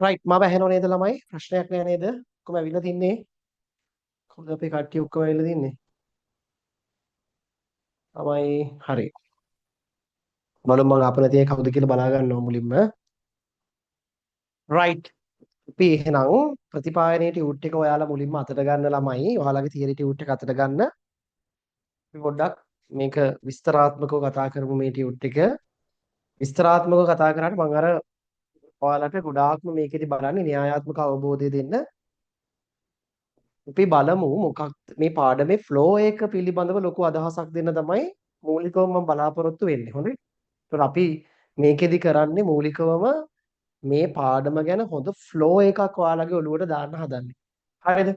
Right මම ඇහෙනව නේද ළමයි ප්‍රශ්නයක් නෑ නේද ඔක්කොම ඇවිල්ලා තින්නේ කොහොමද අපේ කට්ටිය ඔක්කොම ඇවිල්ලා තින්නේ ළමයි හරි බලමු මම අපල තියේ කවුද කියලා බලා ගන්නවා මුලින්ම රයිට් අපි එහෙනම් ප්‍රතිපායනයේ ටියුට් එක ඔයාලා මුලින්ම අතට ගන්න ළමයි ඔයාලගේ තියරි ටියුට් එක අතට ගන්න අපි පොඩ්ඩක් මේක විස්තරාත්මකව කතා කරමු මේ ටියුට් එක විස්තරාත්මකව කතා කරාට මම අර ඔයාලට ගොඩාක්ම මේකෙදි බලන්නේ න්‍යායාත්මක අවබෝධය දෙන්න අපි බලමු මොකක්ද මේ පාඩමේ ෆ්ලෝ එක පිළිබඳව ලොකු අදහසක් දෙන්න තමයි මූලිකවම මම බලාපොරොත්තු වෙන්නේ. හොඳයි. ඒතකොට අපි මේකෙදි කරන්නේ මූලිකවම මේ පාඩම ගැන හොඳ ෆ්ලෝ එකක් ඔයාලගේ ඔළුවට දාන්න හදන්නේ. හරිද?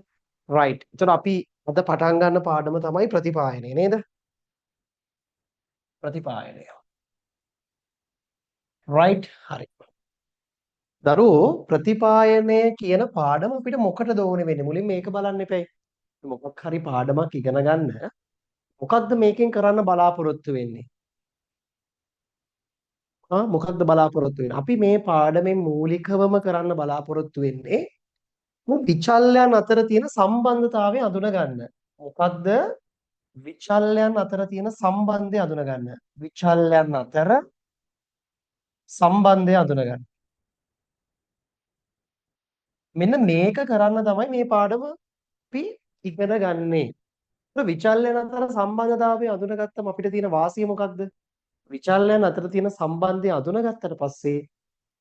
රයිට්. ඒතකොට අපි අද පටන් ගන්න පාඩම තමයි ප්‍රතිපායනය නේද? ප්‍රතිපායනය. රයිට්. හරි. දරුවෝ ප්‍රතිපායනය කියන පාඩම අපිට මොකටද ඕනේ වෙන්නේ? මුලින් මේක බලන්න එපැයි. මොකක් හරි පාඩමක් ඉගෙන ගන්න මොකද්ද මේකෙන් කරන්න බලාපොරොත්තු වෙන්නේ? මොකක්ද බලාපොරොත්තු වෙන්නේ? අපි මේ පාඩමෙන් මූලිකවම කරන්න බලාපොරොත්තු වෙන්නේ මේ විචල්යන් අතර තියෙන සම්බන්ධතාවය අඳුන ගන්න. මොකද්ද? විචල්යන් අතර තියෙන සම්බන්ධය අඳුන ගන්න. විචල්යන් අතර සම්බන්ධය අඳුන ගන්න. මෙන්න මේක කරන්න තමයි මේ පාඩම අපි ඉගෙන ගන්නේ. විචල්යන් අතර සම්බන්ධතාවය අඳුනගත්තම අපිට තියෙන වාසිය මොකක්ද? විචල්යන් අතර තියෙන සම්බන්ධය අඳුනගත්තට පස්සේ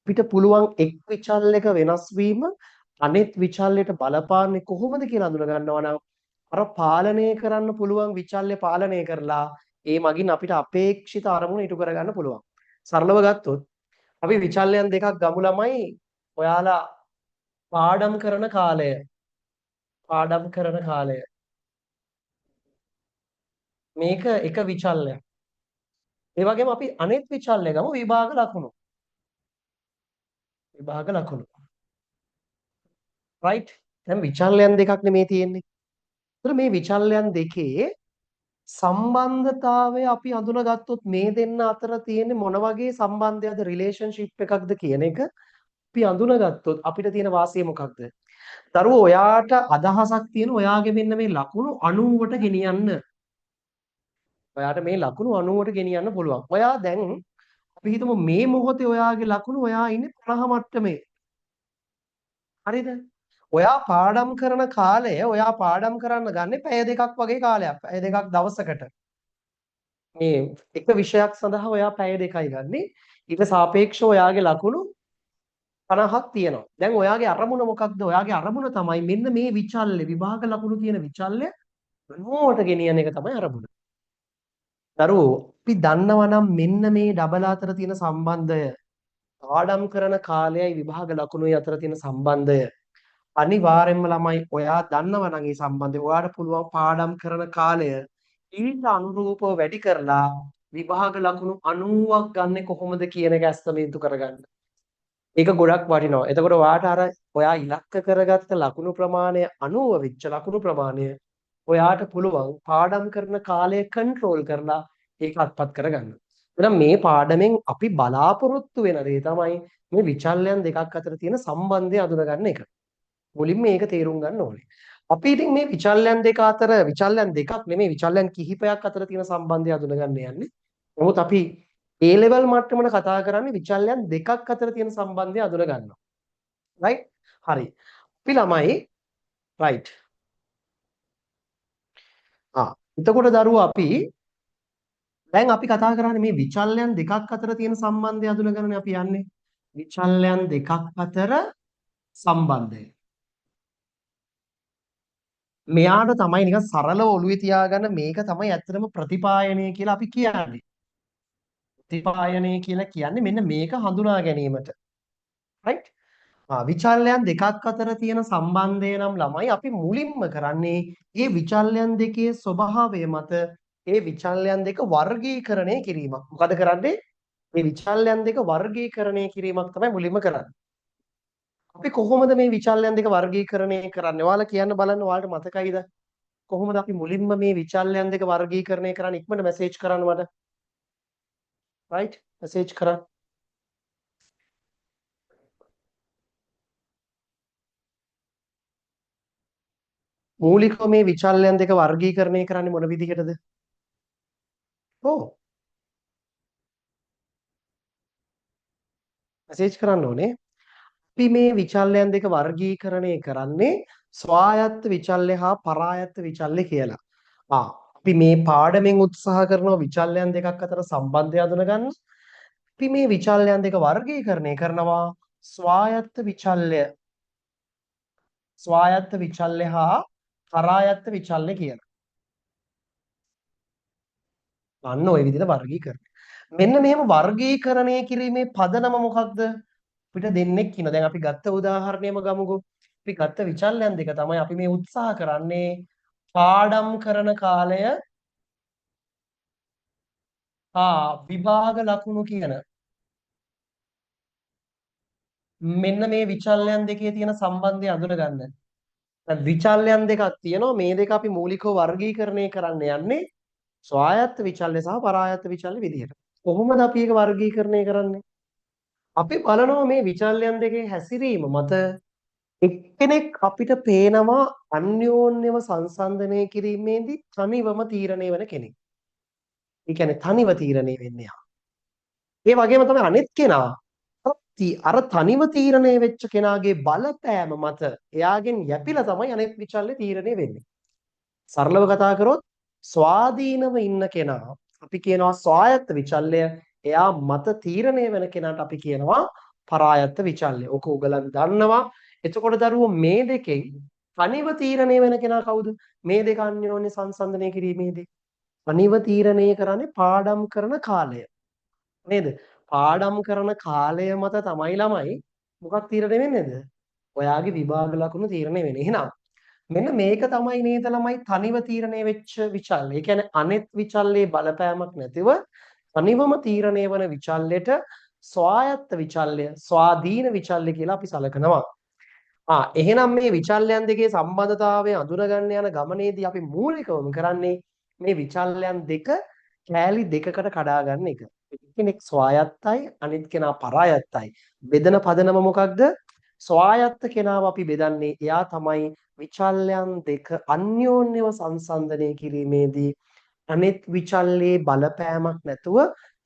අපිට පුළුවන් එක් විචල්යක වෙනස් වීම අනෙත් විචල්යට බලපාන්නේ කොහොමද කියලා අඳුන ගන්නවා නම් අර පාලනය කරන්න පුළුවන් විචල්ය පාලනය කරලා ඒ මගින් අපිට අපේක්ෂිත අරමුණ ඉටු කරගන්න පුළුවන්. සරලව ගත්තොත් අපි විචල්යන් දෙකක් ගමු ළමයි. ඔයාලා පාඩම් කරන කාලය මේක එක විචල්යක්. ඒ වගේම අපි අනෙත් විචල්ය ගමු විභාග ලකුණු. විභාග ලකුණු. රයිට්. දැන් විචල්යන් දෙකක් නෙමේ තියෙන්නේ. ඒතර මේ විචල්යන් දෙකේ සම්බන්ධතාවය අපි අඳුනගත්තොත් මේ දෙන්න අතර තියෙන මොන වගේ සම්බන්ධයක්ද රිලේෂන්ෂිප් එකක්ද කියන එක අපි අඳුනගත්තොත් අපිට තියෙන වාසිය මොකක්ද? දරුවෝ ඔයාට අදහසක් තියෙන ඔයාගේ මෙන්න මේ ලකුණු 90ට ගෙනියන්න. ඔයාට මේ ලකුණු 90ට ගෙනියන්න පුළුවන්. ඔයා දැන් අපි හිතමු මේ මොහොතේ ඔයාගේ ලකුණු ඔයා ඉන්නේ 50 මට්ටමේ. හරිද? ඔයා පාඩම් කරන කාලය ඔයා පාඩම් කරන්න ගන්නේ පැය දෙකක් වගේ කාලයක්. පැය දෙකක් දවසකට. මේ එක විෂයක් සඳහා ඔයා පැය දෙකයි ගන්නෙ. ඊට සාපේක්ෂව ඔයාගේ ලකුණු 50ක් තියෙනවා. දැන් ඔයාගේ අරමුණ මොකක්ද? ඔයාගේ අරමුණ තමයි මෙන්න මේ විචල්්‍ය විභාග ලකුණු කියන විචල්්‍ය මොනවට ගෙනියන එක තමයි අරමුණ. දරුවෝ අපි දන්නවා නම් මෙන්න මේ ඩබල් අතර තියෙන සම්බන්ධය පාඩම් කරන කාලයයි විභාග ලකුණුයි අතර තියෙන සම්බන්ධය අනිවාර්යෙන්ම ළමයි ඔයා දන්නවා නම් මේ සම්බන්ධය ඔයාට පුළුවන් පාඩම් කරන කාලය ඊට අනුරූපව වැඩි කරලා විභාග ලකුණු 90ක් ගන්න කොහොමද කියන එක ඇස්තමේන්තු කරගන්න. ඒක ගොඩක් වටිනවා. එතකොට ඔයාට අර ඔයා ඉලක්ක කරගත්ත ලකුණු ප්‍රමාණය 90 වෙච්ච ලකුණු ප්‍රමාණය ඔයාට පුළුවන් පාඩම් කරන කාලය කන්ට්‍රෝල් කරලා ඒක අත්පත් කරගන්න. එහෙනම් මේ පාඩමෙන් අපි බලාපොරොත්තු වෙන දේ තමයි මේ විචල්යන් දෙකක් අතර තියෙන සම්බන්ධය අඳුනගන්න එක. මුලින්ම මේක තේරුම් ගන්න ඕනේ. අපි ඉතින් මේ විචල්යන් දෙක අතර විචල්යන් දෙකක් නෙමෙයි විචල්යන් කිහිපයක් අතර තියෙන සම්බන්ධය අඳුනගන්න යන්නේ. නමුත් අපි A level මට්ටමන කතා කරන්නේ විචල්යන් දෙකක් අතර තියෙන සම්බන්ධය අඳුන ගන්නවා. right? හරි. අපි ළමයි right. එතකොට දරුවෝ අපි දැන් අපි කතා කරන්නේ මේ විචල්යන් දෙකක් අතර තියෙන සම්බන්ධය අඳුන ගන්නනේ අපි යන්නේ. විචල්යන් දෙකක් අතර සම්බන්ධය. මෙයාට තමයි නිකන් සරලව ඔළුවේ තියාගන්න මේක තමයි ඇත්තටම ප්‍රතිපායනය කියලා අපි කියන්නේ. ප්‍රතිපායනය කියලා කියන්නේ මෙන්න මේක හඳුනා ගැනීමට. right? විචල්යන් දෙකක් අතර තියෙන සම්බන්ධය නම් ළමයි අපි මුලින්ම කරන්නේ මේ විචල්යන් දෙකේ ස්වභාවය මත ඒ විචල්යන් දෙක වර්ගීකරණය කිරීමක්. මොකද කරන්නේ? මේ විචල්යන් දෙක වර්ගීකරණය කිරීමක් තමයි මුලින්ම කරන්නේ. අපි කොහොමද මේ විචල්යන් දෙක වර්ගීකරණය කරන්නේ? ඔයාලා කියන්න බලන්න ඔයාලට මතකයිද? කොහොමද අපි මුලින්ම මේ විචල්යන් දෙක වර්ගීකරණය කරන්නේ? ඉක්මනට මැසේජ් කරන්න මට. right? මැසේජ් කරන්න. මූලිකව මේ විචල්යන් දෙක වර්ගීකරණය කරන්නේ මොන විදිහටද? ඔව්. මෙසේජ් කරන්න ඕනේ. අපි මේ විචල්යන් දෙක වර්ගීකරණය කරන්නේ ස්වායත්ත විචල්්‍ය හා පරායත්ත විචල්්‍ය කියලා. අපි මේ පාඩමෙන් උත්සාහ කරනවා විචල්යන් දෙකක් අතර සම්බන්ධය හඳුනගන්න. අපි මේ විචල්යන් දෙක වර්ගීකරණය කරනවා ස්වායත්ත විචල්්‍ය හා පරායත්ත විචල්්‍ය කියලා. අන්න ওই විදිහට වර්ගීකරණය. මෙන්න මෙහෙම වර්ගීකරණය කිරීමේ පදනම මොකක්ද? අපිට දෙන්නෙක් ඉන්න. දැන් අපි ගත්ත උදාහරණයම ගමුකෝ. අපි ගත්ත විචල්යන් දෙක තමයි අපි මේ උත්සාහ කරන්නේ පාඩම් කරන කාලය විභාග ලකුණු කියන මෙන්න මේ විචල්යන් දෙකේ තියෙන සම්බන්ධය අඳුනගන්න. දැන් විචල්යන් දෙකක් තියෙනවා. මේ දෙක අපි මූලිකව වර්ගීකරණය කරන්න යන්නේ ස්වායත්ත විචල්්‍ය සහ පරායත්ත විචල්්‍ය විදිහට. කොහොමද අපි ඒක වර්ගීකරණය කරන්නේ? අපි බලනවා මේ විචල්යන් දෙකේ හැසිරීම මත එක්කෙනෙක් අපිට පේනවා අන්‍යෝන්‍යව සංසන්දනය කිරීමේදී තනිවම තීරණය වෙන කෙනෙක්. ඒ කියන්නේ තනිව තීරණය වෙන්නේ. ඒ වගේම තමයි අනිත් කෙනා අර තනිව තීරණය වෙච්ච කෙනාගේ බලපෑම මත එයාගෙන් යැපිලා තමයි අනිත් විචල්්‍ය තීරණය වෙන්නේ. සරලව කතා කරොත් ස්වාධීනව ඉන්න කෙනා අපි කියනවා ස්වායත්ත විචල්්‍ය. එයා මත තීරණය වෙන කෙනාට අපි කියනවා පරායත්ත විචල්්‍ය. ඕක උගලන් දන්නවා. එතකොට දරුවෝ මේ දෙකෙන් තනිව තීරණය වෙන කෙනා කවුද? මේ දෙක අන්‍යෝන්‍ය සංසන්දනය කිරීමේදී තනිව තීරණය කරන්නේ පාඩම් කරන කාලය. නේද? පාඩම් කරන කාලය මත තමයි ළමයි මොකක් තීරණය වෙන්නේද? ඔයාගේ විභාග ලකුණු තීරණය වෙන්නේ. එහෙනම් මෙන්න මේක තමයි නේද ළමයි තනිව තීරණය වෙච්ච විචල්්‍ය. ඒ කියන්නේ අනෙත් විචල්්‍යයේ බලපෑමක් නැතිව තනිවම තීරණය වන විචල්්‍යයට ස්වායත්ත විචල්්‍ය, ස්වාධීන විචල්්‍ය කියලා අපි සලකනවා. එහෙනම් මේ විචල්්‍යයන් දෙකේ සම්බන්ධතාවය අඳුනගන්න යන ගමනේදී අපි මූලිකවම කරන්නේ මේ විචල්්‍යයන් දෙක කෑලි දෙකකට කඩා ගන්න එක. එක්කෙනෙක් ස්වායත්තයි අනිත් කෙනා පරායත්තයි. බෙදන පදනම මොකක්ද? ස්වායත්ත කෙනාව අපි බෙදන්නේ එයා තමයි විචල්්‍යයන් දෙක අන්‍යෝන්‍යව සංසන්දනය කිරීමේදී අනිත් විචල්්‍යයේ බලපෑමක් නැතුව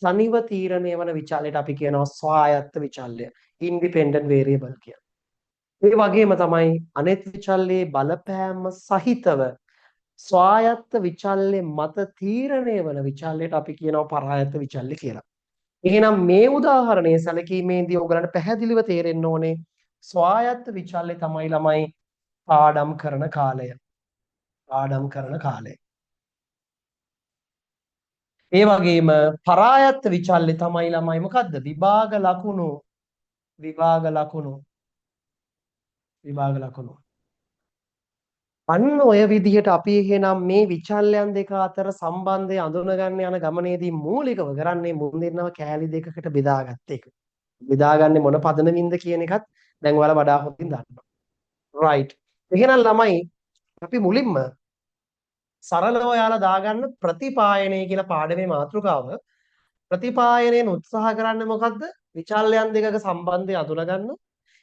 තනිව තීරණය වන විචල්්‍යයට අපි කියනවා ස්වායත්ත විචල්්‍ය. ඉන්ඩිපෙන්ඩන්ට් වේරියබල් කියලා. ඒ වගේම තමයි අනෙත් විචල්්‍යයේ බලපෑම සහිතව ස්වායත්ත විචල්්‍ය මත තීරණය වන විචල්්‍යයට අපි කියනවා පරායත්ත විචල්්‍ය කියලා. එහෙනම් මේ උදාහරණය සැලකීමේදී ඔයගලන්ට පැහැදිලිව තේරෙන්න ඕනේ ස්වායත්ත විචල්්‍ය තමයි ළමයි පාඩම් කරන කාලය. පාඩම් කරන කාලය. ඒ වගේම පරායත්ත විචල්්‍ය තමයි ළමයි මොකද්ද? විභාග ලකුණු විභාග ලකුණු විභාග ලකුණු. අන්න ඔය විදිහට අපි එහෙනම් මේ විචල්්‍යයන් දෙක අතර සම්බන්ධය අඳුනගන්න යන ගමනේදී මූලිකව කරන්නේ මුන් දෙන්නව කෑලි දෙකකට බෙදාගත්ත එක. බෙදාගන්නේ මොන පදනමින්ද කියන එකත් දැන් ඔයාලා වඩා හොඳින් දන්නවා. රයිට්. එහෙනම් ළමයි අපි මුලින්ම සරලව ඔයාලා දාගන්න ප්‍රතිපායනය කියලා පාඩමේ මාතෘකාව. ප්‍රතිපායනයෙන් උත්සාහ කරන්නේ මොකද්ද? විචල්්‍යයන් දෙකක සම්බන්ධය අඳුනගන්න.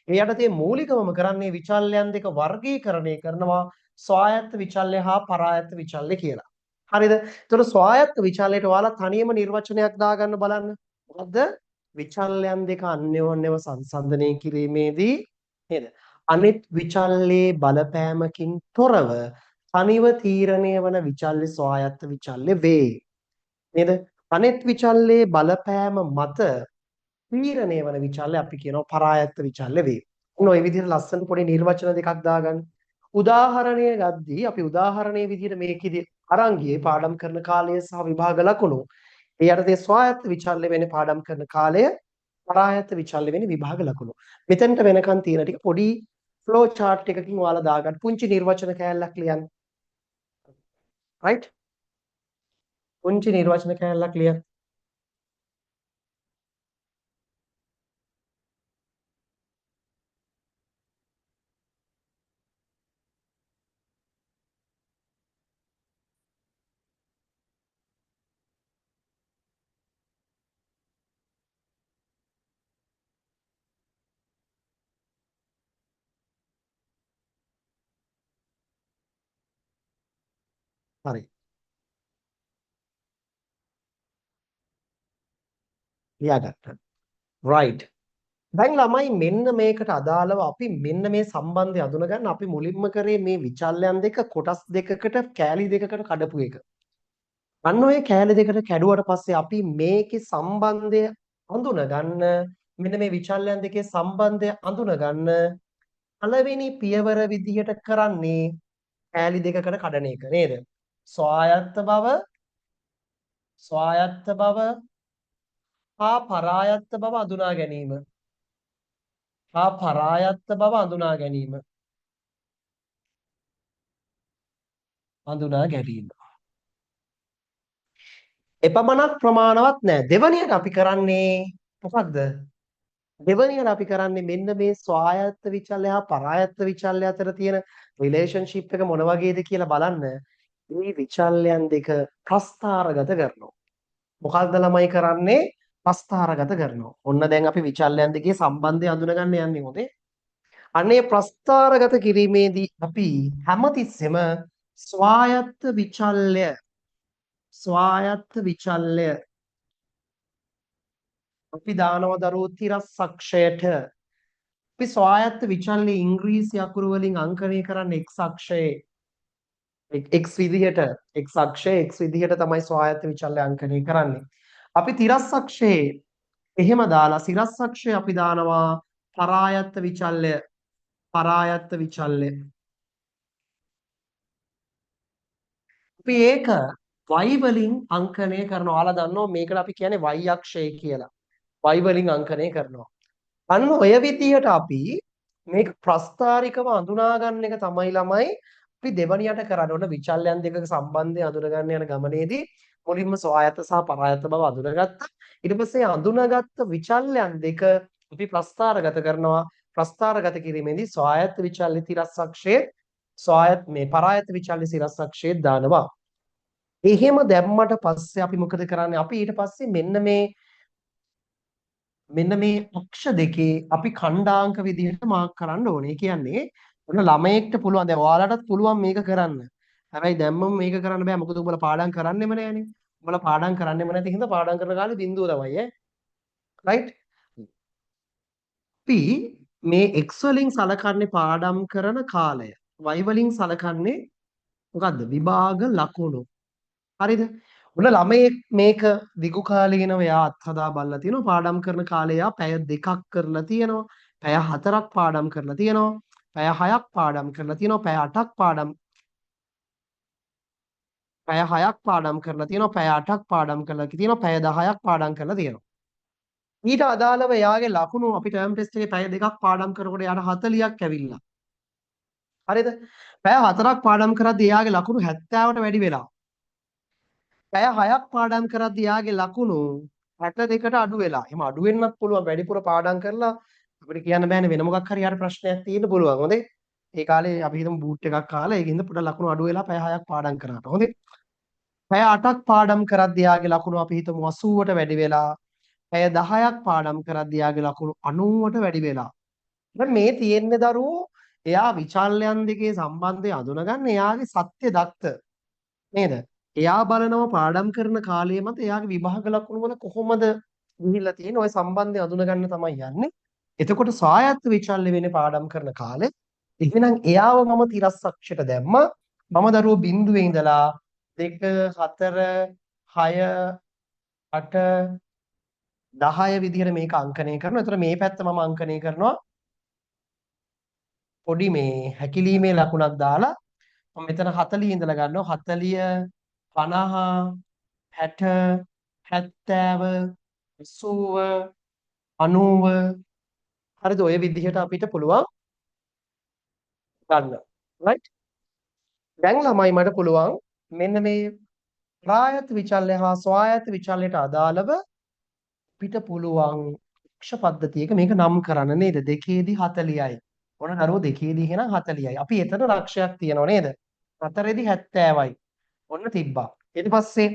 ඒ යටතේ මූලිකවම කරන්නේ විචල්්‍යයන් දෙක වර්ගීකරණය කරනවා ස්වායත්ත විචල්්‍ය හා පරායත්ත විචල්්‍ය කියලා. හරිද? එතකොට ස්වායත්ත විචල්්‍යයට ඔයාලා තනියම නිර්වචනයක් දාගන්න බලන්න. මොකද්ද? විචල්්‍යයන් දෙක අන්‍යෝන්‍යව සංසන්දනය කිරීමේදී නේද? අනිත් විචල්්‍යයේ බලපෑමකින් තොරව තනිව තීරණය වන විචල්්‍ය ස්වායත්ත විචල්්‍ය වේ. නේද? අනිත් විචල්්‍යයේ බලපෑම මත තීරණය වන විචල්්‍ය අපි කියනවා පරායත්ත විචල්්‍ය වේ. ඔන්න ඔය විදිහට ලස්සන පොඩි නිර්වචන දෙකක් දාගන්න. උදාහරණය ගද්දී අපි උදාහරණයේ විදිහට මේකෙදි අරන් ගියේ පාඩම් කරන කාලය සහ විභාග ලකුණු. ඒ යටතේ ස්වායත්ත විචල්්‍ය වෙන්නේ පාඩම් කරන කාලය, පරායත්ත විචල්්‍ය වෙන්නේ විභාග ලකුණු. මෙතෙන්ට වෙනකන් තියෙන ටික පොඩි ෆ්ලෝ chart එකකින් ඔයාලා දාගන්න. පුංචි නිර්වචන කෑල්ලක් ලියන්න. right? පුංචි නිර්වචන කෑල්ලක් ලියන්න. හරි. ලියාගත්තා. right. දැන් ළමයි මෙන්න මේකට අදාළව අපි මෙන්න මේ සම්බන්ධය අඳුනගන්න අපි මුලින්ම කරේ මේ විචල්යන් දෙක කොටස් දෙකකට කෑලි දෙකකට කඩපු එක. අන්න ඔය කෑලි දෙකට කැඩුවට පස්සේ අපි මේකේ සම්බන්ධය අඳුනගන්න මෙන්න මේ විචල්යන් දෙකේ සම්බන්ධය අඳුනගන්න පළවෙනි පියවර විදිහට කරන්නේ කෑලි දෙකකට කඩන එක නේද? ස්වායත්ත බව හා පරායත්ත බව අඳුනා ගැනීම. හා පරායත්ත බව අඳුනා ගැනීම. හඳුනා ගැනීම. එපමණක් ප්‍රමාණවත් නෑ. දෙවනියට අපි කරන්නේ මොකක්ද? දෙවනියට අපි කරන්නේ මෙන්න මේ ස්වායත්ත විචල්‍ය හා පරායත්ත විචල්‍ය අතර තියෙන රිලේෂන්ෂිප් එක මොන වගේද කියලා බලන්න. මේ විචල්‍යයන් දෙක ප්‍රස්ථාරගත කරනවා. මොකක්ද ළමයි කරන්නේ? ප්‍රස්ථාරගත කරනවා. ඔන්න දැන් අපි විචල්‍යයන් දෙකේ සම්බන්ධය අඳුනගන්න යන්නේ හොඳේ. අනේ ප්‍රස්ථාරගත කිරීමේදී අපි හැමතිස්සෙම ස්වායත්ත විචල්‍ය අපි දානවා දරුවෝ තිරස්සක්ෂයට. අපි ස්වායත්ත විචල්‍ය ඉංග්‍රීසි අකුරු වලින් අංකණය කරන්නේ x අක්ෂයේ x විදිහට x අක්ෂයේ x විදිහට තමයි ස්වායත්ත විචල්‍ය අංකණය කරන්නේ. අපි තිරස්සක්ෂයේ එහෙම දාලා සිරස්සක්ෂයේ අපි දානවා පරායත්ත විචල්‍ය. අපි ඒක y වලින් අංකණය කරනවා. ඔයාලා දන්නවා මේකට අපි කියන්නේ y අක්ෂය කියලා. y වලින් අංකණය කරනවා. අන්න ඔය විදිහට අපි මේක ප්‍රස්ථාරිකව අඳුනා ගන්න එක තමයි ළමයි අපි දෙවනියට කරන්න ඕන විචල්යන් දෙකක සම්බන්ධය අඳුනගන්න යන ගමනේදී මුලින්ම ස්වායත්ත සහ පරායත්ත බව අඳුනගත්තා. ඊට පස්සේ අඳුනගත්ත විචල්යන් දෙක අපි ප්‍රස්ථාරගත කරනවා. ප්‍රස්ථාරගත කිරීමේදී ස්වායත්ත විචල්‍ය තිරස්සක්ෂයේ මේ පරායත්ත විචල්‍ය සිරස්සක්ෂයේ දානවා. එහෙම දැම්මට පස්සේ අපි මොකද කරන්නේ? අපි ඊට පස්සේ මෙන්න මේ අක්ෂ දෙකේ අපි ඛණ්ඩාංක විදිහට මාක් කරන්න ඕනේ. කියන්නේ ඔන්න ළමයෙක්ට පුළුවන්. දැන් ඔයාලටත් පුළුවන් මේක කරන්න. හැබැයි දැම්මම මේක කරන්න බෑ. මොකද උඹලා පාඩම් කරන්නෙම නෑනේ. උඹලා පාඩම් කරන්නෙම නැති හින්දා පාඩම් කරන කාලේ බිඳුව තමයි ඈ. රයිට්? අපි මේ x වලින් සලකන්නේ පාඩම් කරන කාලය. y වලින් සලකන්නේ මොකද්ද? විභාග ලකුණු. හරිද? ඔන්න ළමයෙක් මේක දිගු කාලීනව එයා අත්හදා බලලා තියෙනවා. පාඩම් කරන කාලේ එයා පැය 2ක් කරලා තියෙනවා. පැය 4ක් පාඩම් කරලා තියෙනවා. පැය 6ක් පාඩම් කරලා තියෙනවා. පැය 8ක් පාඩම් කරලා තියෙනවා. පැය 8ක් පාඩම් කරලා තියෙනවා. පැය 10ක් පාඩම් කරලා තියෙනවා. ඊට අදාළව එයාගේ ලකුණු අපි ටර්ම් ටෙස්ට් එකේ පැය 2ක් පාඩම් කරනකොට එයාට 40ක් ඇවිල්ලා. හරිද? පැය 4ක් පාඩම් කරද්දී එයාගේ ලකුණු 70ට වැඩි වෙලා. පැය 6ක් පාඩම් කරද්දී යාගේ ලකුණු 62කට අඩු වෙලා. එහෙම අඩු වෙන්නත් පුළුවන්. වැඩිපුර පාඩම් කරලා අපිට කියන්න බෑනේ වෙන මොකක් හරි යාට ප්‍රශ්නයක් තියෙන්න පුළුවන්. හොඳේ. ඒ කාලේ අපි හිතමු බූට් එකක් කාලා ඒකින්ද පොඩ ලකුණු අඩු වෙලා පැය 6ක් පාඩම් කරාට. හොඳේ. පැය 8ක් පාඩම් කරද්දී යාගේ ලකුණු අපි හිතමු 80ට වැඩි වෙලා. පැය 10ක් පාඩම් කරද්දී යාගේ ලකුණු 90ට වැඩි වෙලා. දැන් මේ තියෙන්නේ දරුවෝ එයා විචල්යන් දෙකේ සම්බන්ධය අඳුනගන්න එයාගේ සත්‍ය දත්ත නේද? එයා බලනවා පාඩම් කරන කාලය මත එයාගේ විභාග ලකුණු වල කොහොමද ගිහිල්ලා තියෙන්නේ ওই සම්බන්ධය අඳුනගන්න තමයි යන්නේ. එතකොට ස්වායත්ත විචල්්‍ය වෙන්නේ පාඩම් කරන කාලේ. එහෙනම් එයාව මම තිරස්සක්ෂයට දැම්මා. මම දරුවෝ බිඳුවේ ඉඳලා 2 4 6 8 10 විදිහට මේක අංකණය කරනවා. එතකොට මේ පැත්ත මම අංකණය කරනවා පොඩි මේ හැකිලීමේ ලකුණක් දාලා මම මෙතන 40 ඉඳලා ගන්නවා 40 50 60 70 80 90 හරිද ඔය විදිහට අපිට පුළුවන් ගන්න. right? දැන් ළමයි මට පුළුවන් මෙන්න මේ ප්‍රායත් විචල්‍ය හා ස්වායත්ත විචල්‍යයට අදාළව අපිට පුළුවන් අක්ෂ පද්ධතියක මේක නම් කරන්න නේද? දෙකේදී 40යි. ඕන දරුවෝ දෙකේදී එහෙනම් 40යි. අපි එතන ලක්ෂයක් තියනවා නේද? 4ේදී 70යි. ඔන්න තිබ්බා. ඊට පස්සේ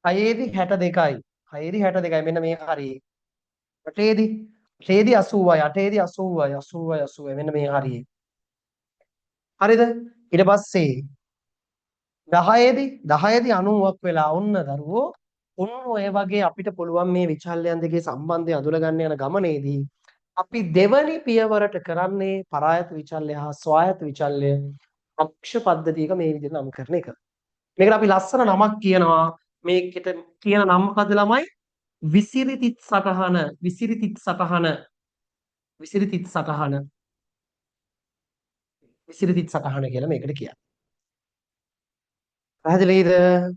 6ේදී 62යි. 6ේදී 62යි මෙන්න මේ හරියේ. 8ේදී 80යි. 8ේදී 80යි මෙන්න මේ හරියේ. හරිද? ඊට පස්සේ 10ේදී 90ක් වෙලා ඔන්න දරුවෝ ඔන්න ඔය වගේ අපිට පුළුවන් මේ විචල්යන් දෙකේ සම්බන්ධය අඳුනගන්න යන ගමනේදී අපි දෙවනි පියවරට කරන්නේ පරායත විචල්‍ය හා ස්වායත විචල්‍ය අක්ෂ පද්ධතියක මේ විදිහට නම් කරන එක. මේකට අපි ලස්සන නමක් කියනවා. මේකට කියන නම මොකද ළමයි? විසිරිතිත් සටහන විසිරිතිත් සටහන විසිරිතිත් සටහන විසිරිතිත් සටහන කියලා මේකට කියන්නේ. පැහැදිලිද?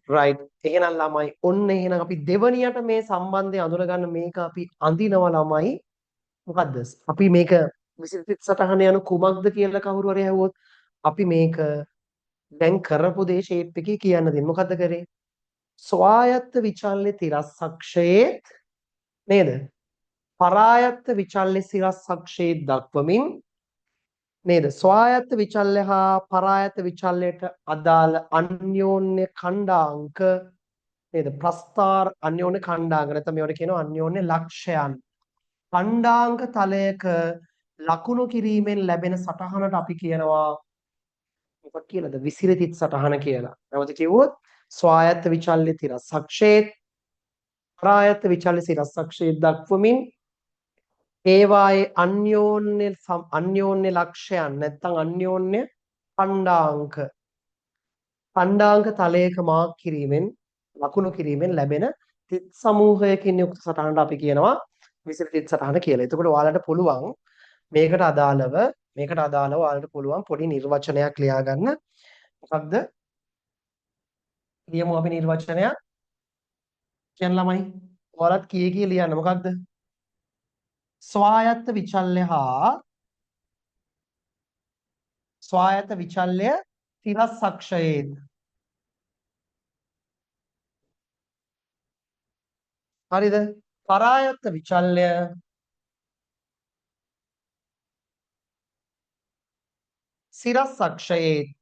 right. එහෙනම් ළමයි ඔන්න එහෙනම් අපි දෙවනියට මේ සම්බන්ධය අඳුනගන්න මේක අපි අඳිනවා ළමයි. මොකද්ද? අපි මේක විසිරිතිත් සටහන යන කුමක්ද කියලා කවුරු හරි ඇහුවොත් අපි මේක දැන් කරපු දේ ෂේප් එකේ කියන්න දෙන්න. මොකද්ද කරේ? ස්වායත්ත විචල්්‍ය තිරස්සක්ෂයේ නේද? පරායත්ත විචල්්‍ය සිරස්සක්ෂයේ දක්වමින් නේද? ස්වායත්ත විචල්්‍ය හා පරායත්ත විචල්්‍යයට අදාළ අන්‍යෝන්‍ය ඛණ්ඩාංක නේද? ප්‍රස්ථාර අන්‍යෝන්‍ය ඛණ්ඩාංක නැත්නම් මේවට කියනවා අන්‍යෝන්‍ය ලක්ෂයන්. ඛණ්ඩාංක තලයක ලකුණු කිරීමෙන් ලැබෙන සටහනට අපි කියනවා මොකක් කියලාද? විසිරිතිත් සටහන කියලා. නැවත කිව්වොත් ස්වායත්ත විචල්්‍ය තිරස්සක්ෂයේ පරායත්ත විචල්්‍ය සිරස්සක්ෂයේ දක්වමින් ඒවායේ අන්‍යෝන්‍ය ලක්ෂයන් නැත්නම් අන්‍යෝන්‍ය ඛණ්ඩාංක තලයක මාක් කිරීමෙන් ලකුණු කිරීමෙන් ලැබෙන තිත් සමූහයකින් යුක්ත සටහනට අපි කියනවා විසිරිතිත් සටහන කියලා. එතකොට ඔයාලට පුළුවන් මේකට අදාළව ඔයාලට පුළුවන් පොඩි නිර්වචනයක් ලියා ගන්න. මොකක්ද? ලියමු අපි නිර්වචනයක්. කියන්න ළමයි. ඔයාලත් කී ලියන්න මොකක්ද? ස්වායත්ත විචල්්‍ය හා ස්වායත්ත විචල්්‍ය තිරස්සක්ෂයේ හරිද? පරායත්ත විචල්්‍ය සිරස්සක්ෂයේ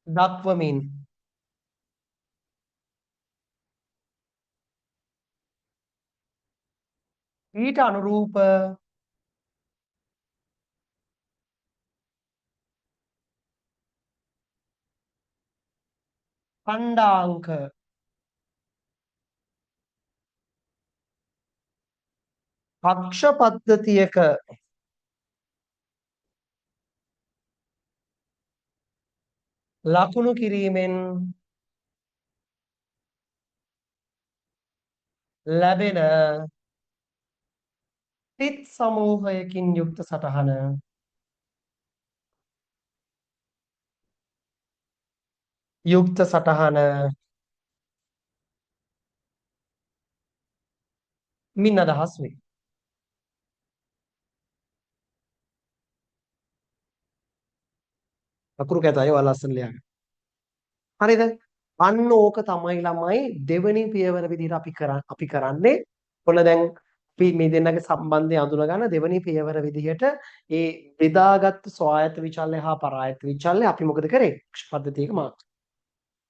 දක්වමින් ඊට අනුරූප ඛණ්ඩාංක අක්ෂ පද්ධතියක ලකුණු කිරීමෙන් ලැබෙන තිත් සමූහයකින් යුක්ත සටහන මින් අදහස් වේ. අකුරු කැතයි ඔයාලා ලස්සන ලියන්න. හරිද? අන්න ඕක තමයි ළමයි දෙවෙනි පියවර විදිහට අපි කරන්නේ. ඔන්න දැන් අපි මේ දෙන්නගේ සම්බන්ධය අඳුන ගන්න දෙවෙනි පියවර විදිහට ඒ බෙදාගත් ස්වායත්ත විචල්්‍ය හා පරායත්ත විචල්්‍ය අපි මොකද කරේ? පද්ධතියක මාර්ක්.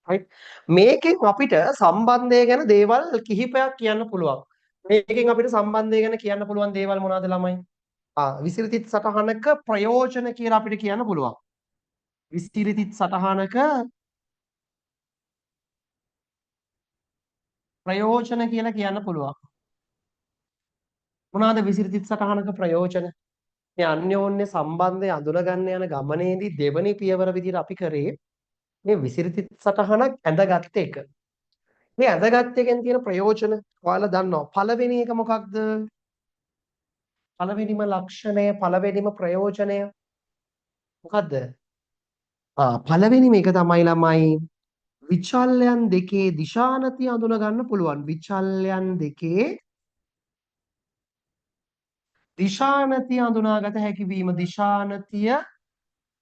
right? මේකෙන් අපිට සම්බන්ධය ගැන දේවල් කිහිපයක් කියන්න පුළුවන්. මේකෙන් අපිට සම්බන්ධය ගැන කියන්න පුළුවන් දේවල් මොනවද ළමයි? විසිරිතිත් සටහනක ප්‍රයෝජන කියලා අපිට කියන්න පුළුවන්. විසිරිතිත් සටහනක ප්‍රයෝජන කියලා කියන්න පුළුවන්. මොනවාද විසිරිතිත් සටහනක ප්‍රයෝජන? මේ අන්‍යෝන්‍ය සම්බන්ධය අඳුනගන්න යන ගමනේදී දෙවනි පියවර විදිහට අපි කරේ මේ විසිරිතිත් සටහනක් ඇඳගත් එක. මේ ඇඳගත් එකෙන් තියෙන ප්‍රයෝජන ඔයාලා දන්නවා. පළවෙනි එක මොකක්ද? පළවෙනිම ලක්ෂණය, පළවෙනිම ප්‍රයෝජනය මොකද්ද? පළවෙනි මේක තමයි ළමයි විචල්යන් දෙකේ දිශානති අඳුන ගන්න පුළුවන්. විචල්යන් දෙකේ දිශානතිය හඳුනාගත හැකිවීම. දිශානතිය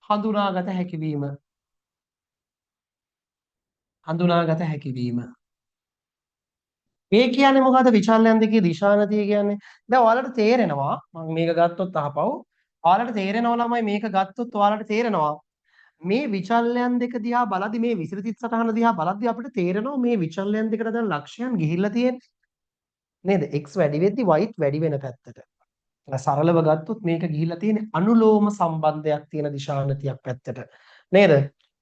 හඳුනාගත හැකිවීම. මේ කියන්නේ මොකද්ද? විචල්යන් දෙකේ දිශානතිය කියන්නේ. දැන් ඔයාලට තේරෙනවා මම මේක ගත්තොත් අහපව්. ඔයාලට තේරෙනවා ළමයි මේක ගත්තොත් ඔයාලට තේරෙනවා මේ විචල්යන් දෙක දිහා බලද්දි මේ විසිරිතිත් සටහන දිහා බලද්දි අපිට තේරෙනවා මේ විචල්යන් දෙකට දැන් ලක්ෂයන් ගිහිල්ලා තියෙන්නේ. නේද? x වැඩි වෙද්දි y වැඩි වෙන පැත්තට. සරලව ගත්තොත් මේක ගිහිලා තියෙන අනුලෝම සම්බන්ධයක් තියෙන දිශානතියක් පැත්තට නේද?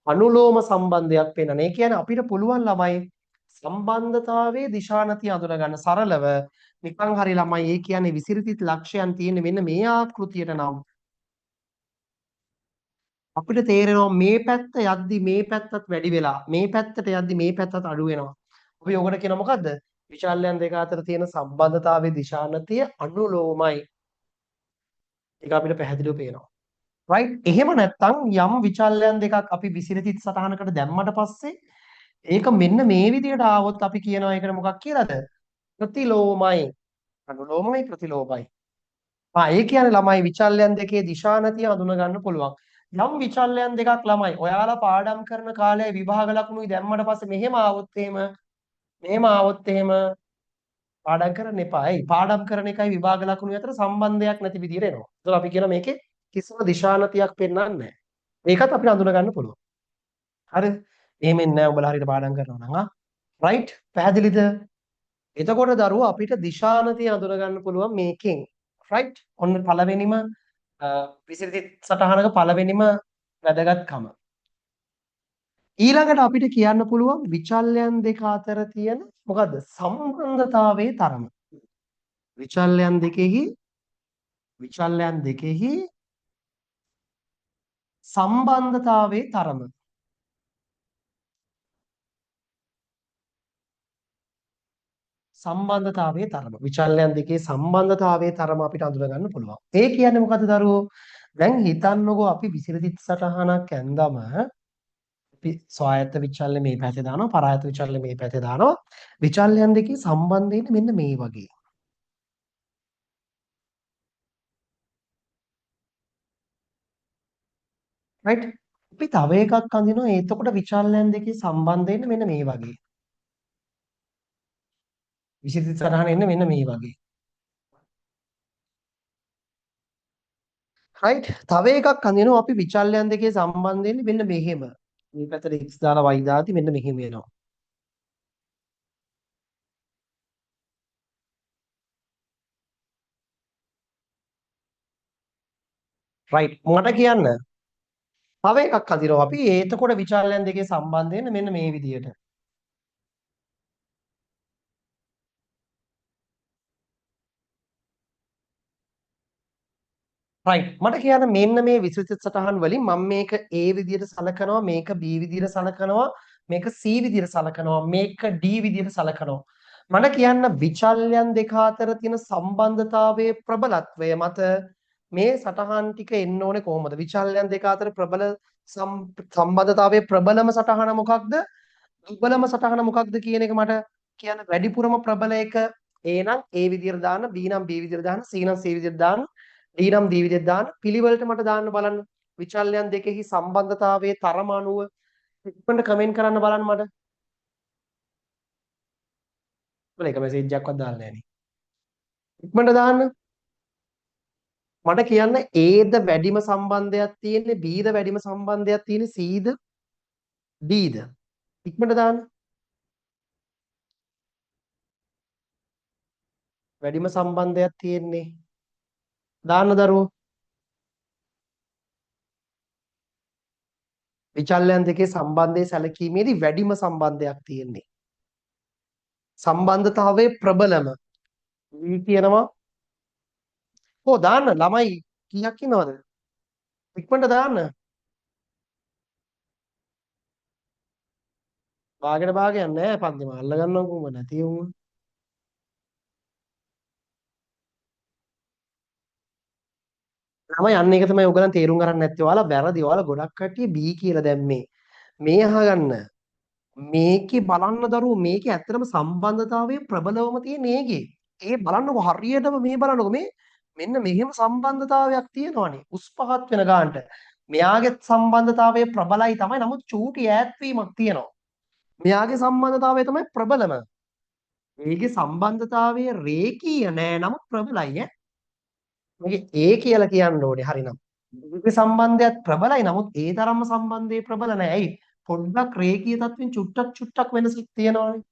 අනුලෝම සම්බන්ධයක් පේනනේ. ඒ කියන්නේ අපිට පුළුවන් ළමයි සම්බන්ධතාවයේ දිශානතිය අඳුන ගන්න සරලව නිකන් හරි ළමයි. ඒ කියන්නේ විසිරිතිත් ලක්ෂයන් තියෙන මෙන්න මේ ආකෘතියට නම් අපිට තේරෙනවා මේ පැත්ත යද්දි මේ පැත්තත් වැඩි වෙලා මේ පැත්තට යද්දි මේ පැත්තත් අඩු වෙනවා. අපි ඔකට කියන මොකද්ද? විචල්‍යයන් දෙක අතර තියෙන සම්බන්ධතාවයේ දිශානතිය අනුලෝමයි. ඒක අපිට පැහැදිලිව පේනවා. right? එහෙම නැත්නම් යම් විචල්‍යයන් දෙකක් අපි විසිරිතිත් සටහනකට දැම්මට පස්සේ ඒක මෙන්න මේ විදිහට ආවොත් අපි කියනවා ඒකට මොකක් කියලාද? ප්‍රතිලෝමයි. අනුලෝමයි ප්‍රතිලෝමයි. ඒ කියන්නේ ළමයි විචල්‍යයන් දෙකේ දිශානතිය හඳුන ගන්න පුළුවන්. යම් විචල්‍යයන් දෙකක් ළමයි ඔයාලා පාඩම් කරන කාලේ විභාග ලකුණුයි දැම්මට පස්සේ මෙහෙම ආවොත් එහෙම පාඩම් කරන්න එපා. ඇයි? පාඩම් කරන එකයි විභාග ලකුණු අතර සම්බන්ධයක් නැති විදිහට එනවා. ඒතකොට අපි කියන මේකේ කිසිම දිශානතියක් පෙන්වන්නේ නැහැ. ඒකත් අපිට අඳුන ගන්න පුළුවන්. හරිද? එහෙම ඉන්නේ නැහැ උඹලා හරියට පාඩම් කරනවා නම් right? පැහැදිලිද? එතකොට දරුවෝ අපිට දිශානතිය අඳුන ගන්න පුළුවන් මේකෙන්. right? ඔන්න පළවෙනිම විසිරිත සටහනක පළවෙනිම වැදගත්කම. ඊළඟට අපිට කියන්න පුළුවන් විචල්‍යයන් දෙක අතර තියෙන මොකද්ද? සම්බන්ධතාවයේ තරම. විචල්‍යයන් දෙකෙහි සම්බන්ධතාවයේ තරම. සම්බන්ධතාවයේ තරම. විචල්‍යයන් දෙකේ සම්බන්ධතාවයේ තරම අපිට අඳුර ගන්න පුළුවන්. ඒ කියන්නේ මොකද්ද දරුවෝ? දැන් හිතන්නකෝ අපි විසිරිත සටහනක් ඇඳම අපි ස්වායත්ත විචල්‍ය මේ පැත්තේ දානවා, පරායත්ත විචල්‍ය මේ පැත්තේ දානවා. විචල්‍යයන් දෙකේ සම්බන්ධය මෙන්න මේ වගේ. right? අපි තව එකක් අඳිනවා. එතකොට විචල්‍යයන් දෙකේ සම්බන්ධය මෙන්න මේ වගේ. විසිරිත සටහන එන්නේ මෙන්න මේ වගේ. right? තව එකක් අඳිනවා අපි විචල්‍යයන් දෙකේ සම්බන්ධය මෙන්න මෙහෙම. මේ පැත්තට x දාලා y දාති මෙන්න මෙහෙම වෙනවා. right? මට කියන්න. තව එකක් අඳිනවා අපි එතකොට විචල්‍යයන් දෙකේ සම්බන්ධය මෙන්න මේ විදියට. right මට කියන්න මෙන්න මේ විස්තෘත සටහන් වලින් මම මේක A විදියට සලකනවා මේක B විදියට සලකනවා මේක C විදියට සලකනවා මේක D විදියට සලකනවා මට කියන්න විචල්‍යයන් දෙක අතර තියෙන සම්බන්ධතාවයේ ප්‍රබලත්වය මත මේ සටහන් ටික එන්න ඕනේ කොහොමද විචල්‍යයන් දෙක අතර ප්‍රබල සම්බන්ධතාවයේ ප්‍රබලම සටහන මොකක්ද දුර්බලම සටහන මොකක්ද කියන එක මට කියන්න වැඩිපුරම ප්‍රබල එක A නම් A විදියට දාන්න B නම් B විදියට දාන්න C නම් C විදියට දාන්න D නම් D විදිහට දාන්න පිළිවෙලට මට දාන්න බලන්න විචල්‍යයන් දෙකෙහි සම්බන්ධතාවයේ තරම අනුව ඉක්මනට කමෙන්ට් කරන්න බලන්න මට. මම එක මෙසේජ් එකක්වත් දාලා නැහැ නේ. ඉක්මනට දාන්න. මට කියන්න A ද වැඩිම සම්බන්ධයක් තියෙන්නේ B ද වැඩිම සම්බන්ධයක් තියෙන්නේ C ද D ද. ඉක්මනට දාන්න. වැඩිම සම්බන්ධයක් තියෙන්නේ දාන්න දරුවෝ. විචල්‍යයන් දෙකේ සම්බන්ධයේ සැලකීමේදී වැඩිම සම්බන්ධයක් තියෙන්නේ. සම්බන්ධතාවයේ ප්‍රබලම. ඊ කියනවා. ඕ දාන්න ළමයි කීයක් ඉන්නවද? ඉක්මනට දාන්න. භාගයට භාගයක් නැහැ පන්තිම අල්ල ගන්නව කොහොමද නැති වුණ. ළමයි අන්න ඒක තමයි ඔයගලන් තේරුම් ගන්න නැත්තේ. ඔයාලා වැරදි. ඔයාලා ගොඩක් කට්ටිය B කියලා දැම්මේ. මේ අහගන්න. මේකේ බලන්න දරුවෝ මේකේ ඇත්තටම සම්බන්ධතාවයේ ප්‍රබලවම තියෙන ඒකේ. ඒ බලන්නකො හරියටම මේ බලන්නකො මේ මෙන්න මෙහෙම සම්බන්ධතාවයක් තියෙනවනේ. උස් පහත් වෙන ගානට. මෙයාගේ සම්බන්ධතාවයේ ප්‍රබලයි තමයි. නමුත් චූටි ඈත් වීමක් තියෙනවා. මෙයාගේ සම්බන්ධතාවය තමයි ප්‍රබලම. මේකේ සම්බන්ධතාවය රේඛීය නෑ නමුත් ප්‍රබලයි ඈ. මේකේ A කියලා කියන්න ඕනේ හරිනම්. මේකේ සම්බන්ධයත් ප්‍රබලයි නමුත් ඒ තරම්ම සම්බන්ධයේ ප්‍රබල නෑ. ඇයි? පොඩ්ඩක් රේඛීය තත්වෙන් චුට්ටක් වෙනසක් තියෙනවානේ.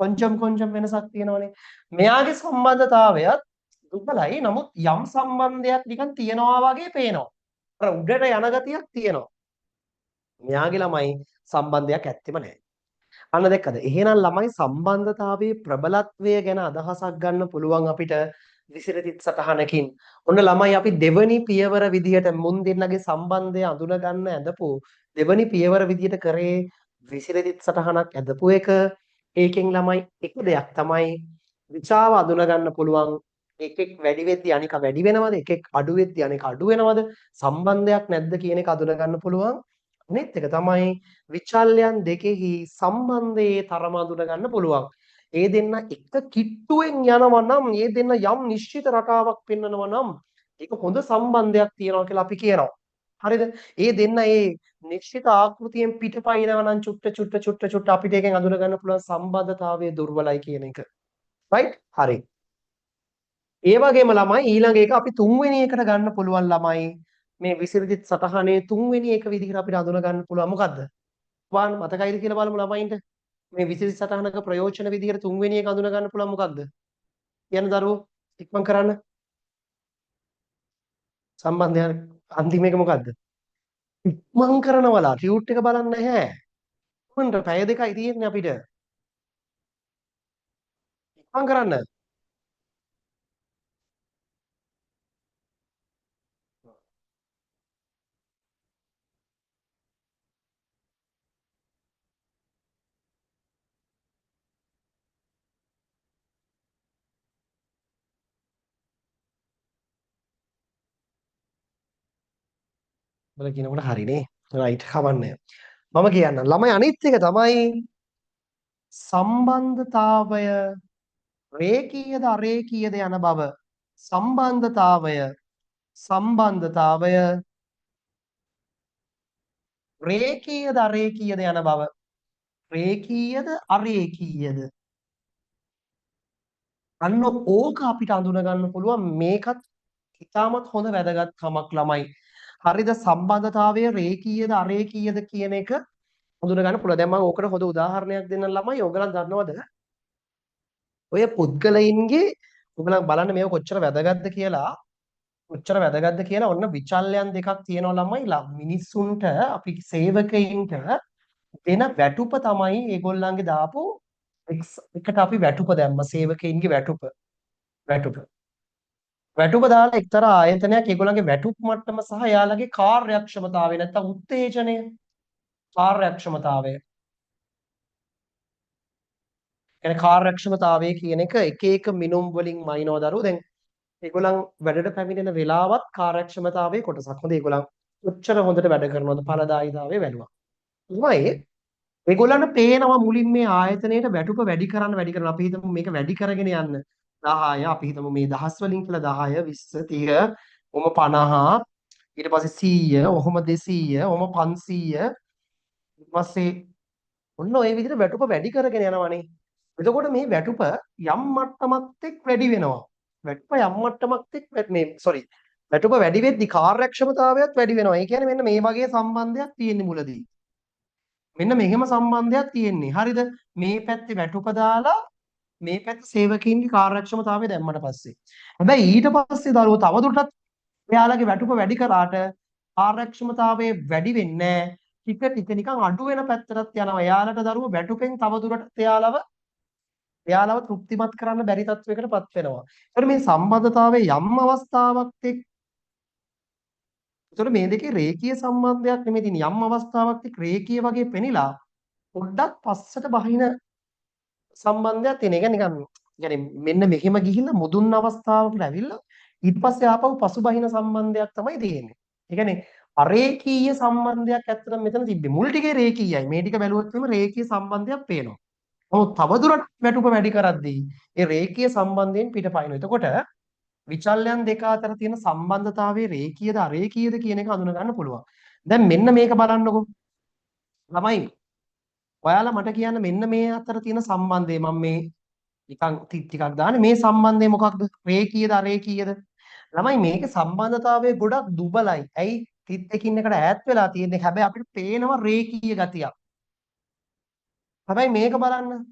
කොන්චම් වෙනසක් තියෙනවානේ. මෙයාගේ සම්බන්ධතාවයත් දුබලයි. නමුත් යම් සම්බන්ධයක් නිකන් තියනවා වගේ පේනවා. අර උඩට යන ගතියක් තියෙනවා. මෙයාගේ ළමයි සම්බන්ධයක් ඇත්තෙම නැහැ. අන්න දැක්කද? එහෙනම් ළමයි සම්බන්ධතාවයේ ප්‍රබලත්වය ගැන අදහසක් ගන්න පුළුවන් අපිට විසිරතිත් සටහනකින්. ඔන්න ළමයි අපි දෙවනි පියවර විදියට මුන් දෙන්නගේ සම්බන්ධය අඳුන ගන්න ඇඳපු දෙවනි පියවර විදියට කරේ විසිරතිත් සටහනක් ඇඳපු එක. ඒකෙන් ළමයි එක දෙයක් තමයි විචාව අඳුන ගන්න පුළුවන්. එකෙක් වැඩි වෙද්දී අනික වැඩි වෙනවද? එකෙක් අඩු වෙද්දී අනික අඩු වෙනවද? සම්බන්ධයක් නැද්ද කියන එක අඳුන ගන්න පුළුවන්. අනිත් එක තමයි විචල්යන් දෙකෙහි සම්බන්ධයේ තරම අඳුන ගන්න පුළුවන්. ඒ දෙන්න එක කිට්ටුවෙන් යනවා නම්, ඒ දෙන්න යම් නිශ්චිත රටාවක් පෙන්වනවා නම්, ඒක හොඳ සම්බන්ධයක් තියෙනවා කියලා අපි කියනවා. හරිද? ඒ දෙන්න ඒ නිශ්චිත ආකෘතියෙන් පිටපයින්නවා නම් චුට්ට අපිට එකෙන් අඳුන ගන්න පුළුවන් සම්බන්ධතාවයේ දුර්වලයි කියන එක. රයිට්? හරි. ඒ වගේම ළමයි ඊළඟ එක අපි තුන්වෙනි එකට ගන්න පුළුවන් ළමයි මේ විසිරිදිත් සටහනේ තුන්වෙනි එක විදිහට අපිට අඳුන ගන්න පුළුවන් මොකද්ද? වාන් මතකයිද කියලා බලමු ළමයින්ට. මේ විසිරිදිත් සටහනක ප්‍රයෝජන විදිහට තුන්වෙනි එක අඳුන ගන්න පුළුවන් මොකද්ද? කියන දරුවෝ ඉක්මන් කරන්න. සම්බන්ධය අන්තිම එක මොකද්ද? ඉක්මන් කරනවලා ටියුට් එක බලන්න නැහැ. මොන්ට පැය දෙකයි තියෙන්නේ අපිට. ඉක්මන් කරන්න. බල කියනකොට හරිනේ. රයිට් කවන්නේ. මම කියන්නම්. ළමයි අනිත් එක තමයි සම්බන්ධතාවය රේඛීයද අරේඛීයද යන බව. සම්බන්ධතාවය රේඛීයද අරේඛීයද යන බව. රේඛීයද අරේඛීයද අන්න ඕක අපිට අඳුන ගන්න පුළුවන්. මේකත් ඉතාමත් හොඳ වැදගත්කමක් ළමයි. හරිද? සම්බන්ධතාවය රේඛීයද අරේඛීයද කියන එක හඳුන ගන්න පුළුවන්. දැන් මම ඕකට හොඳ උදාහරණයක් දෙන්නම් ළමයි. ඔයගලන් දන්නවද? ඔය පුද්ගලයින්ගේ ඔයගලන් බලන්න මේක කොච්චර වැදගත්ද කියලා. කොච්චර වැදගත්ද කියලා ඔන්න විචල්යන් දෙකක් තියෙනවා ළමයි. මිනිස්සුන්ට අපි සේවකයින්ට දෙන වැටුප තමයි ඒගොල්ලන්ගේ දාපු එකට අපි වැටුප දැම්ම. සේවකයින්ගේ වැටුප. වැටුප දාලා එක්තරා ආයතනයක් ඒගොල්ලන්ගේ වැටුප් මට්ටම සහ එයාලගේ කාර්යක්ෂමතාවය නැත්තම් උත්තේජනය කාර්යක්ෂමතාවය. කියන්නේ කාර්යක්ෂමතාවය කියන එක එක මිනුම් වලින් මයින්ව දරුවෝ. දැන් ඒගොල්ලන් වැඩට පැමිණෙන වෙලාවත් කාර්යක්ෂමතාවයේ කොටසක්. හොඳ ඒගොල්ලන් කොච්චර හොඳට වැඩ කරනවද ඵලදායීතාවය වැඩුවා. ළමයි ඒගොල්ලන්ට පේනවා මුලින් මේ ආයතනයේට වැටුප වැඩි කරන අපි හිතමු මේක වැඩි කරගෙන යන්න 10 අපි හිතමු මේ දහස් වලින් කියලා 10 20 30 ඔහම 50 ඊට පස්සේ 100 ඔහම 200 ඔහම 500 ඊට පස්සේ ඔන්න ඔය විදිහට වැටුප වැඩි කරගෙන යනවනේ. එතකොට මේ වැටුප යම් මට්ටමක් එක් වැඩි වෙනවා. වැටුප යම් මට්ටමක් එක් මේ සෝරි වැටුප වැඩි වෙද්දි කාර්යක්ෂමතාවයත් වැඩි වෙනවා. ඒ කියන්නේ මෙන්න මේ වගේ සම්බන්ධයක් තියෙන්නේ මුලදී. මෙන්න මෙහෙම සම්බන්ධයක් තියෙන්නේ. හරිද? මේ පැත්තේ වැටුප දාලා මේ පැත්තේ සේවකීන්ගේ කාර්යක්ෂමතාවය දැම්මට පස්සේ. හැබැයි ඊට පස්සේ දරුවෝ තවදුරටත් එයාලගේ වැටුප වැඩි කරාට කාර්යක්ෂමතාවය වැඩි වෙන්නේ නැහැ. ටික ටික නිකන් අඩු වෙන පැත්තටත් යනවා. එයාලට දරුවෝ වැටුපෙන් තවදුරටත් එයාලව තෘප්තිමත් කරන්න බැරි තත්වයකටපත් වෙනවා. ඒතර මේ සම්බන්ධතාවයේ යම් අවස්ථාවක් එක්ක ඒතර මේ දෙකේ රේඛීය සම්බන්ධයක් නෙමෙයි තියෙන්නේ. යම් අවස්ථාවක් එක්ක රේඛීය වගේ පෙනිලා පොඩ්ඩක් පස්සට බහින සම්බන්ධයක් තියෙන. ඒක නිකන් يعني මෙන්න මෙහෙම ගිහිල්ලා මුදුන් අවස්ථාවකට ඇවිල්ලා ඊට පස්සේ ආපහු පසුබහින සම්බන්ධයක් තමයි තියෙන්නේ. ඒ කියන්නේ අරේඛීය සම්බන්ධයක් ඇත්තටම මෙතන තිබ්බේ. මුල් ටිකේ රේඛීයයි. මේ ටික බැලුවොත් එimhe රේඛීය සම්බන්ධයක් පේනවා. නමුත් තවදුරටත් වැටුප වැඩි කරද්දී ඒ රේඛීය සම්බන්ධයෙන් පිටපයින්. එතකොට විචල්යන් දෙක අතර තියෙන සම්බන්ධතාවයේ රේඛීයද අරේඛීයද කියන එක හඳුනා ගන්න පුළුවන්. දැන් මෙන්න මේක බලන්නකෝ. ළමයි ඔයාලා මට කියන්න මෙන්න මේ අතර තියෙන සම්බන්ධය මම මේ නිකන් ටික ටිකක් දාන්නේ මේ සම්බන්ධය මොකක්ද? රේඛීයද අරේඛීයද? ළමයි මේක සම්බන්ධතාවයේ ගොඩක් දුබලයි. ඇයි? තිත් එකින් එකට ඈත් වෙලා තියෙන්නේ. හැබැයි අපිට පේනවා රේඛීය ගතියක්. හැබැයි මේක බලන්න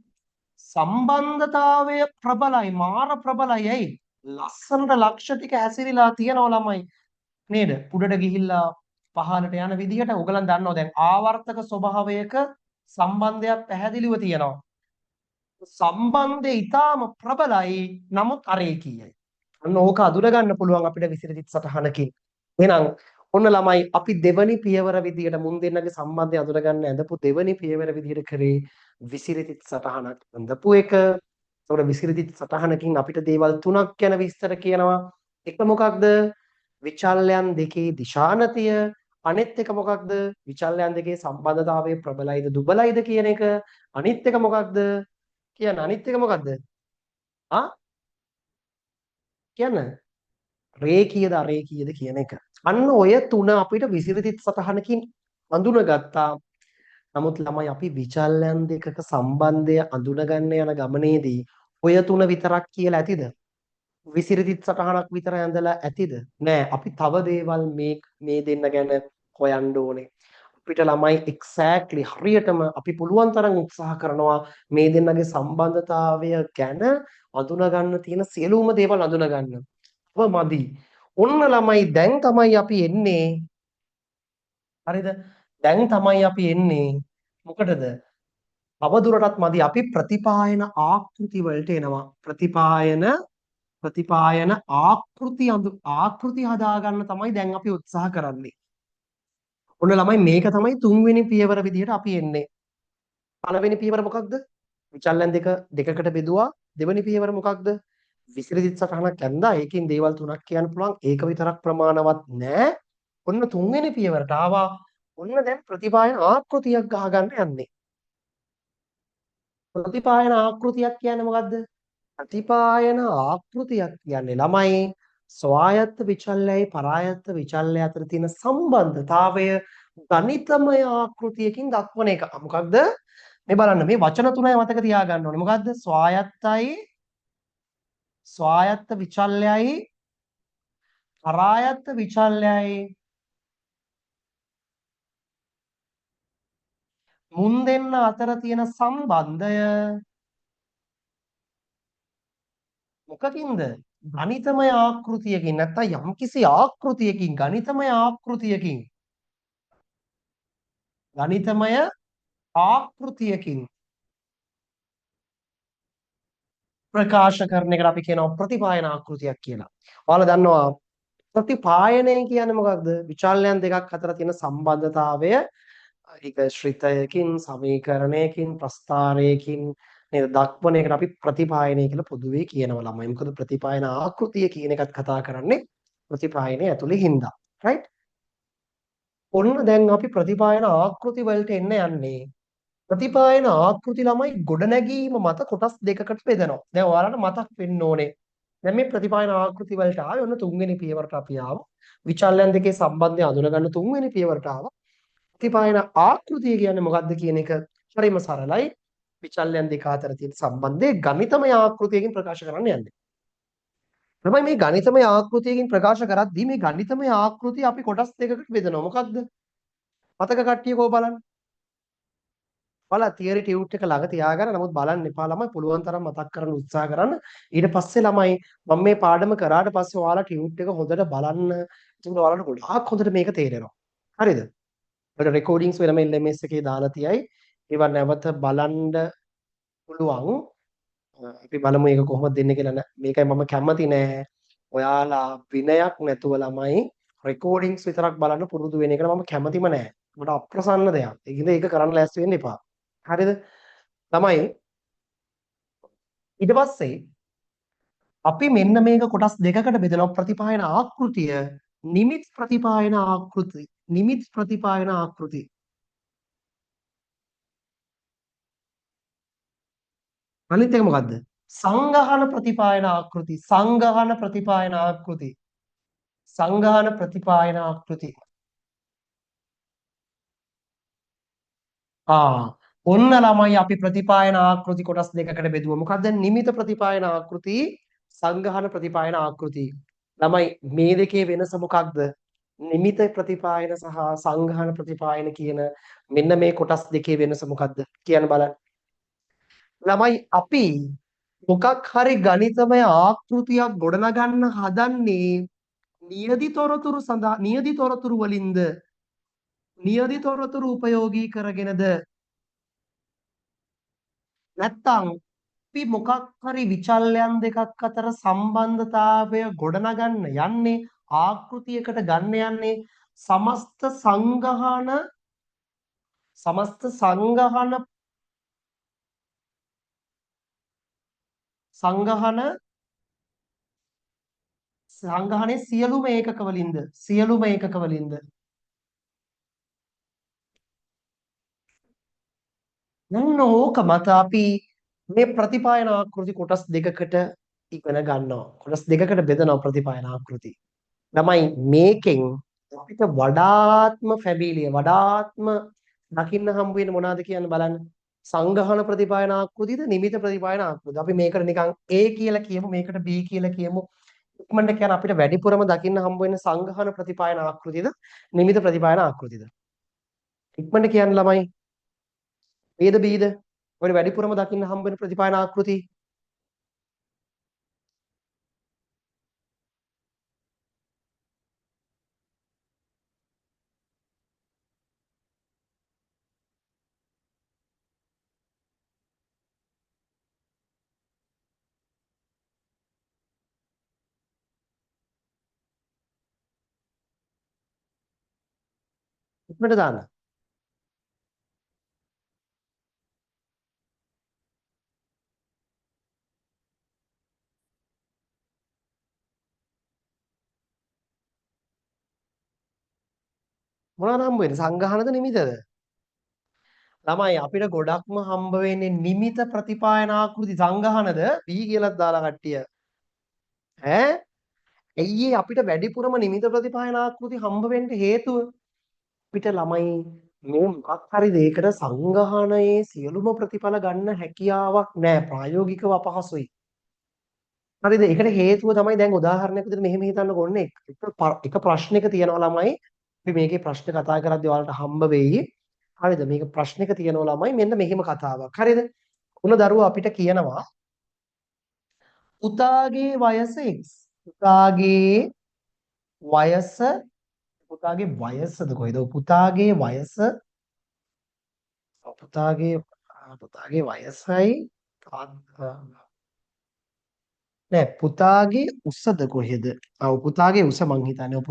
සම්බන්ධතාවය ප්‍රබලයි මාර ප්‍රබලයි. ඇයි? ලස්සනට ලක්ෂ ටික හැසිරීලා තියනවා ළමයි නේද? උඩට ගිහිල්ලා පහළට යන විදිහට ඔයගලන් දන්නවා දැන් ආවර්තක ස්වභාවයක සම්බන්ධයක් පැහැදිලිව තියෙනවා. සම්බන්ධය ඊටාම ප්‍රබලයි නමුත් අරේකීයයි. අන්න ඕක අඳුර ගන්න පුළුවන් අපිට විසිරිත සටහනකින්. එහෙනම් ඔන්න ළමයි අපි දෙවනි පියවර විදියට මුන් දෙන්නගේ සම්බන්ධය අඳුර ගන්න ඇඳපු දෙවනි පියවර විදියට කරේ විසිරිත සටහනක් අඳපු එක. ඒතකොට විසිරිත සටහනකින් අපිට දේවල් තුනක් ගැන විස්තර කියනවා. එක මොකක්ද? විචල්යන් දෙකේ දිශානතිය. අනිත් එක මොකක්ද? විචල්යන් දෙකේ සම්බන්ධතාවය ප්‍රබලයිද දුබලයිද කියන එක. අනිත් එක මොකක්ද? කියන්න අනිත් එක මොකක්ද? ආ කියන්න. රේඛීයද අරේඛීයද කියන එක. අන්න ඔය තුන අපිට විසිරිත සටහනකින් අඳුනගත්තා. නමුත් ළමයි අපි විචල්යන් දෙකක සම්බන්ධය අඳුනගන්න යන ගමනේදී ඔය තුන විතරක් කියලා ඇතිද? විසිරිත සටහනක් විතර ඇඳලා ඇතිද? නෑ. අපි තව දේවල් මේ දෙන්න ගැන හොයන්න ඕනේ. අපිට ළමයි එක්සැක්ට්ලි හරියටම අපි පුළුවන් තරම් උත්සාහ කරනවා මේ දෙන්නගේ සම්බන්ධතාවය ගැන අඳුනගන්න තියෙන සියලුම දේවල් අඳුනගන්න. මදි. ඔන්න ළමයි දැන් තමයි අපි එන්නේ. හරිද? දැන් තමයි අපි එන්නේ. මොකටද? අවදුරටත් මදි අපි ප්‍රතිපායන ආකෘති වලට එනවා. ප්‍රතිපායන ආකෘති හදාගන්න තමයි දැන් අපි උත්සාහ කරන්නේ. ඔන්න ළමයි මේක තමයි තුන්වෙනි පියවර විදිහට අපි එන්නේ. පළවෙනි පියවර මොකක්ද? විචල්යන් දෙකකට බෙදුවා. දෙවෙනි පියවර මොකක්ද? විසිරිත සටහනක් ඇඳා. ඒකෙන් දේවල් තුනක් කියන්න පුළුවන්. ඒක විතරක් ප්‍රමාණවත් නෑ. ඔන්න තුන්වෙනි පියවරට ආවා. ඔන්න දැන් ප්‍රතිපායන ආකෘතියක් ගහගන්න යන්නේ. ප්‍රතිපායන ආකෘතියක් කියන්නේ මොකද්ද? ප්‍රතිපායන ආකෘතියක් කියන්නේ ළමයි ස්වායත්ත විචල්‍යයි පරායත්ත විචල්‍ය අතර තියෙන සම්බන්ධතාවය ගණිතමය ආකෘතියකින් දක්වන එක. මොකක්ද? මේ බලන්න මේ වචන තුනයි මතක තියාගන්න ඕනේ. මොකද්ද? ස්වායත්ත විචල්‍යයි පරායත්ත විචල්‍යයි මුන් දෙන්න අතර තියෙන සම්බන්ධය මොකකින්ද? ගණිතමය ආකෘතියකින් නැත්නම් යම්කිසි ආකෘතියකින් ගණිතමය ආකෘතියකින් ප්‍රකාශ කරන එකට අපි කියනවා ප්‍රතිපායන ආකෘතියක් කියලා. ඔයාලා දන්නවා ප්‍රතිපායනය කියන්නේ මොකක්ද? විචල්යන් දෙකක් අතර තියෙන සම්බන්ධතාවය ඒක ශ්‍රිතයකින්, සමීකරණයකින්, ප්‍රස්ථාරයකින් නේද දක්වන එකට අපි ප්‍රතිපායනය කියලා පොදුවේ කියනවා ළමයි. මොකද ප්‍රතිපායන ආකෘතිය කියන එකත් කතා කරන්නේ ප්‍රතිපායනය ඇතුලේ හින්දා. රයිට්? ඔන්න දැන් අපි ප්‍රතිපායන ආකෘති වලට එන්න යන්නේ. ප්‍රතිපායන ආකෘති ළමයි ගොඩනැගීම මත කොටස් දෙකකට බෙදනවා. දැන් ඔයාලට මතක් වෙන්න ඕනේ. දැන් මේ ප්‍රතිපායන ආකෘති වලට ආවේ ඔන්න තුන්වෙනි පියවරට අපි ආවා. විචල්යන් දෙකේ සම්බන්ධය අඳුනගන්න තුන්වෙනි පියවරට ආවා. ප්‍රතිපායන ආකෘතිය කියන්නේ මොකක්ද කියන එක හරිම සරලයි. විචල්යන් දෙක අතර තියෙන සම්බන්ධය ගණිතමය ආකෘතියකින් ප්‍රකාශ කරන්න යන්නේ. තමයි මේ ගණිතමය ආකෘතියකින් ප්‍රකාශ කරද්දී මේ ගණිතමය ආකෘතිය අපි කොටස් දෙකකට බෙදනවා. මොකක්ද? මතක කට්ටිය කෝ බලන්න. ඔයාලා තියරි ටියුට් එක ළඟ තියාගන්න. නමුත් බලන්න එපා ළමයි පුළුවන් තරම් මතක් කරන්න උත්සාහ කරන්න. ඊට පස්සේ ළමයි මම මේ පාඩම කරාට පස්සේ ඔයාලා ටියුට් එක හොඳට බලන්න. එතකොට ඔයාලට ගොඩාක් හොඳට මේක තේරෙනවා. හරිද? ඔයාලා රෙකෝඩින්ග්ස් වෙනම LMS එකේ දාලා තියයි. ඒවා නැවත බලන්න පුළුවන්. අපි බලමු ඒක කොහොමද දෙන්නේ කියලා. මේකයි මම කැමති නෑ. ඔයාලා විනයක් නැතුව ළමයි රෙකෝඩින්ග්ස් විතරක් බලන්න පුරුදු වෙන එකට මම කැමතිම නෑ. මට අප්‍රසන්න දෙයක්. ඒකින්ද ඒක කරන්න ලෑස්ති වෙන්න එපා. හරිද? ළමයි ඊට පස්සේ අපි මෙන්න මේක කොටස් දෙකකට බෙදලා ප්‍රතිපායන ආකෘතිය නිමිත් ප්‍රතිපායන ආකෘති අනිත් එක මොකද්ද? සංගහන ප්‍රතිපායන ආකෘති ඔන්න ළමයි අපි ප්‍රතිපායන ආකෘති කොටස් දෙකකට බෙදුවා. මොකක්ද? නිමිත ප්‍රතිපායන ආකෘති, සංගහන ප්‍රතිපායන ආකෘති. ළමයි මේ දෙකේ වෙනස මොකක්ද? නිමිත ප්‍රතිපායන සහ සංගහන ප්‍රතිපායන කියන මෙන්න මේ කොටස් දෙකේ වෙනස මොකක්ද? කියන්න බලන්න. ළමයි අපි මොකක් හරි ගණිතමය ආකෘතියක් ගොඩනගන්න හදන්නේ නියදි තොරතුරු සඳහා නියදි තොරතුරු වලින්ද නියදි තොරතුරු උපයෝගී කරගෙනද නැත්නම් අපි මොකක් හරි විචල්යන් දෙකක් අතර සම්බන්ධතාවය ගොඩනගන්න යන්නේ ආකෘතියකට ගන්න යන්නේ සමස්ත සංගහන සංගහන සංගහනයේ සියලුම ඒකක වලින්ද නන්න ඕක මත අපි මේ ප්‍රතිපායන ආකෘති කොටස් දෙකකට ඉගෙන ගන්නවා කොටස් දෙකකට බෙදනවා ප්‍රතිපායන ආකෘති ළමයි මේකෙන් අපිට වඩාත්ම ෆැබීලිය වඩාත්ම දකින්න හම්බ වෙන්නේ මොනවද කියන්න බලන්න සංගහන ප්‍රතිපායන ආකෘතිද නිමිත ප්‍රතිපායන ආකෘතිද අපි මේකට නිකන් A කියලා කියමු මේකට B කියලා කියමු ඉක්මනට කියන අපිට වැඩිපුරම දකින්න හම්බ වෙන්නේ සංගහන ප්‍රතිපායන ආකෘතිද නිමිත ප්‍රතිපායන ආකෘතිද ඉක්මනට කියන්න ළමයි Aද Bද ඔය වැඩිපුරම දකින්න හම්බ වෙන ප්‍රතිපායන ආකෘති ඉක්මනට දාන්න මොනවද හම්බ වෙන්නේ සංගහනද නිමිතද ළමයි අපිට ගොඩක්ම හම්බ වෙන්නේ නිමිත ප්‍රතිපායන ආකෘති සංගහනද B කියලාත් දාලා කට්ටිය ඈ ඇයි අපිට වැඩිපුරම නිමිත ප්‍රතිපායන ආකෘති හම්බ වෙන්න හේතුව අපිට ළමයි මේ මොකක් හරි දෙයකට සංගහනයේ සියලුම ප්‍රතිඵල ගන්න හැකියාවක් නැහැ ප්‍රායෝගිකව අපහසුයි හරිද ඒකට හේතුව තමයි දැන් උදාහරණයක් විදිහට මෙහෙම හිතන්න ඕනේ එක ප්‍රශ්නයක තියෙනවා ළමයි අපි මේකේ ප්‍රශ්න කතා කරද්දී ඔයාලට හම්බ වෙයි හරිද මේක ප්‍රශ්නයක තියෙනවා ළමයි මෙන්න මෙහෙම කතාවක් හරිද උන දරුවා අපිට කියනවා පුතාගේ වයස x වයස පුතාගේ වයසද කොහෙද පුතාගේ පුතාගේ වයසයි නෑ පුතාගේ උසද කොහෙද? පුතාගේ උස මං හිතන්නේ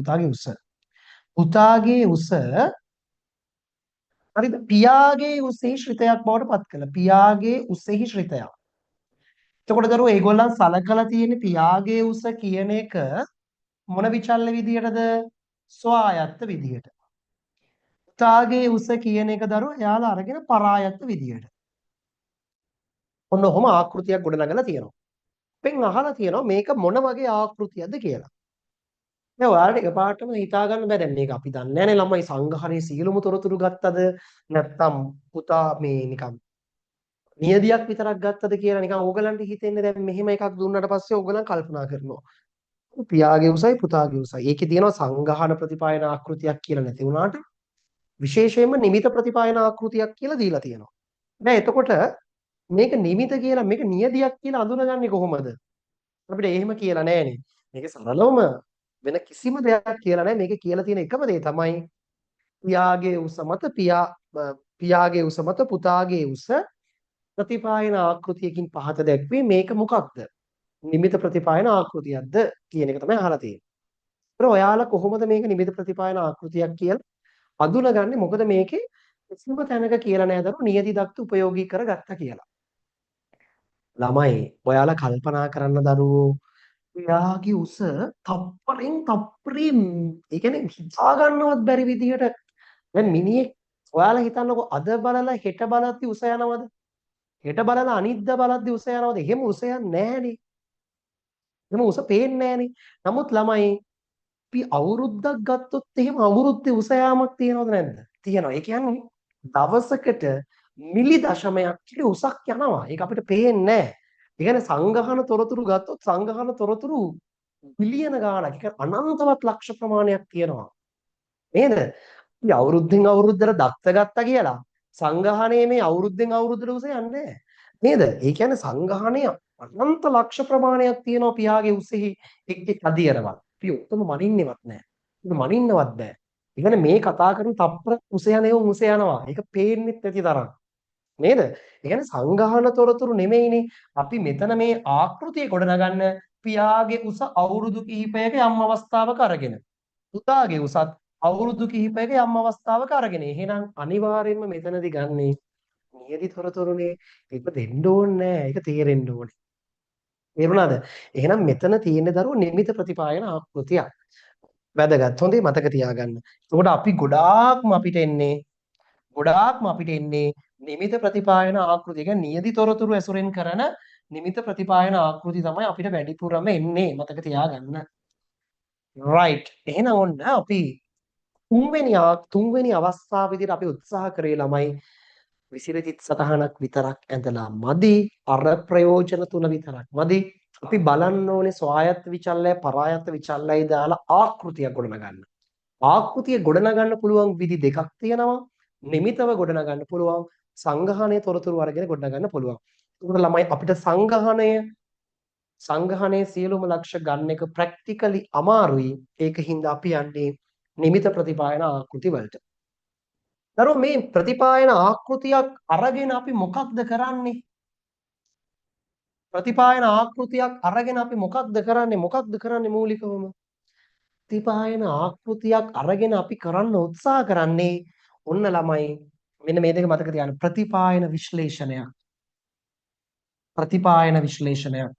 පුතාගේ උස හරිද? පියාගේ උසෙහි ශ්‍රිතයක් බවට පත් කළා. පියාගේ උසෙහි ශ්‍රිතයක්. එතකොට දරුවෝ ඒගොල්ලන් සලකලා තියෙන පියාගේ උස කියන එක මොන විචල්්‍ය විදියටද? ස්වායත්ත විදියට. පුතාගේ උස කියන එක දරුවෝ එයාලා අරගෙන පරායත්ත විදියට. ඔන්න ඔහොම ආකෘතියක් ගොඩනගලා තියෙනවා. පෙන් අහලා තියෙනවා මේක මොන වගේ ආකෘතියක්ද කියලා. දැන් ඔයාලට එකපාරටම හිතා ගන්න බෑ දැන් මේක අපි දන්නේ නැනේ ළමයි සංගහනයේ සියලුම තොරතුරු ගත්තද නැත්නම් පුතා මේ නිකන් නියදියක් විතරක් ගත්තද කියලා නිකන් ඕගලන්ට හිතෙන්නේ දැන් මෙහෙම එකක් දුන්නාට පස්සේ ඕගලන් කල්පනා කරනවා පියාගේ උසයි පුතාගේ උසයි ඒකේ තියෙනවා සංගහන ප්‍රතිපායන ආකෘතියක් කියලා නැති වුණාට විශේෂයෙන්ම නිමිත ප්‍රතිපායන ආකෘතියක් කියලා දීලා තියෙනවා දැන් එතකොට මේක නිමිත කියලා මේක නියදියක් කියලා අඳුනගන්නේ කොහොමද අපිට එහෙම කියලා නෑනේ මේක සරලවම වෙන කිසිම දෙයක් කියලා නැහැ මේකේ කියලා තියෙන එකම දේ තමයි පියාගේ උස මත පියාගේ උස මත පුතාගේ උස ප්‍රතිපායන ආකෘතියකින් පහත දැක්වේ මේක මොකක්ද නිමිත ප්‍රතිපායන ආකෘතියක්ද කියන එක තමයි අහලා තියෙන්නේ. ඒතර ඔයාලා කොහොමද මේක නිමිත ප්‍රතිපායන ආකෘතියක් කියලා අඳුනගන්නේ මොකද මේකේ කිසිම තැනක කියලා නැහැ දරුවෝ නියති දක්ත උපයෝගී කරගත්තා කියලා. ළමයි ඔයාලා කල්පනා කරන්න දරුවෝ එයාගේ උස තප්පරෙන් තප්පරේ ඒ කියන්නේ හිතා ගන්නවත් බැරි විදිහට දැන් මිනිහෙක් ඔයාලා හිතන්නකෝ අද බලලා හෙට බලද්දි උස යනවද හෙට බලලා අනිද්දා බලද්දි උස යනවද එහෙම උස යන්නේ නැහනේ එහෙම උස පේන්නේ නැහනේ නමුත් ළමයි අපි අවුරුද්දක් ගත්තොත් එහෙම අවුරුද්දේ උස යාමක් තියනවද නැද්ද තියෙනවා ඒ කියන්නේ දවසකට මිලි දශමයක් කියලා උසක් යනවා ඒක අපිට පේන්නේ නැහැ ඒ කියන්නේ සංගහන තොරතුරු ගත්තොත් සංගහන තොරතුරු බිලියන ගාණක් ඒක අනන්තවත් ලක්ෂ ප්‍රමාණයක් තියෙනවා නේද? අපි අවුරුද්දෙන් අවුරුද්දට දත්ත ගත්තා කියලා සංගහණයේ මේ අවුරුද්දෙන් අවුරුද්දට උස යන්නේ නැහැ. නේද? ඒ කියන්නේ සංගහණය අනන්ත ලක්ෂ ප්‍රමාණයක් තියෙනවා පියාගේ උසෙහි එක් එක් අදියරවල්. අපි ඔක්කොම මනින්නේවත් නැහැ. ඒක මනින්නවත් බෑ. ඒ කියන්නේ මේ කතා කරන තප්පර උස යනේව මුස යනවා. ඒක පේන්නෙත් නැති තරම්. නේද? ඒ කියන්නේ සංගහන තොරතුරු නෙමෙයිනේ. අපි මෙතන මේ ආකෘතිය ගොඩනගන්න පියාගේ උස අවුරුදු කිහිපයක යම් අවස්ථාවක අරගෙන. පුතාගේ උසත් අවුරුදු කිහිපයක යම් අවස්ථාවක අරගෙන. එහෙනම් අනිවාර්යයෙන්ම මෙතනදී ගන්නේ නියති තොරතුරුනේ. ඒක දෙන්න ඕනේ නෑ. ඒක තේරෙන්න ඕනේ. තේරුණාද? එහෙනම් මෙතන තියෙන දරුවෝ නිමිත ප්‍රතිපායන ආකෘතියක්. වැදගත්. හොඳේ මතක තියාගන්න. එතකොට අපි ගොඩාක්ම අපිට එන්නේ නිමිත ප්‍රතිපායන ආකෘතිය. කියන්නේ නියති තොරතුරු ඇසුරෙන් කරන නිමිත ප්‍රතිපායන ආකෘති තමයි අපිට වැඩිපුරම එන්නේ. මතක තියාගන්න. right. එහෙනම් ඔන්න අපි තුන්වෙනි අවස්ථාව විදිහට අපි උත්සාහ කරේ ළමයි විසිරචිත් සටහනක් විතරක් ඇඳලා මදි. අර ප්‍රයෝජන තුන විතරක් මදි. අපි බලන්න ඕනේ ස්වායත්ත විචල්‍යය පරායත්ත විචල්‍යය දාලා ආකෘතියක් ගොඩනගන්න. ආකෘතිය ගොඩනගන්න පුළුවන් විදි දෙකක් තියෙනවා. නිමිතව ගොඩනගන්න පුළුවන්. සංගහනයේ තොරතුරු අරගෙන ගොඩනගන්න පුළුවන්. ඒකට ළමයි අපිට සංගහනයේ සියලුම ලක්ෂ ගන්න එක ප්‍රැක්ටිකලි අමාරුයි. ඒකින්ද අපි යන්නේ නිමිත ප්‍රතිපායන ආකෘති වලට. දරුවෝ මේ ප්‍රතිපායන ආකෘතියක් අරගෙන අපි මොකක්ද කරන්නේ? ප්‍රතිපායන ආකෘතියක් අරගෙන අපි මොකක්ද කරන්නේ? මොකක්ද කරන්නේ මූලිකවම? ප්‍රතිපායන ආකෘතියක් අරගෙන අපි කරන්න උත්සාහ කරන්නේ ඔන්න ළමයි මෙන්න මේ දෙක මතක තියාගන්න. ප්‍රතිපායන විශ්ලේෂණයක්. ප්‍රතිපායන විශ්ලේෂණයක්.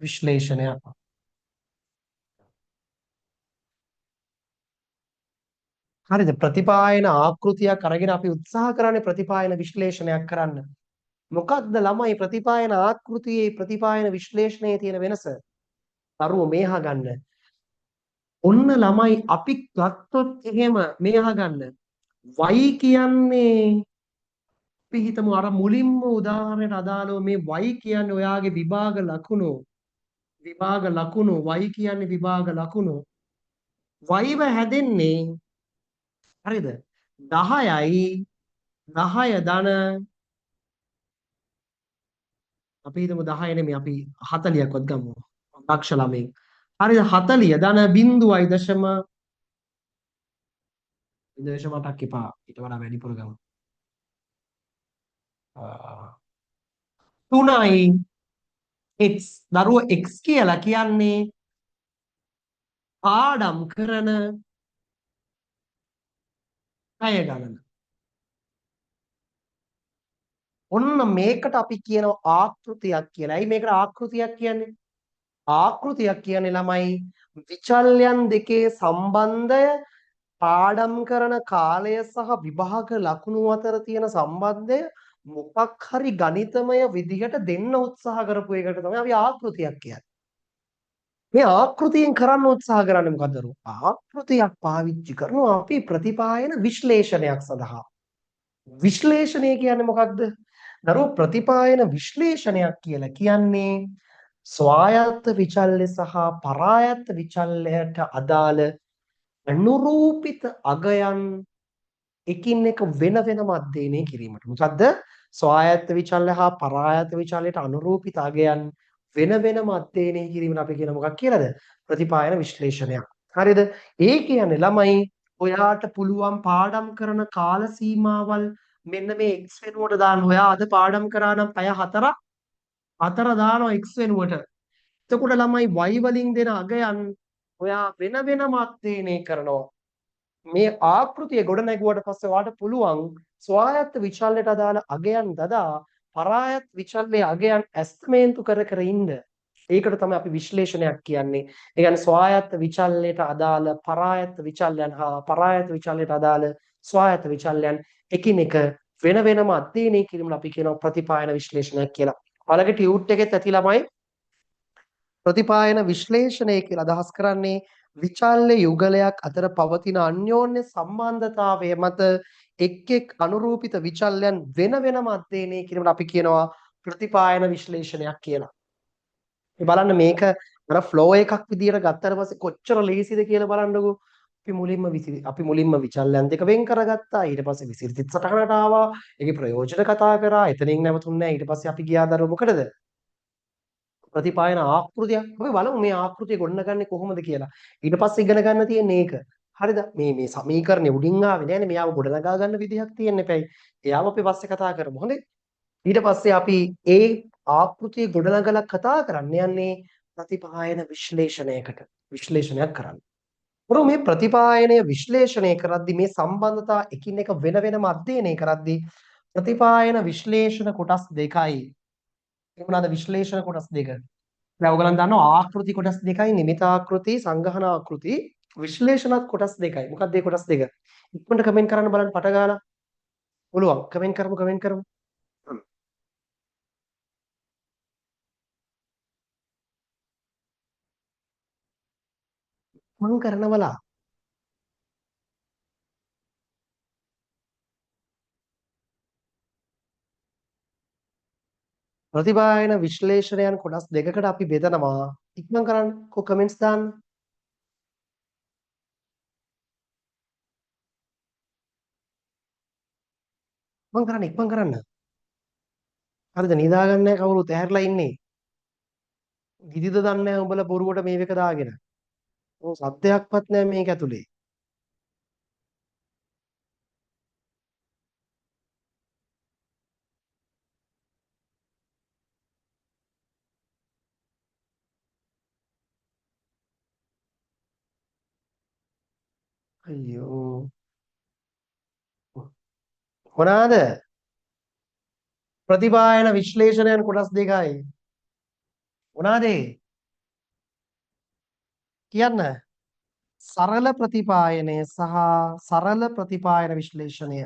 විශ්ලේෂණයක්. හරිද? ප්‍රතිපායන ආකෘතියක් අරගෙන අපි උත්සාහ කරන්නේ ප්‍රතිපායන විශ්ලේෂණයක් කරන්න. මොකක්ද ළමයි ප්‍රතිපායන ආකෘතියේ ප්‍රතිපායන විශ්ලේෂණයේ තියෙන වෙනස? දරුවෝ මේ අහගන්න. ඔන්න ළමයි අපි ගත්තොත් එහෙම මේ අහගන්න. y කියන්නේ අපි හිතමු අර මුලින්ම උදාහරණයට අදාළව මේ y කියන්නේ ඔයාගේ විභාග ලකුණු y කියන්නේ විභාග ලකුණු y හැදෙන්නේ හරිද 10යි 10 ධන අපි හිතමු 10 නෙමෙයි අපි 40ක්වත් ගමු දක්ෂ ළමෙක් හරිද 40 ධන බිංදුවයි දශම 0.8ක් එපා ඊට වඩා වැඩිපුර ගමු 3යි x දරුවෝ x කියලා කියන්නේ පාඩම් කරන පැය ගණන. ඔන්න මේකට අපි කියනවා ආකෘතියක් කියලා. ඇයි මේකට ආකෘතියක් කියන්නේ? ආකෘතියක් කියන්නේ ළමයි විචල්යන් දෙකේ සම්බන්ධය පාඩම් කරන කාලය සහ විභාග ලකුණු අතර තියෙන සම්බන්ධය මොකක් හරි ගණිතමය විදිහට දෙන්න උත්සාහ කරපු එකට තමයි අපි ආකෘතියක් කියන්නේ. මේ ආකෘතියෙන් කරන්න උත්සාහ කරන්නේ මොකද? ආකෘතියක් පාවිච්චි කරනවා අපි ප්‍රතිපායන විශ්ලේෂණයක් සඳහා. විශ්ලේෂණය කියන්නේ මොකක්ද? දරුවෝ ප්‍රතිපායන විශ්ලේෂණයක් කියලා කියන්නේ ස්වායත්ත විචල්්‍ය සහ පරායත්ත විචල්්‍යයට අදාළ අනුරූපිත අගයන් එකින් එක වෙන වෙනම අධ්‍යයනය කිරීමට. මොකද්ද? ස්වායත්ත විචල්්‍ය හා පරායත්ත විචල්්‍යයට අනුරූපිත අගයන් වෙන වෙනම අධ්‍යයනය කිරීමට අපි කියන මොකක් කියලාද? ප්‍රතිපායන විශ්ලේෂණයක්. හරිද? ඒ කියන්නේ ළමයි ඔයාට පුළුවන් පාඩම් කරන කාල සීමාවල් මෙන්න මේ x වෙනුවට දාන්න. ඔයා අද පාඩම් කරා නම් පැය 4 දානවා x වෙනුවට. එතකොට ළමයි y වලින් දෙන අගයන් ඔයා වෙන වෙනම අධ්‍යයනය කරනවා. මේ ආකෘතිය ගොඩ නැගුවට පස්සේ ඔයාට පුළුවන් ස්වායත්ත විචල්්‍යයට අදාළ අගයන් දදා පරායත් විචල්්‍යයේ අගයන් ඇස්තමේන්තු කර කර ඉන්න. ඒකට තමයි අපි විශ්ලේෂණයක් කියන්නේ. ඒ කියන්නේ ස්වායත්ත විචල්්‍යයට අදාළ පරායත් විචල්්‍යයන් හා පරායත් විචල්්‍යයට අදාළ ස්වායත්ත විචල්්‍යයන් එකිනෙක වෙන වෙනම අධ්‍යයනය කිරීමට අපි කියනවා ප්‍රතිපායන විශ්ලේෂණයක් කියලා. ඔයාලගේ ටියුට් එකෙත් ඇති ළමයි ප්‍රතිපායන විශ්ලේෂණය කියලා අදහස් කරන්නේ විචල්්‍ය යුගලයක් අතර පවතින අන්‍යෝන්‍ය සම්බන්ධතාවය මත එක් එක් අනුරූපිත විචල්යන් වෙන වෙනම අධ්‍යයනය කිරීමට අපි කියනවා ප්‍රතිපායන විශ්ලේෂණයක් කියලා. මේ බලන්න මේක අර ෆ්ලෝ එකක් විදියට ගත්තට පස්සේ කොච්චර ලේසිද කියලා බලන්නකෝ. අපි මුලින්ම විචල්යන් දෙක වෙන් කරගත්තා. ඊට පස්සේ විසිරිත සටහනට ආවා. ඒකේ ප්‍රයෝජන කතා කරා. එතනින් නැවතුන්නේ නැහැ. ඊට පස්සේ අපි ගියා දරුවෝ මොකටද? ප්‍රතිපායන ආකෘතියක්. අපි බලමු මේ ආකෘතිය ගොඩනගන්නේ කොහොමද කියලා. ඊට පස්සේ ඉගෙන ගන්න තියෙන්නේ ඒක. හරිද? මේ සමීකරණය උඩින් ආවේ නෑනේ. මෙයාව ගොඩනගා ගන්න විදිහක් තියෙන්න එපැයි. එයාව අපි පස්සේ කතා කරමු. හොඳේ. ඊට පස්සේ අපි ඒ ආකෘතිය ගොඩනගලා කතා කරන්න යන්නේ ප්‍රතිපායන විශ්ලේෂණයකට. විශ්ලේෂණයක් කරන්න. බro මේ ප්‍රතිපායනය විශ්ලේෂණය කරද්දී මේ සම්බන්ධතා එකින් එක වෙන වෙනම අධ්‍යයනය කරද්දී ප්‍රතිපායන විශ්ලේෂණ කොටස් දෙකයි. ඒ මොනවාද විශ්ලේෂණ කොටස් දෙක? දැන් ඔයගලන් දන්නවා ආකෘති කොටස් දෙකයි නිමිත ආකෘති සංගහන ආකෘති විශ්ලේෂණත් කොටස් දෙකයි. මොකක්ද මේ කොටස් දෙක? ඉක්මනට කමෙන්ට් කරන්න බලන්න පට ගාලා. පුළුවන් කමෙන්ට් කරමු. මම කරනවලා ප්‍රතිපායන විශ්ලේෂණයන් කොටස් දෙකකට අපි බෙදනවා. ඉක්මන් කරන්න. කො කමෙන්ට්ස් දාන්න. ඉක්මන් කරන්න. හරිද? නිදාගන්නේ නැහැ කවුරුත් ඇහැරලා ඉන්නේ. ගිදිද දන්නේ නැහැ උඹලා බොරුවට මේ එක දාගෙන. ඕ සත්‍යයක්වත් නැහැ මේක ඇතුලේ. අයියෝ. මොනවාද? ප්‍රතිපායන විශ්ලේෂණයන් කොටස් දෙකයි. මොනවාද? කියන්න. සරල ප්‍රතිපායනය සහ සරල ප්‍රතිපායන විශ්ලේෂණය.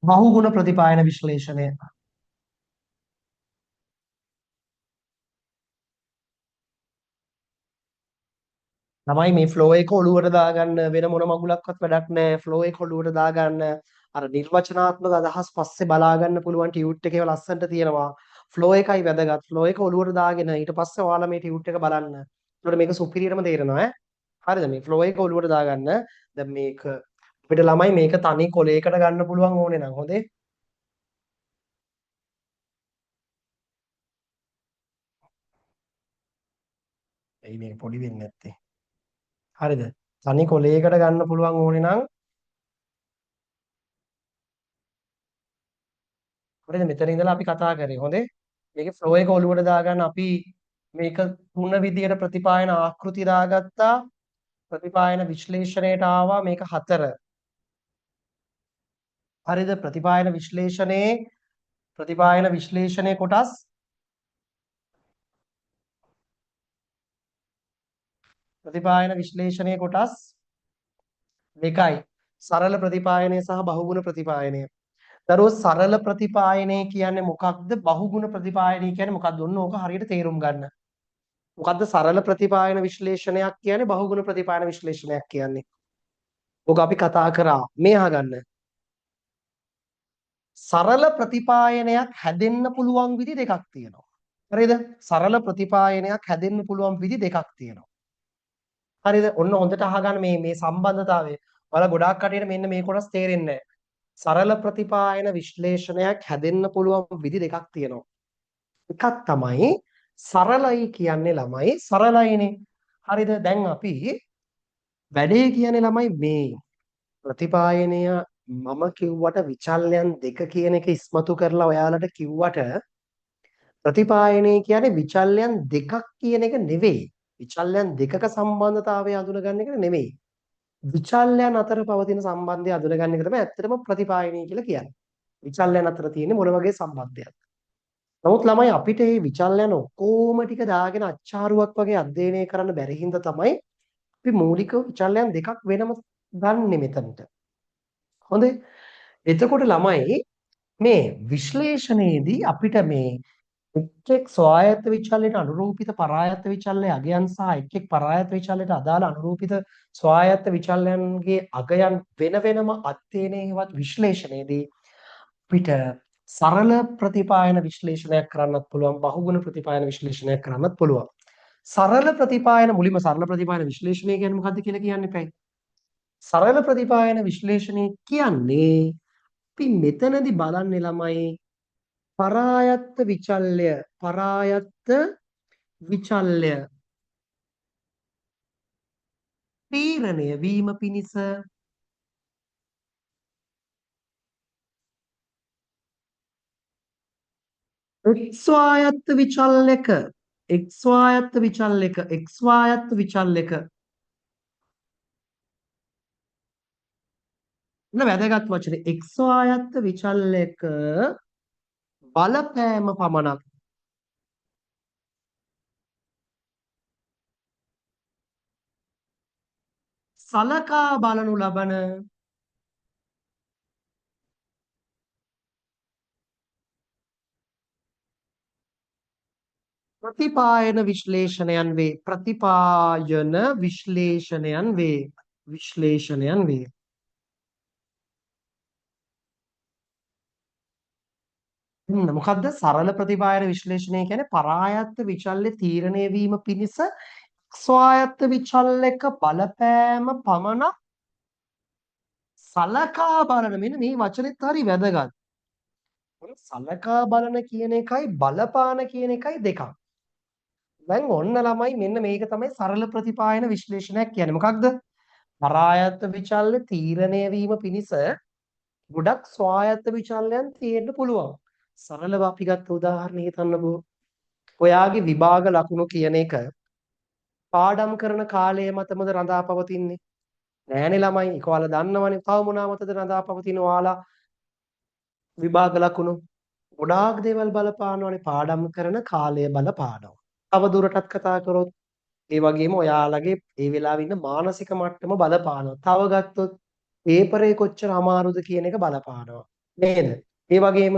බහුගුණ ප්‍රතිපායන විශ්ලේෂණය. තමයි මේ ෆ්ලෝ එක ඔලුවට දාගන්න වෙන මොන මගුලක්වත් වැඩක් නැහැ. ෆ්ලෝ එක ඔලුවට දාගන්න අර නිර්වචනාත්මක අදහස් පස්සේ බලා ගන්න පුළුවන් ටියුට් එකේ ලස්සනට තියෙනවා. ෆ්ලෝ එකයි වැදගත්. ෆ්ලෝ එක ඔලුවට දාගෙන ඊට පස්සේ ඔයාලා මේ ටියුට් එක බලන්න. එතකොට මේක සුපිරියරම තේරෙනවා ඈ. හරිද? මේ ෆ්ලෝ එක ඔලුවට දාගන්න. දැන් මේක අපිට ළමයි මේක තනි කොලයකට ගන්න පුළුවන් ඕනේ නම් හොඳේ. එයි මේක පොඩි වෙන්නේ නැත්තේ. හරිද? තනි කොලයකට ගන්න පුළුවන් ඕනේ නම් හරිද? මෙතන ඉඳලා අපි කතා කරේ. හොඳේ. මේකේ ෆ්ලෝ එක ඔලුවට දාගන්න අපි මේක තුන විදියට ප්‍රතිපායන ආකෘති දාගත්තා. ප්‍රතිපායන විශ්ලේෂණයට ආවා මේක 4. හරිද? ප්‍රතිපායන විශ්ලේෂණයේ කොටස් දෙකයි. සරල ප්‍රතිපායනය සහ බහුගුණ ප්‍රතිපායනය. දරුවෝ සරල ප්‍රතිපායනය කියන්නේ මොකක්ද? බහුගුණ ප්‍රතිපායනය කියන්නේ මොකක්ද? ඔන්න ඕක හරියට තේරුම් ගන්න. මොකද්ද සරල ප්‍රතිපායන විශ්ලේෂණයක් කියන්නේ බහුගුණ ප්‍රතිපායන විශ්ලේෂණයක් කියන්නේ? ඕක අපි කතා කරා. මේ අහගන්න. සරල ප්‍රතිපායනයක් හැදෙන්න පුළුවන් විදි දෙකක් තියෙනවා. හරිද? සරල ප්‍රතිපායනයක් හැදෙන්න පුළුවන් විදි දෙකක් තියෙනවා. හරිද? ඔන්න හොඳට අහගන්න මේ සම්බන්ධතාවය. ඔයාලා ගොඩාක් කටියට මෙන්න මේ කොටස් තේරෙන්නේ නැහැ. සරල ප්‍රතිපායන විශ්ලේෂණයක් හැදෙන්න පුළුවන් විදි දෙකක් තියෙනවා. එකක් තමයි සරලයි කියන්නේ ළමයි සරලයිනේ. හරිද? දැන් අපි වැඩේ කියන්නේ ළමයි මේ ප්‍රතිපායනය මම කිව්වට විචල්යන් දෙක කියන එක ඉස්මතු කරලා ඔයාලට කිව්වට ප්‍රතිපායනය කියන්නේ විචල්යන් දෙකක් කියන එක නෙවෙයි. විචල්යන් දෙකක සම්බන්ධතාවය අඳුනගන්න එක නෙවෙයි. විචල්යන් අතර පවතින සම්බන්ධය අඳුනගන්න එක තමයි ඇත්තටම ප්‍රතිපායනය කියලා කියන්නේ. විචල්යන් අතර තියෙන්නේ මොන වගේ සම්බන්ධයක්ද? නමුත් ළමයි අපිට මේ විචල්යන් ඔක්කොම ටික දාගෙන අච්චාරුවක් වගේ අධ්‍යයනය කරන්න බැරි හින්දා තමයි අපි මූලික විචල්යන් දෙකක් වෙනම ගන්නෙ මෙතනට. හොඳේ. එතකොට ළමයි මේ විශ්ලේෂණයේදී අපිට මේ එක් ස්වායත්ත විචල්‍යයට අනුරූපිත පරායත්ත විචල්‍ය අගයන් සහ එක් පරායත්ත විචල්‍යයට අදාළ අනුරූපිත ස්වායත්ත විචල්යන්ගේ අගයන් වෙන වෙනම අධ්‍යයනයේවත් විශ්ලේෂණයේදී අපිට සරල ප්‍රතිපායන විශ්ලේෂණයක් කරන්නත් පුළුවන් බහුගුණ ප්‍රතිපායන විශ්ලේෂණයක් කරන්නත් පුළුවන්. සරල ප්‍රතිපායන මුලින්ම සරල ප්‍රතිපායන විශ්ලේෂණය කියන්නේ මොකක්ද කියලා කියන්න එපයි. සරල ප්‍රතිපායන විශ්ලේෂණය කියන්නේ අපි මෙතනදී බලන්නේ ළමයි පරායත්ත විචල්්‍ය තීරණය වීම පිණිස ස්වායත්ත විචල්යක ස්වායත්ත විචල්යක ස්වායත්ත විචල්යක න වැදගත් වචනේ ස්වායත්ත විචල්යක බලපෑම පමණක් සලකා බලනු ලබන ප්‍රතිපායන විශ්ලේෂණයන් වේ ප්‍රතිපායන විශ්ලේෂණයන් වේ මොකද්ද සරල ප්‍රතිපායන විශ්ලේෂණය කියන්නේ පරායත්ත විචල්්‍ය තීරණය වීම පිණිස ස්වායත්ත විචල්යක බලපෑම පමණක් සලකා බලන මෙන්න මේ වචනේත් හරි වැදගත්. සලකා බලන කියන එකයි බලපාන කියන එකයි දෙකක්. දැන් ඔන්න ළමයි මෙන්න මේක තමයි සරල ප්‍රතිපායන විශ්ලේෂණයක් කියන්නේ. මොකක්ද? පරායත්ත විචල්්‍ය තීරණය වීම පිණිස ගොඩක් ස්වායත්ත විචල්යන් තියෙන්න පුළුවන්. සරලව අපි ගත්ත උදාහරණය හිතන්නකෝ. ඔයාගේ විභාග ලකුණු කියන එක පාඩම් කරන කාලය මතමද රඳා පවතින්නේ? නෑනේ ළමයි. ඒක ඔයාලා දන්නවනේ. තව මොනවා මතද රඳා පවතින ඔයාලා විභාග ලකුණු? ගොඩාක් දේවල් බලපානවානේ. පාඩම් කරන කාලය බලපානවා. තව දුරටත් කතා කරොත් ඒ වගේම ඔයාලගේ ඒ වෙලාවේ ඉන්න මානසික මට්ටම බලපානවා. තව ගත්තොත් පේපරේ කොච්චර අමාරුද කියන එක බලපානවා. නේද? ඒ වගේම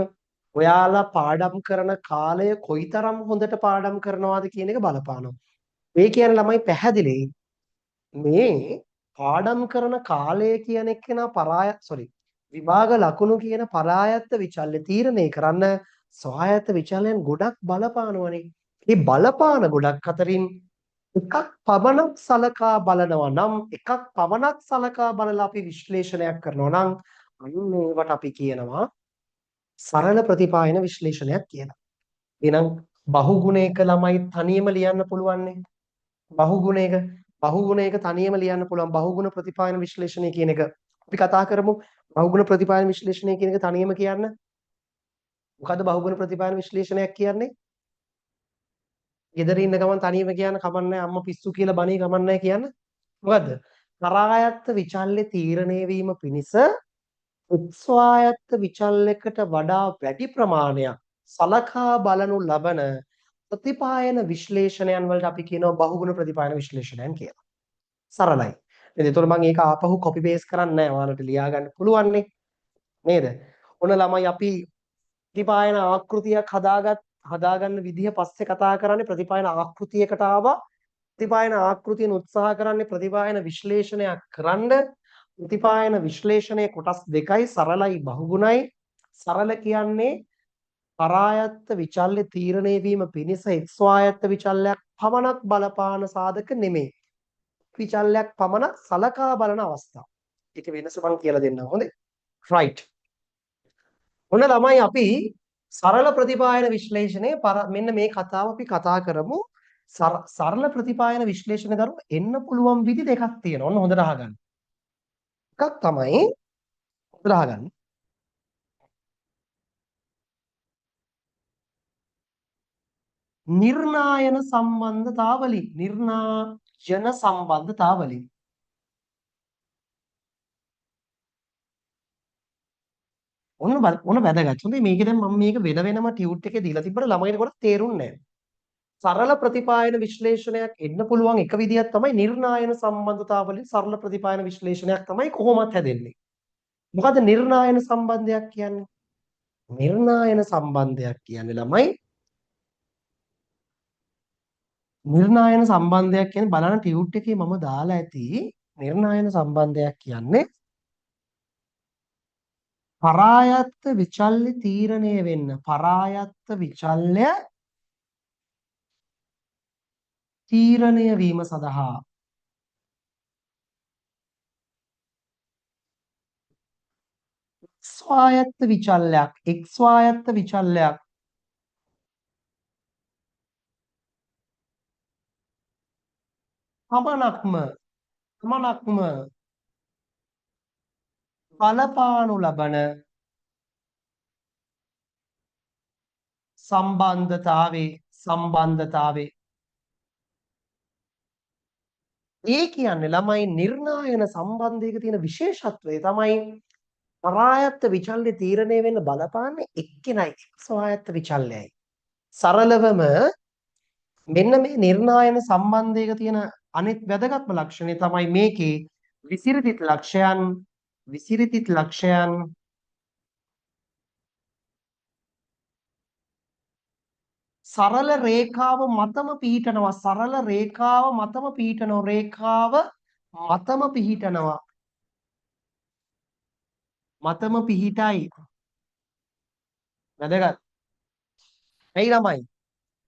ඔයාලා පාඩම් කරන කාලය කොයිතරම් හොඳට පාඩම් කරනවාද කියන එක බලපානවා. මේ කියන්නේ ළමයි පැහැදිලි මේ පාඩම් කරන කාලය කියන එක නා විභාග ලකුණු කියන පරායත්ත විචල්්‍ය තීරණය කරන්න ස්වායත්ත විචල්යන් ගොඩක් බලපානවනේ. මේ බලපාන ගොඩක් අතරින් එකක් පමණක් සලකා බලනවා නම් එකක් පමණක් සලකා බලලා අපි විශ්ලේෂණයක් කරනවා නම් අන්න ඒවට අපි කියනවා සරල ප්‍රතිපායන විශ්ලේෂණයක් කියලා. එහෙනම් බහුගුණයක ළමයි තනියම ලියන්න පුළුවන්නේ. බහුගුණයක තනියම ලියන්න පුළුවන් බහුගුණ ප්‍රතිපායන විශ්ලේෂණය කියන එක. අපි කතා කරමු බහුගුණ ප්‍රතිපායන විශ්ලේෂණය කියන එක තනියම කියන්න. මොකද්ද බහුගුණ ප්‍රතිපායන විශ්ලේෂණයක් කියන්නේ? ගෙදර ඉන්න ගමන් තනියම කියන්න කමන්නේ අම්මා පිස්සු කියලා බණී කමන්නේ කියන්න. මොකද්ද? පරායත්ත විචල්්‍ය තීරණය වීම පිණිස උත්ස්වායත්ත විචල්යකට වඩා වැඩි ප්‍රමාණයක් සලකා බලනු ලබන ප්‍රතිපායන විශ්ලේෂණයන් වලට අපි කියනවා බහුගුණ ප්‍රතිපායන විශ්ලේෂණයන් කියලා. සරලයි. නේද? ඒතකොට මම ඒක ආපහු කොපි පේස්ට් කරන්නේ නැහැ. ඔයාලට ලියා ගන්න පුළුවන් නේද? ඔන්න ළමයි අපි ප්‍රතිපායන ආකෘතියක් හදාගන්න විදිහ පස්සේ කතා කරන්නේ ප්‍රතිපායන ආකෘතියකට ආවා. ප්‍රතිපායන ආකෘතියන උත්සාහ කරන්නේ ප්‍රතිපායන විශ්ලේෂණයක් කරන්න. ප්‍රතිපායන විශ්ලේෂණයේ කොටස් දෙකයි සරලයි බහුගුණයි. සරල කියන්නේ පරායත්ත විචල්්‍ය තීරණය වීම පිණිස ස්වායත්ත විචල්යක් පමණක් බලපාන සාධක නෙමෙයි. විචල්යක් පමණක් සලකා බලන අවස්ථාව. ඒක වෙනස මම කියලා දෙන්නම්. හොඳේ. right. ඔන්න ළමයි අපි සරල ප්‍රතිපායන විශ්ලේෂණයේ මෙන්න මේ කතාව අපි කතා කරමු. සරල ප්‍රතිපායන විශ්ලේෂණ කරුව එන්න පුළුවන් විදි දෙකක් තියෙනවා. ඔන්න හොඳට අහගන්න. එකක් තමයි හොඳට අහගන්න. නිර්ණායන සම්බන්ධතාවලින් ඔන්න වැදගත්. හොඳයි මේක දැන් මම මේක වෙනම ටියුට් එකේ දීලා තිබ්බට ළමයිට කොට තේරුන්නේ නැහැ. සරල ප්‍රතිපායන විශ්ලේෂණයක් එන්න පුළුවන් එක විදියක් තමයි නිර්ණායන සම්බන්ධතාවලින් සරල ප්‍රතිපායන විශ්ලේෂණයක් තමයි කොහොමත් හැදෙන්නේ. මොකද නිර්ණායන සම්බන්ධයක් කියන්නේ? නිර්ණායන සම්බන්ධයක් කියන්නේ ළමයි නිර්ණායන සම්බන්ධයක් කියන්නේ බලන්න ටියුට් එකේ මම දාලා ඇති නිර්ණායන සම්බන්ධයක් කියන්නේ පරායත්ත විචල්්‍ය තීරණය වෙන්න. පරායත්ත විචල්්‍ය තීරණය වීම සඳහා ස්වායත්ත විචල්්‍යයක් එක් ස්වායත්ත විචල්්‍යයක් පමණක්ම බලපානු ලබන සම්බන්ධතාවේ ඒ කියන්නේ ළමයි නිර්ණායන සම්බන්ධයක තියෙන විශේෂත්වය තමයි පරායත්ත විචල්්‍ය තීරණය වෙන්න බලපාන්නේ එක්කෙනයි ස්වායත්ත විචල්්‍යයයි. සරලවම මෙන්න මේ නිර්ණායන සම්බන්ධයක තියෙන අනිත් වැදගත්ම ලක්ෂණය තමයි මේකේ විසිරිතිත් ලක්ෂයන් සරල රේඛාව මතම පිහිටයි. වැදගත්. ඇයි ළමයි?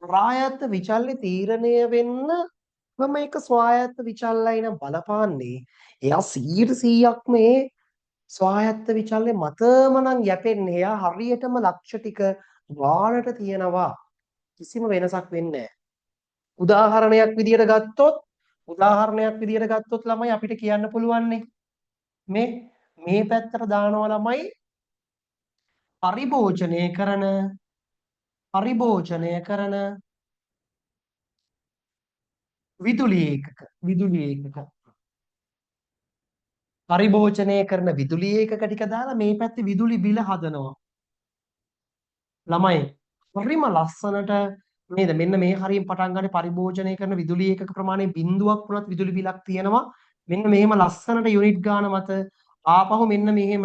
පරායත්ත විචල්්‍ය තීරණය වෙන්න මේක ස්වායත්ත විචල්්‍යයි නම් බලපාන්නේ එයා 100%ක් මේ ස්වායත්ත විචල්්‍ය මතම නම් යැපෙන්නේ. එයා හරියටම ලක්ෂ ටික ගානට තියෙනවා. කිසිම වෙනසක් වෙන්නේ නැහැ. උදාහරණයක් විදියට ගත්තොත් ළමයි අපිට කියන්න පුළුවන්නේ මේ පැත්තට දානවා ළමයි පරිභෝජනය කරන විදුලි ඒකක පරිභෝජනය කරන විදුලි ඒකක ටික දාලා මේ පැත්තේ විදුලි බිල හදනවා. ළමයි හරිම ලස්සනට නේද? මෙන්න මේ හරියෙන් පටන් ගන්න පරිභෝජනය කරන විදුලි ඒකක ප්‍රමාණය බිඳුවක් වුණත් විදුලි බිලක් තියෙනවා. මෙන්න මෙහෙම ලස්සනට යුනිට් ගාන මත ආපහු මෙන්න මෙහෙම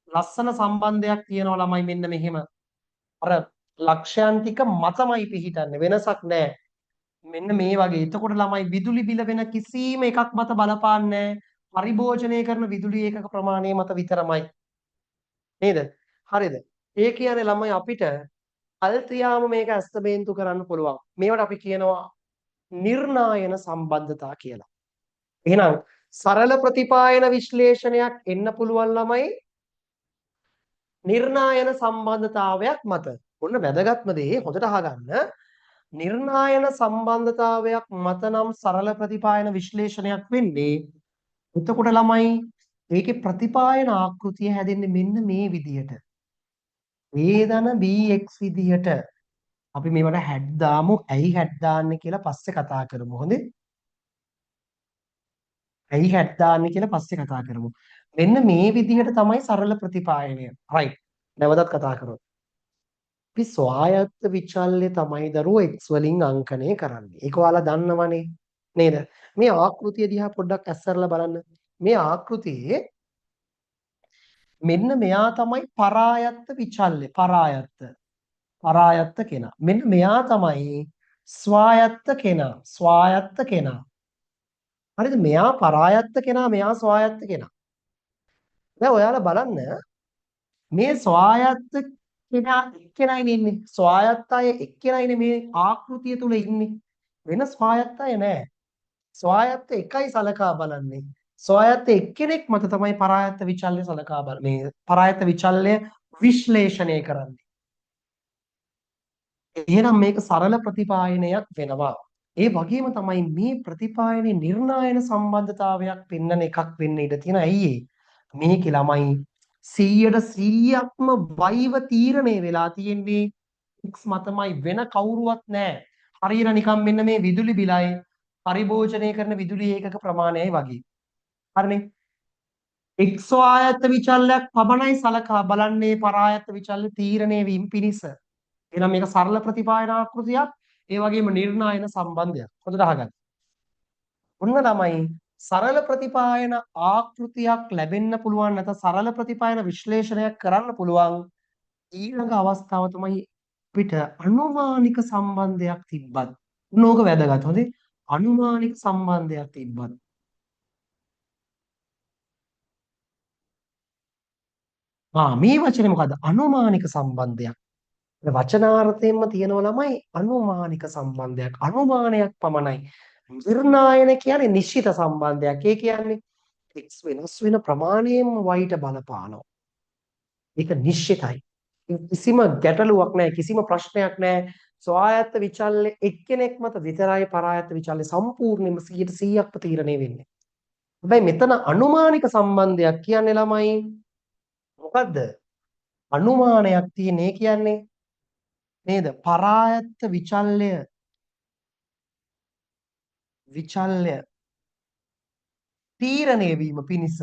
ලස්සන සම්බන්ධයක් තියෙනවා ළමයි. මෙන්න මෙහෙම අර ලක්ෂයන් ටික මතමයි පිහිටන්නේ. වෙනසක් නැහැ. මෙන්න මේ වගේ. එතකොට ළමයි විදුලි බිල වෙන කිසිම එකක් මත බලපාන්නේ නැහැ. පරිභෝජනය කරන විදුලි ඒකක ප්‍රමාණය මත විතරමයි. නේද? හරිද? ඒ කියන්නේ ළමයි අපිට අල්ත්‍යාම මේක අස්තබේන්තු කරන්න පුළුවන්. මේවට අපි කියනවා නිර්ණායන සම්බන්ධතා කියලා. එහෙනම් සරල ප්‍රතිපායන විශ්ලේෂණයක් එන්න පුළුවන් ළමයි නිර්ණායන සම්බන්ධතාවයක් මත. ඔන්න වැදගත්ම දේ හොඳට අහගන්න. නිර්ණායන සම්බන්ධතාවයක් මත නම් සරල ප්‍රතිපායන විශ්ලේෂණයක් වෙන්නේ. එතකොට ළමයි ඒකේ ප්‍රතිපායන ආකෘතිය හැදෙන්නේ මෙන්න මේ විදියට. වේදන bx විදියට. අපි මේවට හැඩ් දාමු. ඇයි හැඩ් දාන්නේ කියලා පස්සේ කතා කරමු. හොඳේ? ඇයි හැඩ් දාන්නේ කියලා පස්සේ කතා කරමු. මෙන්න මේ විදිහට තමයි සරල ප්‍රතිපායනය. right. නැවතත් කතා කරමු. අපි ස්වායත්ත විචල්්‍ය තමයි දරුවෝ x වලින් අංකණය කරන්නේ. ඒක ඔයාලා දන්නවනේ නේද? මේ ආකෘතිය දිහා පොඩ්ඩක් ඇස්සරලා බලන්න. මේ ආකෘතියේ මෙන්න මෙයා තමයි පරායත්ත විචල්්‍ය. පරායත්ත කෙනා. මෙන්න මෙයා තමයි ස්වායත්ත කෙනා. හරිද? මෙයා පරායත්ත කෙනා, මෙයා ස්වායත්ත කෙනා. දැන් ඔයාලා බලන්න මේ ස්වායත්ත කෙනා එක්කෙනයිනේ ඉන්නේ. ස්වායත්ත අය එක්කෙනයිනේ මේ ආකෘතිය තුල ඉන්නේ. වෙන ස්වායත්ත අය නැහැ. ස්වායත්ත එකයි සලකා බලන්නේ. ස්වායත්ත එක්කෙනෙක් මත තමයි පරායත්ත විචල්්‍ය සලකා බලන්නේ. මේ පරායත්ත විචල්්‍ය විශ්ලේෂණය කරන්නේ. එහෙනම් මේක සරල ප්‍රතිපායනයක් වෙනවා. ඒ වගේම තමයි මේ ප්‍රතිපායනයේ නිර්ණායන සම්බන්ධතාවයක් පෙන්වන එකක් වෙන්න ඉඩ තියෙන. ඇයි මේකේ ළමයි 100%ක්ම වෛව තීරණය වෙලා තියෙන්නේ x මතමයි, වෙන කවුරුවත් නැහැ. හරියට නිකන් මෙන්න මේ විදුලි බිලයි පරිභෝජනය කරන විදුලි ඒකක ප්‍රමාණයයි වගේ. හරිනේ? x ආයත්ත විචල්යක් පමණයි සලකා බලන්නේ පරායත්ත විචල්්‍ය තීරණය වීම පිණිස. එහෙනම් මේක සරල ප්‍රතිපායන ආකෘතියක්, ඒ වගේම නිර්ණායන සම්බන්ධයක්. හොඳට අහගන්න. ඔන්න තමයි සරල ප්‍රතිපායන ආකෘතියක් ලැබෙන්න පුළුවන්, නැත්නම් සරල ප්‍රතිපායන විශ්ලේෂණයක් කරන්න පුළුවන්. ඊළඟ අවස්ථාව තමයි පිට අනුමානික සම්බන්ධයක් තිබ්බත්. නෝක වැදගත්. හොඳේ? අනුමානික සම්බන්ධයක් තිබ්බත්. මේ වචනේ මොකද්ද? අනුමානික සම්බන්ධයක්. වචනාර්ථයෙන්ම තියෙනවා ළමයි අනුමානික සම්බන්ධයක්. අනුමානයක් පමණයි. නිර්ණායන කියන්නේ නිශ්චිත සම්බන්ධයක්. ඒ කියන්නේ x වෙනස් වෙන ප්‍රමාණයෙන්ම y ට බලපානවා. ඒක නිශ්චිතයි. කිසිම ගැටලුවක් නැහැ, කිසිම ප්‍රශ්නයක් නැහැ. ස්වායත්ත විචල්්‍ය එක්කෙනෙක් මත විතරයි පරායත්ත විචල්්‍ය සම්පූර්ණයෙන්ම 100%ක්ම තීරණය වෙන්නේ. හැබැයි මෙතන අනුමානික සම්බන්ධයක් කියන්නේ ළමයි මොකද්ද? අනුමානයක් තියෙන්නේ කියන්නේ නේද? පරායත්ත විචල්්‍ය තීරණය වීම පිණිස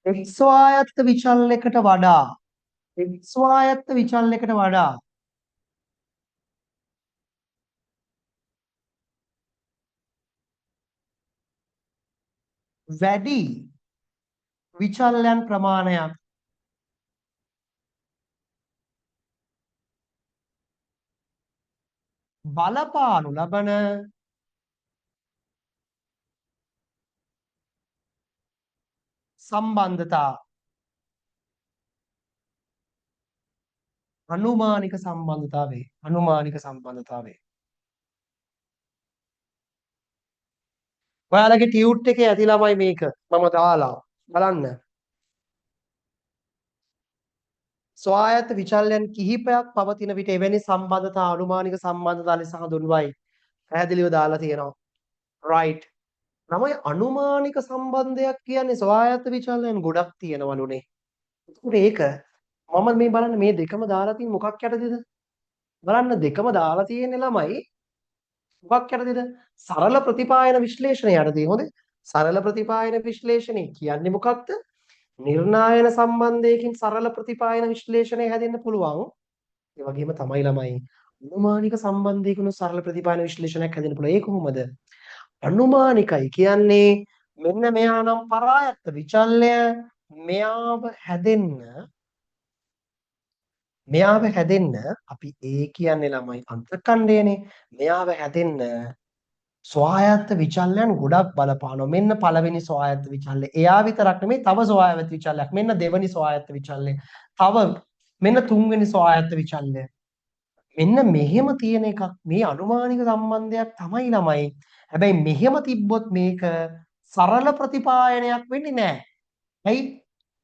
x ස්වායත්ත විචල්්‍යයකට වඩා ස්වායත්ත විචල්්‍යයකට වඩා වැඩි විචල්යන් ප්‍රමාණයක් බලපානු ලබන සම්බන්ධතා අනුමානික සම්බන්ධතාවේ ඔයාලගේ ටියුට් එකේ ඇති ළමයි මේක මම දාලා බලන්න ස්වායත්ත විචල්යන් කිහිපයක් පවතින විට එවැනි සම්බන්ධතා අනුමානික සම්බන්ධතා ලෙස හඳුන්වයි පැහැදිලිව දාලා තියෙනවා right ළමයි අනුමානික සම්බන්ධයක් කියන්නේ ස්වායත්ත විචල්යන් ගොඩක් තියෙනවලුනේ ඒක මම මේ බලන්න මේ දෙකම දාලා තියෙන මොකක් යටතේද බලන්න දෙකම දාලා තියෙන්නේ ළමයි මොකක් යටතේද සරල ප්‍රතිපායන විශ්ලේෂණය යටතේ හොඳේ සරල ප්‍රතිපායන විශ්ලේෂණය කියන්නේ මොකක්ද නිර්ණායන සම්බන්ධයකින් සරල ප්‍රතිපායන විශ්ලේෂණය හැදෙන්න පුළුවන් ඒ වගේම තමයි ළමයි අනුමානික සම්බන්ධයකින් සරල ප්‍රතිපායන විශ්ලේෂණයක් හැදෙන්න පුළුවන් ඒ කොහොමද අනුමානිකයි කියන්නේ මෙන්න මෙයා නම් පරායත්ත විචල්්‍ය මෙයාව හැදෙන්න අපි ඒ කියන්නේ ළමයි අන්තර්කණ්ඩයනේ මෙයාව හැදෙන්න ස්වායත්ත විචල්යන් ගොඩක් බලපානවා මෙන්න පළවෙනි ස්වායත්ත විචල්්‍ය එයා විතරක් නෙමෙයි තව ස්වායත්ත විචල්්‍යයක් මෙන්න දෙවෙනි ස්වායත්ත විචල්්‍ය තව මෙන්න තුන්වෙනි ස්වායත්ත විචල්්‍ය මෙන්න මෙහෙම තියෙන එකක් මේ අනුමානික සම්බන්ධයක් තමයි ළමයි හැබැයි මෙහෙම තිබ්බොත් මේක සරල ප්‍රතිපායනයක් වෙන්නේ නැහැ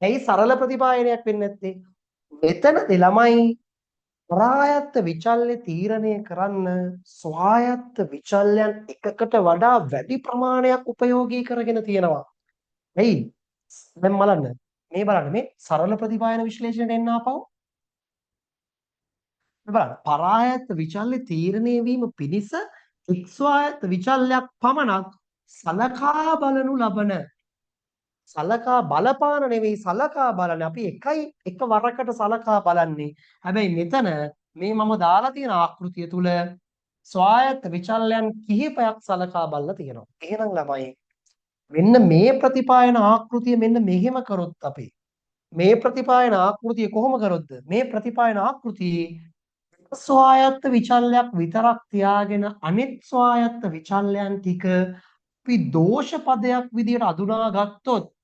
ඇයි සරල ප්‍රතිපායනයක් වෙන්නේ නැත්තේ මෙතනදී ළමයි පරායත්ත විචල්්‍ය තීරණය කරන්න ස්වායත්ත විචල්යන් එකකට වඩා වැඩි ප්‍රමාණයක් උපයෝගී කරගෙන තියෙනවා. ඇයි? දැන් බලන්න මේ සරල ප්‍රතිපායන විශ්ලේෂණයට එන්න ආපහු. බලන්න පරායත්ත විචල්්‍ය තීරණය වීම පිණිස එක් ස්වායත්ත විචල්යක් පමණක් සලකා බලනු ලබන සලකා බලපාන නෙවෙයි සලකා බලන්නේ අපි එක වරකට සලකා බලන්නේ හැබැයි මෙතන මේ මම දාලා තියෙන ආකෘතිය තුල ස්වායත්ත විචල්යන් කිහිපයක් සලකා බලලා තියෙනවා එහෙනම් ළමයි මෙන්න මේ ප්‍රතිපායන ආකෘතිය මෙන්න මෙහෙම කරොත් අපි මේ ප්‍රතිපායන ආකෘතිය කොහොම කරොත්ද මේ ප්‍රතිපායන ආකෘතියේ ස්වායත්ත විචල්යක් විතරක් තියාගෙන අනිත් ස්වායත්ත විචල්යන් ටික අපි දෝෂ පදයක් විදියට අඳුනා ගත්තොත්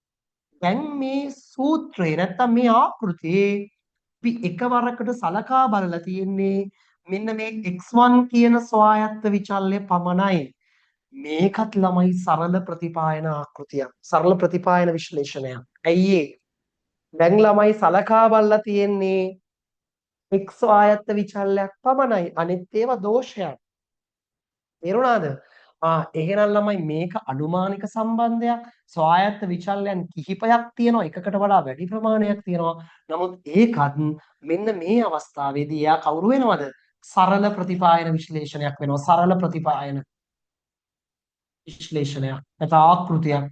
දැන් මේ සූත්‍රය නැත්තම් මේ ආකෘතියේ අපි එකවරකට සලකා බලලා තියෙන්නේ මෙන්න මේ x1 කියන ස්වායත්ත විචල්්‍ය පමණයි මේකත් ළමයි සරල ප්‍රතිපායන ආකෘතියක් සරල ප්‍රතිපායන විශ්ලේෂණයක් ඇයි ඒ දැන් ළමයි සලකා බලලා තියෙන්නේ x ස්වායත්ත විචල්්‍යයක් පමණයි අනිත් ඒවා දෝෂයක් තේරුණාද එහෙනම් ළමයි මේක අනුමානික සම්බන්ධයක් ස්වායත්ත විචල්යන් කිහිපයක් තියෙනවා එකකට වඩා වැඩි ප්‍රමාණයක් තියෙනවා නමුත් ඒකත් මෙන්න මේ අවස්ථාවේදී එයා කවුරු වෙනවද සරල ප්‍රතිපායන විශ්ලේෂණයක් වෙනවා සරල ප්‍රතිපායන විශ්ලේෂණයක් නැත්නම්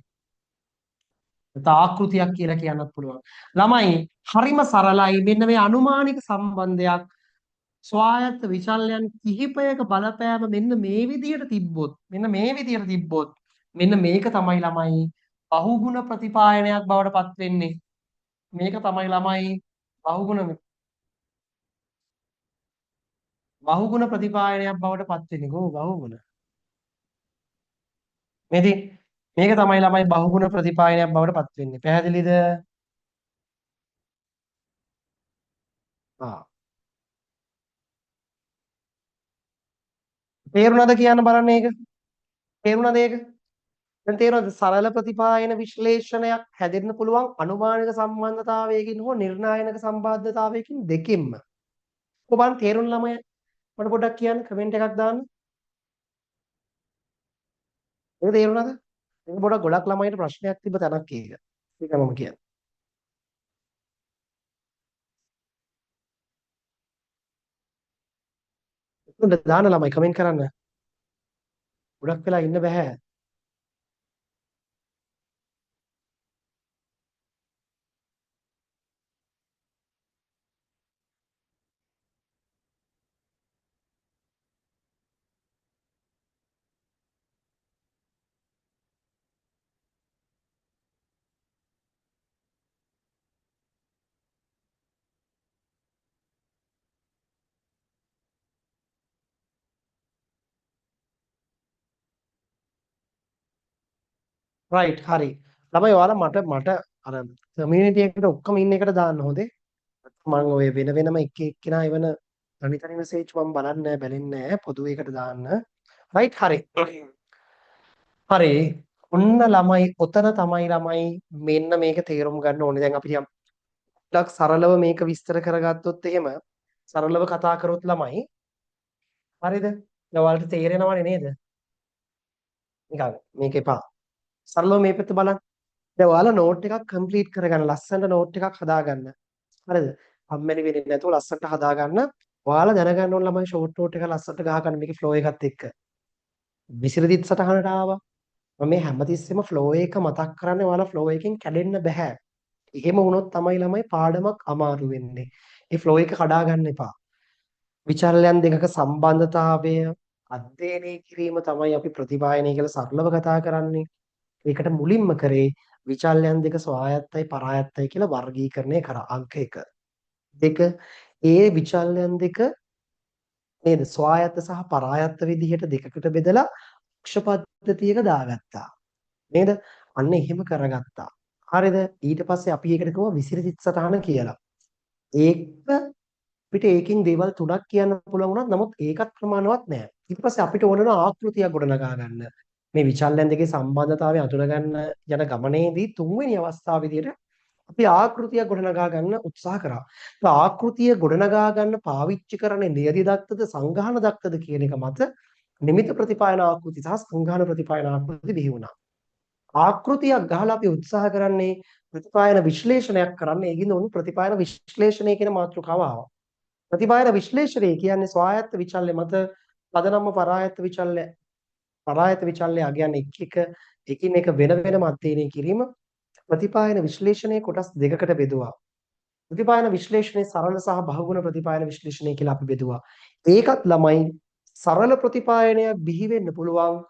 ආකෘතියක් කියලා කියන්නත් පුළුවන් ළමයි හරිම සරලයි මෙන්න මේ අනුමානික සම්බන්ධයක් ස්වායත්ත විචල්යන් කිහිපයක බලපෑම මෙන්න මේ විදියට තිබ්බොත් මෙන්න මේක තමයි ළමයි බහුගුණ ප්‍රතිපායනයක් බවට පත් වෙන්නේ මේක තමයි ළමයි බහුගුණ ප්‍රතිපායනයක් බවට පත් වෙන්නේ බහුගුණ මේක තමයි ළමයි බහුගුණ ප්‍රතිපායනයක් බවට පත් වෙන්නේ. පැහැදිලිද? ආ. තේරුණාද කියන්න බලන්න ඒක? තේරුණාද ඒක? දැන් තේරුණාද සරල ප්‍රතිපායන විශ්ලේෂණයක් හැදෙන්න පුළුවන් අනුමානික සම්බන්ධතාවයකින් හෝ නිර්ණායක සම්බන්ධතාවයකින් දෙකින්ම. ඔබන් තේරුණ ළමයි මට පොඩ්ඩක් කියන්න කමෙන්ට් එකක් දාන්න. ඒක තේරුණාද? ඒක ගොඩක් ළමයිට ප්‍රශ්නයක් තිබ්බ තැනක් ඒක. ඒක මම කියන්නේ. උඩ දාන්න ළමයි කමෙන්ට් කරන්න. ගොඩක් වෙලා ඉන්න බෑ. රයිට් හරි. ළමයි ඔයාලා මට අර කමියුනිටි එකට ඔක්කොම ඉන්න එකට දාන්න හොඳේ. මම ඔය වෙන වෙනම එක එක්කෙනා එවන තනි තනි මෙසේජ් මම බලන්නේ නැහැ බැලෙන්නේ නැහැ පොදු එකට දාන්න. රයිට් හරි. හරි. ඔන්න ළමයි ඔතන තමයි ළමයි මෙන්න මේක තේරුම් ගන්න ඕනේ. දැන් අපි ටිකක් සරලව මේක විස්තර කරගත්තොත් එහෙම සරලව කතා කරොත් ළමයි හරිද? දැන් ඔයාලට තේරෙනවනේ නේද? නිකන් මේක එපා. සරලව මේ පැත්ත බලන්න. දැන් ඔයාලා නෝට් එකක් කම්ප්ලීට් කරගන්න ලස්සනට නෝට් එකක් හදාගන්න. හරිද? කම්මැලි වෙන්නේ නැතුව ලස්සනට හදාගන්න. ඔයාලා දැනගන්න ඕන ළමයි ෂෝට් නෝට් එක ලස්සනට ගහගන්න මේකේ ෆ්ලෝ එකත් එක්ක. විසිරදිත් සටහනට ආවා. මම මේ හැමතිස්සෙම ෆ්ලෝ එක මතක් කරන්නේ ඔයාලා ෆ්ලෝ එකෙන් කැඩෙන්න බෑ. එහෙම වුණොත් තමයි ළමයි පාඩමක් අමාරු වෙන්නේ. ඒ ෆ්ලෝ එක කඩා ගන්න එපා. විචල්යන් දෙකක සම්බන්ධතාවය අධ්‍යයනය කිරීම තමයි අපි ප්‍රතිපායනය කියලා සරලව කතා කරන්නේ. ඒකට මුලින්ම කරේ විචල්යන් දෙක ස්වායත්තයි පරායත්තයි කියලා වර්ගීකරණය කරා අංක 1. දෙක ඒ විචල්යන් දෙක නේද ස්වායත්ත සහ පරායත්ත විදිහට දෙකකට බෙදලා අක්ෂ පද්ධතියක දාගත්තා. නේද? අන්න එහෙම කරගත්තා. හරිද? ඊට පස්සේ අපි ඒකට කිව්වා විසිරිත සටහන කියලා. ඒක අපිට ඒකෙන් දේවල් තුනක් කියන්න පුළුවන් වුණත් නමුත් ඒකත් ප්‍රමාණවත් නෑ. ඊට පස්සේ අපිට ඕන වෙන ආකෘතියක් ගොඩනගා ගන්න. මේ විචල්යන් දෙකේ සම්බන්ධතාවය අඳුන ගන්න යන ගමනේදී තුන්වෙනි අවස්ථාව විදිහට අපි ආකෘතියක් ගොඩනගා ගන්න උත්සාහ කරා. ඒ ආකෘතිය ගොඩනගා ගන්න පාවිච්චි කරන්නේ නියති දත්තද සංඝාන දත්තද කියන එක මත නිමිත ප්‍රතිපායන ආකෘති සහ සංඝාන ප්‍රතිපායන ආකෘති බිහි වුණා. ආකෘතියක් ගහලා අපි උත්සාහ කරන්නේ ප්‍රතිපායන විශ්ලේෂණයක් කරන්න. ඒකින්ද උන් ප්‍රතිපායන විශ්ලේෂණය කියන මාතෘකාව ආවා. ප්‍රතිපායන විශ්ලේෂණය කියන්නේ ස්වායත්ත විචල්්‍ය මත පදනම්ම පරායත්ත විචල්්‍ය අගයන් එකින් එක වෙන වෙනම අධ්‍යයනය කිරීම ප්‍රතිපායන විශ්ලේෂණයේ කොටස් දෙකකට බෙදුවා. ප්‍රතිපායන විශ්ලේෂණයේ සරල සහ බහුගුණ ප්‍රතිපායන විශ්ලේෂණය කියලා අපි බෙදුවා. ඒකත් ළමයි සරල ප්‍රතිපායනයක් බිහි වෙන්න පුළුවන්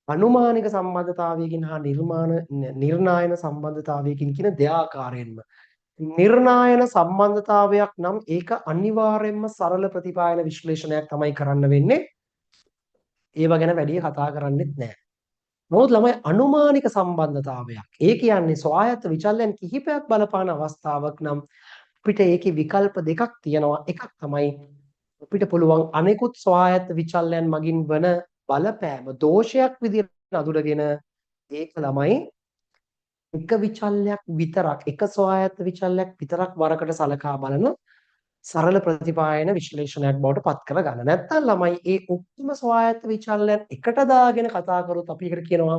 අනුමානික සම්බන්ධතාවයකින් හා නිර්ණායන සම්බන්ධතාවයකින් කියන දෙආකාරයෙන්ම. නිර්ණායන සම්බන්ධතාවයක් නම් ඒක අනිවාර්යයෙන්ම සරල ප්‍රතිපායන විශ්ලේෂණයක් තමයි කරන්න වෙන්නේ. ඒව ගැන වැඩි කතා කරන්නෙත් නැහැ. නමුත් ළමයි අනුමානික සම්බන්ධතාවයක්. ඒ කියන්නේ ස්වායත්ත විචල්යන් කිහිපයක් බලපාන අවස්ථාවක් නම් අපිට ඒකේ විකල්ප දෙකක් තියෙනවා. එකක් තමයි අපිට පුළුවන් අනෙකුත් ස්වායත්ත විචල්යන් මගින් වන බලපෑම දෝෂයක් විදිහට අඳුරගෙන ඒක ළමයි එක විචල්යක් විතරක් එක ස්වායත්ත විචල්යක් විතරක් වරකට සලකා බලන සරල ප්‍රතිපායන විශ්ලේෂණයක් බවට පත් කර ගන්න. නැත්නම් ළමයි ඒ ඔක්කොම ස්වායත්ත විචල්යන් එකට දාගෙන කතා කරොත් අපි ඒකට කියනවා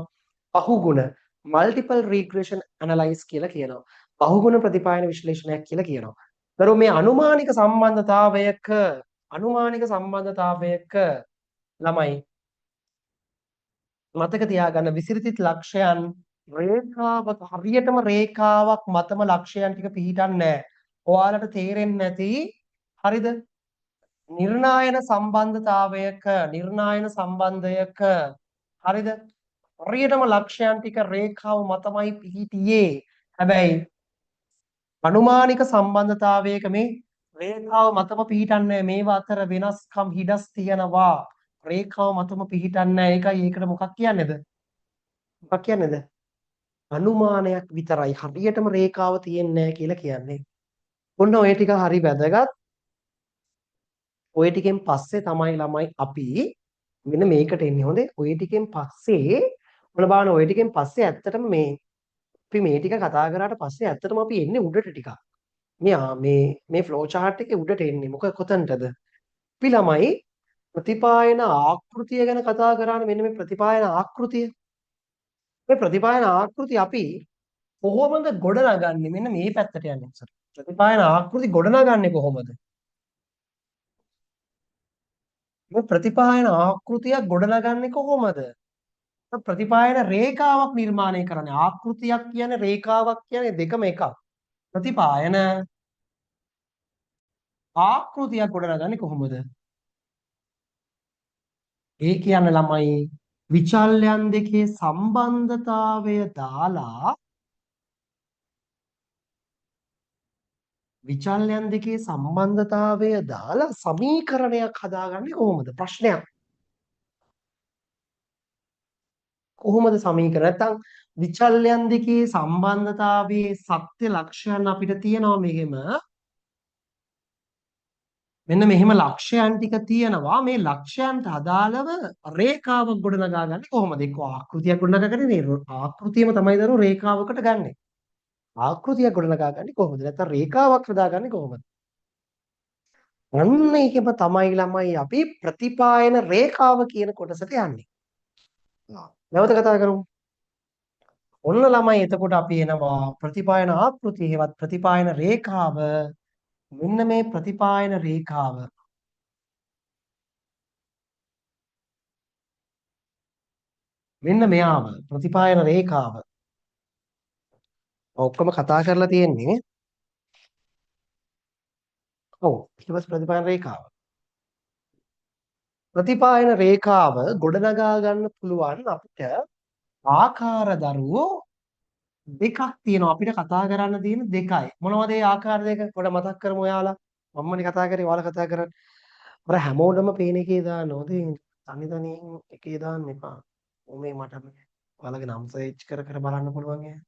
බහුගුණ multiple regression analysis කියලා කියනවා. බහුගුණ ප්‍රතිපායන විශ්ලේෂණයක් කියලා කියනවා. ඒතර මේ අනුමානික සම්බන්ධතාවයක ළමයි මතක තියාගන්න විසිරිත ලක්ෂයන් රේඛාවක හරියටම රේඛාවක් මතම ලක්ෂයන් ටික පිහිටන්නේ නැහැ. ඔයාලට තේරෙන්නේ නැති හරිද? නිර්ණායන සම්බන්ධයක හරිද? හරියටම ලක්ෂයන් ටික රේඛාව මතමයි පිහිටියේ. හැබැයි අනුමානික සම්බන්ධතාවයක මේ රේඛාව මතම පිහිටන්නේ මේවා අතර වෙනස්කම් හිඩස් තියෙනවා. රේඛාව මතම පිහිටන්නේ ඒකයි ඒකට මොකක් කියන්නේද? මොකක් කියන්නේද? අනුමානයක් විතරයි. හරියටම රේඛාව තියෙන්නේ නැහැ කියලා කියන්නේ. ඔන්න ඔය ටික හරි වැදගත්. ඔය ටිකෙන් පස්සේ තමයි ළමයි අපි මෙන්න මේකට එන්නේ. හොඳේ. ඔය ටිකෙන් පස්සේ ඔන්න බලන්න ඔය ටිකෙන් පස්සේ ඇත්තටම අපි මේ ටික කතා කරාට පස්සේ ඇත්තටම අපි එන්නේ උඩට ටිකක්. මේ ෆ්ලෝ chart එකේ උඩට එන්නේ. මොකද කොතනටද? අපි ළමයි ප්‍රතිපායන ආකෘතිය ගැන කතා කරානේ. මෙන්න මේ ප්‍රතිපායන ආකෘතිය. මේ ප්‍රතිපායන ආකෘතිය අපි කොහොමද ගොඩනගන්නේ? මෙන්න මේ පැත්තට යන්නේ ඉස්සර. ප්‍රතිපායන ආකෘති ගොඩනගන්නේ කොහොමද? මේ ප්‍රතිපායන ආකෘතියක් ගොඩනගන්නේ කොහොමද? ප්‍රතිපායන රේඛාවක් නිර්මාණය කරන්නේ. ආකෘතියක් කියන්නේ රේඛාවක් කියන්නේ දෙකම එකක්. ප්‍රතිපායන ආකෘතියක් ගොඩනගන්නේ කොහොමද? ඒ කියන්නේ ළමයි විචල්යන් දෙකේ සම්බන්ධතාවය දාලා සමීකරණයක් හදාගන්නේ කොහොමද? ප්‍රශ්නයක්. කොහොමද සමීකරණ? නැත්නම් විචල්යන් දෙකේ සම්බන්ධතාවයේ සත්‍ය ලක්ෂයන් අපිට තියෙනවා මෙහෙම. මෙන්න මෙහෙම ලක්ෂයන් ටික තියෙනවා. මේ ලක්ෂයන්ට අදාළව රේඛාවක් ගොඩනගා ගන්න කොහොමද? එක්ක ආකෘතියක් ගොඩනගාගන්නේ නේ. ආකෘතියම තමයි දරුවෝ රේඛාවකට ගන්නෙ. ආකෘතියක් ගොඩනගා ගන්නේ කොහොමද? නැත්නම් රේඛාවක් හදාගන්නේ කොහොමද? අන්න ඒකම තමයි ළමයි අපි ප්‍රතිපායන රේඛාව කියන කොටසට යන්නේ. නැවත කතා කරමු. ඔන්න ළමයි එතකොට අපි එනවා ප්‍රතිපායන ආකෘතිය හෙවත් ප්‍රතිපායන රේඛාව. මෙන්න මේ ප්‍රතිපායන රේඛාව. මෙන්න මෙයාව ප්‍රතිපායන රේඛාව. ඔක්කොම කතා කරලා තියෙන්නේ. ඔව් ඊට පස්සේ ප්‍රතිපායන රේඛාව. ප්‍රතිපායන රේඛාව ගොඩනගා ගන්න පුළුවන් අපිට ආකාර දරුවෝ දෙකක් තියෙනවා. අපිට කතා කරන්න තියෙන දෙකයි. මොනවද ඒ ආකාර දෙක? පොඩ මතක් කරමු ඔයාලා. මම්මනේ කතා කරේ ඔයාලා කතා කරන්නේ. අර හැමෝටම පේන එකේ දාන්න ඕනේ. තනි තනියෙන් එකේ දාන්න එපා. මේ මට ඔයාලගේ නම් සර්ච් කර කර බලන්න පුළුවන් ඈ.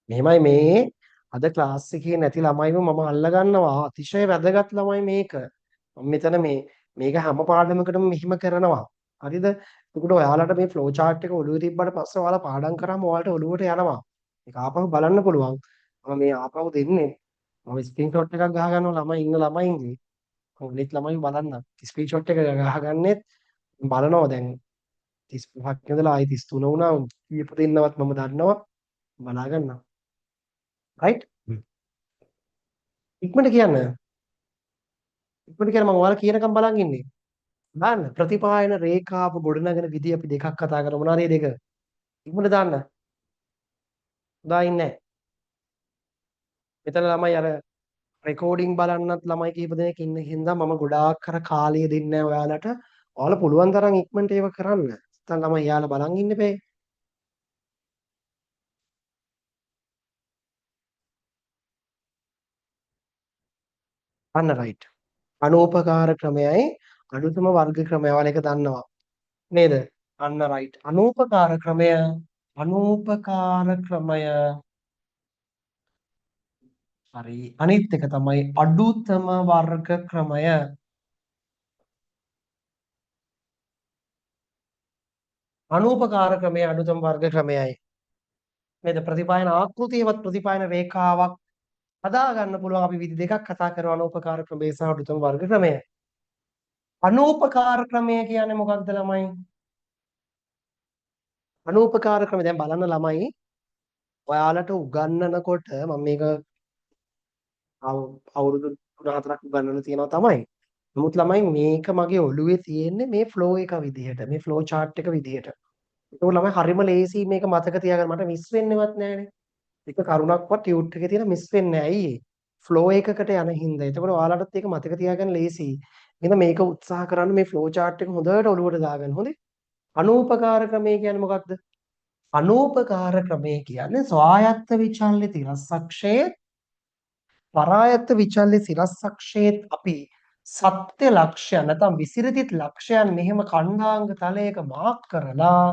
මෙහෙමයි මේ අද ක්ලාස් එකේ නැති ළමයිව මම අල්ල ගන්නවා. අතිශය වැදගත් ළමයි මේක. මම මෙතන මේක හැම පාඩමකටම මෙහිම කරනවා. හරිද? එතකොට ඔයාලට මේ ෆ්ලෝ chart එක ඔළුවේ තිබ්බට පස්සේ ඔයාලා පාඩම් කරාම ඔයාලට ඔළුවට යනවා. ඒක ආපහු බලන්න පුළුවන්. මම මේ ආපහු දෙන්නේ. මම ස්ක්‍රීන්ෂොට් එකක් ගහ ගන්නවා ළමයි ඉන්න ළමයින්ගේ. අනිත් ළමයි බලන්න. ස්ක්‍රීන්ෂොට් එක ගහගන්නෙත් බලනවා දැන් 35ක් ඉඳලා ආයි 33 වුණා. කීප දෙන්නවත් මම දන්නවා. බලා ගන්නවා. රයිට්? ඉක්මනට කියන්න. ඉක්මනට කියන්න මම ඔයාලා කියනකම් බලන් ඉන්නේ. දාන්න ප්‍රතිපායන රේඛාව ගොඩනගෙන විදිහ අපි දෙකක් කතා කරමු. මොනවාද මේ දෙක? ඉක්මනට දාන්න. දාන්නේ නැහැ. මෙතන ළමයි අර රෙකෝඩින් බලන්නත් ළමයි කීප දෙනෙක් ඉන්න හින්දා මම ගොඩාක් අර කාලය දෙන්නේ නැහැ ඔයාලට. ඔයාලා පුළුවන් තරම් ඉක්මනට ඒව කරන්න. නැත්නම් ළමයි යාලා බලන් ඉන්න බෑ. අන්න රයිට්. අනූපකාර ක්‍රමයයි අනුතම වර්ග ක්‍රමය ඔයාලා එක දන්නවා. නේද? අන්න රයිට්. අනූපකාර ක්‍රමය හරි. අනිත් එක තමයි අඩුතම වර්ග ක්‍රමය. අනූපකාර ක්‍රමය අඩුතම වර්ග ක්‍රමයයි. නේද? ප්‍රතිපායන ආකෘතියවත් ප්‍රතිපායන රේඛාවක් හදා ගන්න පුළුවන් අපි විදි දෙකක් කතා කරනවා අනූපකාර ක්‍රමය සහ අඩුතම වර්ග ක්‍රමය. අනූපකාර ක්‍රමය කියන්නේ මොකක්ද ළමයි? අනූපකාර ක්‍රමය දැන් බලන්න ළමයි ඔයාලට උගන්වනකොට මම මේක අවුරුදු 3-4ක් උගන්වලා තියෙනවා තමයි. නමුත් ළමයි මේක මගේ ඔළුවේ තියෙන්නේ මේ ෆ්ලෝ එක විදිහට මේ ෆ්ලෝ chart එක විදිහට. ඒක ළමයි හරිම ලේසි මේක මතක තියාගන්න මට මිස් වෙන්නේවත් නැහැනේ. එක කරුණක්වත් ටියුට් එකේ තියෙන මිස් වෙන්නේ නැහැ. ඇයි ඒ? ෆ්ලෝ එකකට යන හින්දා. එතකොට ඔයාලටත් ඒක මතක තියාගන්න ලේසියි. එහෙනම් මේක උත්සාහ කරන්න මේ ෆ්ලෝ chart එක හොඳට ඔළුවට දාගන්න. හොඳේ? අනූපකාර ක්‍රමය කියන්නේ මොකක්ද? අනූපකාර ක්‍රමය කියන්නේ ස්වායත්ත විචල්්‍ය තිරස්සක්ෂයේ පරායත්ත විචල්්‍ය සිරස්සක්ෂයේත් අපි සත්‍ය ලක්ෂ්‍ය නැත්නම් විසිරිත ලක්ෂයන් මෙහෙම ඛණ්ඩාංග තලයක මාක් කරලා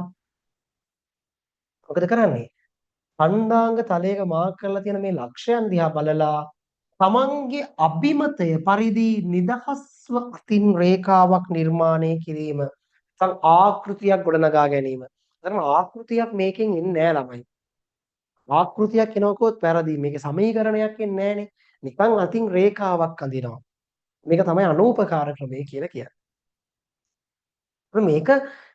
මොකද කරන්නේ? ඛණ්ඩාංග තලයක මාක් කරලා තියෙන මේ ලක්ෂයන් දිහා බලලා තමන්ගේ අභිමතය පරිදි නිදහස්ව අතින් රේඛාවක් නිර්මාණය කිරීම නැත්නම් ආකෘතියක් ගොඩනගා ගැනීම. අතන ආකෘතියක් මේකෙන් එන්නේ නැහැ ළමයි. ආකෘතියක් එනකොත් වැරදි. මේකේ සමීකරණයක් එන්නේ නැහනේ. නිකන් අතින් රේඛාවක් අඳිනවා. මේක තමයි අනූපකාර ක්‍රමය කියලා කියන්නේ. මේක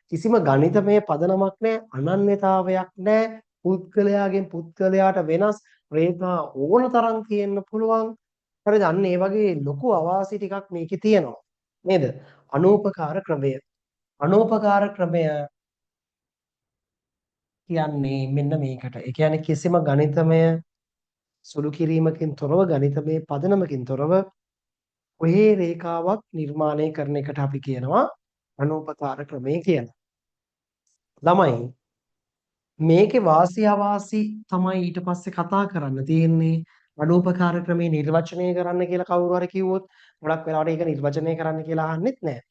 කිසිම ගණිතමය පදනමක් නැහැ, අනන්‍යතාවයක් නැහැ. පුද්ගලයාගෙන් පුද්ගලයාට වෙනස් රේඛා ඕන තරම් තියෙන්න පුළුවන්. හරිද? අන්න ඒ වගේ ලොකු අවාසි ටිකක් මේකේ තියෙනවා. නේද? අනූපකාර ක්‍රමය. අනූපකාර ක්‍රමය කියන්නේ මෙන්න මේකට. ඒ කියන්නේ කිසිම ගණිතමය සුළු කිරීමකින් තොරව ගණිතමය පදනමකින් තොරව ඔහේ රේඛාවක් නිර්මාණය කරන එකට අපි කියනවා අනූපකාර ක්‍රමය කියලා. ළමයි මේකේ වාසි අවාසි තමයි ඊට පස්සේ කතා කරන්න තියෙන්නේ. අනූපකාර ක්‍රමේ නිර්වචනය කරන්න කියලා කවුරු හරි කිව්වොත් ගොඩක් වෙලාවට ඒක නිර්වචනය කරන්න කියලා අහන්නෙත් නැහැ.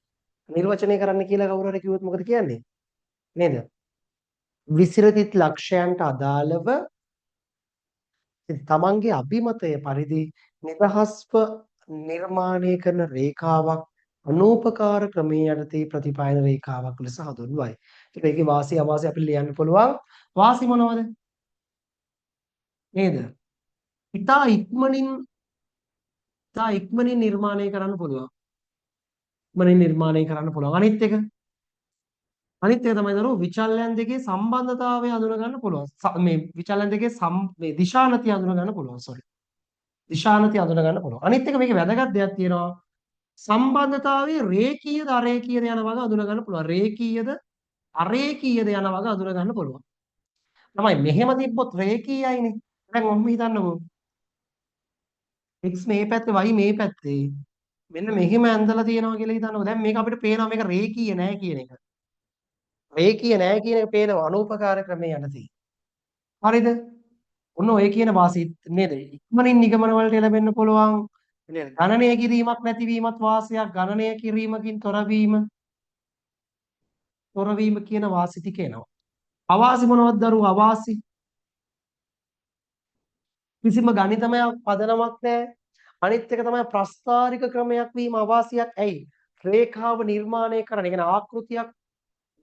නිර්වචනය කරන්න කියලා කවුරු හරි කිව්වොත් මොකද කියන්නේ? නේද? විසිරිත ලක්ෂයන්ට අදාළව තමන්ගේ අභිමතය පරිදි නිදහස්ව නිර්මාණය කරන රේඛාවක් අනූපකාර ක්‍රමයේ යටතේ ප්‍රතිපායන රේඛාවක් ලෙස හඳුන්වයි. ඒකේ වාසි අවාසි අපිට ලියන්න පුළුවන්. වාසි මොනවද? නේද? ඉතා ඉක්මනින් නිර්මාණය කරන්න පුළුවන්. ඉක්මනින් නිර්මාණය කරන්න පුළුවන්. අනිත් එක තමයි දරුවෝ විචල්යන් දෙකේ සම්බන්ධතාවය හඳුනා ගන්න පුළුවන්. මේ විචල්යන් දෙකේ මේ දිශානති හඳුනා ගන්න පුළුවන්. සෝරි. දිශානති හඳුනා ගන්න පුළුවන්. අනිත් එක මේකේ වැදගත් දෙයක් තියෙනවා. සම්බන්ධතාවයේ රේඛීයද අරේඛීයද යන වගේ හඳුනා ගන්න පුළුවන්. රේඛීයද අරේඛීයද යන වගේ හඳුනා ගන්න පුළුවන්. තමයි මෙහෙම තිබ්බොත් රේඛීයයිනේ. දැන් ඔහොම හිතන්නකෝ. x මේ පැත්තේ y මේ පැත්තේ. මෙන්න මෙහෙම ඇඳලා තියෙනවා කියලා හිතන්නකෝ. දැන් මේක අපිට පේනවා මේක රේඛීය නෑ කියන එක. රේඛීය නෑ කියන එක පේනවා අනූපකාර ක්‍රමයේ යටතේ. හරිද? ඔන්න ඔය කියන වාසි නේද? ඉක්මනින් නිගමන වලට එළඹෙන්න පුළුවන්. නේද? ගණනය කිරීමක් නැතිවීමත් වාසියක්, ගණනය කිරීමකින් තොරවීම කියන වාසි ටික එනවා. අවාසි මොනවද දරුවෝ? අවාසි කිසිම ගණිතමය පදනමක් නැහැ. අනිත් එක තමයි ප්‍රස්තාරික ක්‍රමයක් වීම අවාසියක්. ඇයි? රේඛාව නිර්මාණය කරන්න. ඒ කියන්නේ ආකෘතියක්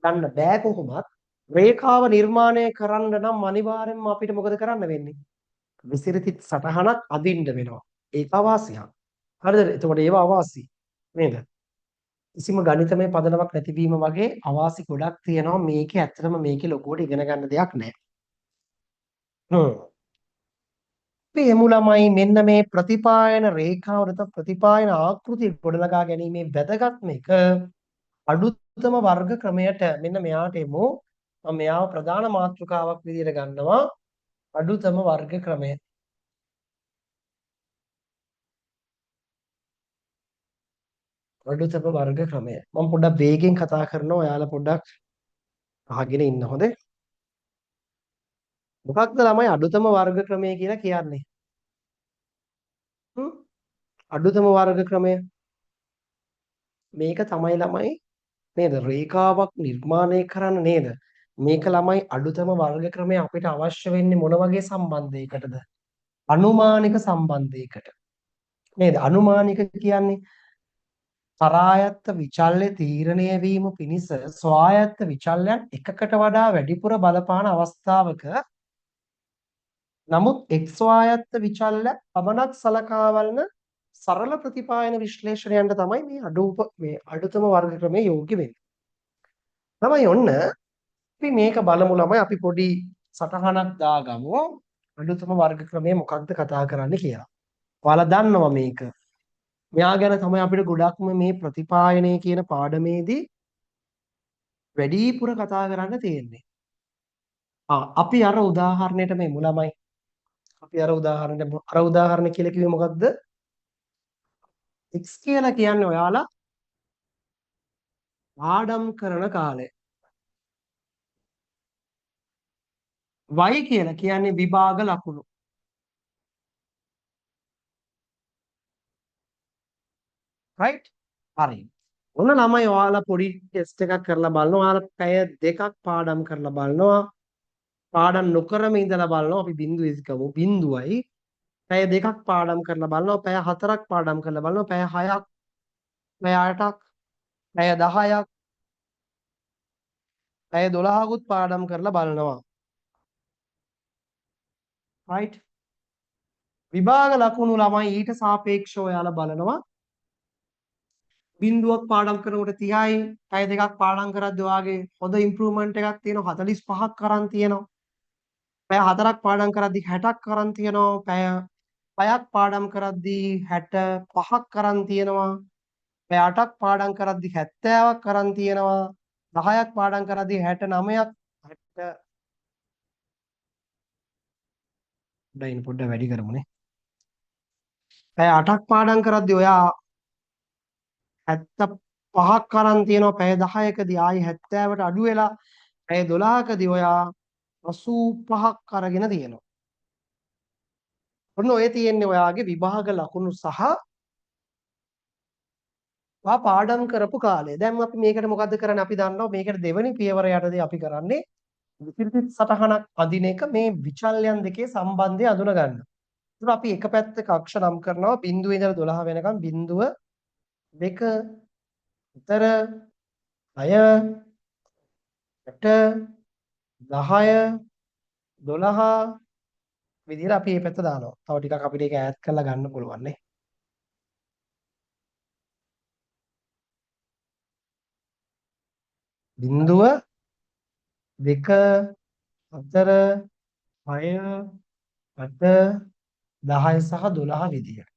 ගන්න බෑ කොහොමත්. රේඛාව නිර්මාණය කරන්න නම් අනිවාර්යෙන්ම අපිට මොකද කරන්න වෙන්නේ? විසිරිත සටහනක් අදින්න වෙනවා. ඒක අවාසියක්. හරිද? එතකොට ඒවා අවාසි නේද? කිසිම ගණිතමය පදනමක් නැතිවීම වගේ අවාසි ගොඩක් තියෙනවා. මේකේ ඇත්තටම මේකේ ලොකුවට ඉගෙන ගන්න දෙයක් නැහැ. අපි එමු ළමයි මෙන්න මේ ප්‍රතිපායන රේඛාව නැත්නම් ප්‍රතිපායන ආකෘතිය ගොඩනගා ගැනීමේ වැදගත්ම එක අඩුතම වර්ග ක්‍රමයට මෙන්න මෙයාට එමු. මම මෙයාව ප්‍රධාන මාතෘකාවක් විදිහට ගන්නවා. අඩුතම වර්ග ක්‍රමය. අඩුතම වර්ග ක්‍රමය. මම පොඩ්ඩක් වේගෙන් කතා කරනවා. ඔයාලා පොඩ්ඩක් අහගෙන ඉන්න හොඳේ. මොකක්ද ළමයි අඩුතම වර්ග ක්‍රමය කියලා කියන්නේ? අඩුතම වර්ග ක්‍රමය මේක තමයි ළමයි නේද? රේඛාවක් නිර්මාණය කරන්න නේද? මේක ළමයි අඩුතම වර්ග ක්‍රමය අපිට අවශ්‍ය වෙන්නේ මොන වගේ සම්බන්ධයකටද? අනුමානික සම්බන්ධයකට. නේද? අනුමානික කියන්නේ පරායත්ත විචල්්‍ය තීරණය වීම පිණිස ස්වායත්ත විචල්යන් එකකට වඩා වැඩිපුර බලපාන අවස්ථාවක නමුත් එක් ස්වායත්ත විචල්්‍ය පමණක් සලකා බලන සරල ප්‍රතිපායන විශ්ලේෂණයන්ට තමයි මේ අඩුතම වර්ග ක්‍රමය යෝග්‍ය වෙන්නේ. තමයි ඔන්න අපි මේක බලමු ළමයි අපි පොඩි සටහනක් දාගමු. අඩුතම වර්ග ක්‍රමය මොකක්ද කතා කරන්නේ කියලා. ඔයාලා දන්නවා මේක. මෙයා ගැන තමයි අපිට ගොඩක්ම මේ ප්‍රතිපායනය කියන පාඩමේදී වැඩිපුර කතා කරන්න තියෙන්නේ. අපි අර උදාහරණයට මෙමු ළමයි. අපි අර උදාහරණ කියලා කිව්වේ මොකක්ද? x කියලා කියන්නේ ඔයාලා පාඩම් කරන කාලය. y කියලා කියන්නේ විභාග ලකුණු. right? හරි. ඔන්න ළමයි ඔයාලා පොඩි ටෙස්ට් එකක් කරලා බලනවා. ඔයාලා පැය දෙකක් පාඩම් කරලා බලනවා. පාඩම් නොකරම ඉඳලා බලනවා. අපි බිඳුව ඉස්කමු. බිඳුවයි. පැය දෙකක් පාඩම් කරලා බලනවා. පැය හතරක් පාඩම් කරලා බලනවා. පැය හයක්, පැය අටක්, පැය 10ක්, පැය 12කුත් පාඩම් කරලා බලනවා. right? විභාග ලකුණු ළමයි ඊට සාපේක්ෂව ඔයාලා බලනවා. බිඳුවක් පාඩම් කරනකොට 30යි, පැය දෙකක් පාඩම් කරද්දී ඔයාගේ හොඳ ඉම්ප්‍රූව්මන්ට් එකක් තියෙනවා 45ක් කරන් තියෙනවා. පැය හතරක් පාඩම් කරද්දී 60ක් කරන් තියෙනවා. පැය 6ක් පාඩම් කරද්දී 65ක් කරන් තියෙනවා. පැය 8ක් පාඩම් කරද්දී 70ක් කරන් තියෙනවා. 10ක් පාඩම් කරද්දී 69ක් 60 ඩයින් පොඩ්ඩක් වැඩි කරමුනේ. පැය 8ක් පාඩම් කරද්දී ඔයා 75ක් කරන් තියෙනවා. පැය 10කදී ආයි 70ට අඩු වෙලා පැය 12කදී ඔයා 85ක් අරගෙන තියෙනවා. ඔන්න ඔය තියෙන්නේ ඔයාගේ විභාග ලකුණු සහ ඔයා පාඩම් කරපු කාලය. දැන් අපි මේකට මොකද්ද කරන්නේ? අපි දන්නවා මේකට දෙවෙනි පියවර යටදී අපි කරන්නේ විපරිත සටහනක් අදින එක මේ විචල්යන් දෙකේ සම්බන්ධය අඳුන ගන්න. ඒත් අපි එක පැත්තක අක්ෂ නම් කරනවා 0 ඉඳලා 12 වෙනකම් 0 2 4 6 8 10 12 විදිහට අපි මේ පැත්ත දානවා. තව ටිකක් අපිට ඒක ඈඩ් කරලා ගන්න පුළුවන් නේ. බිඳුව 2 4 6 8 10 සහ 12 විදියට.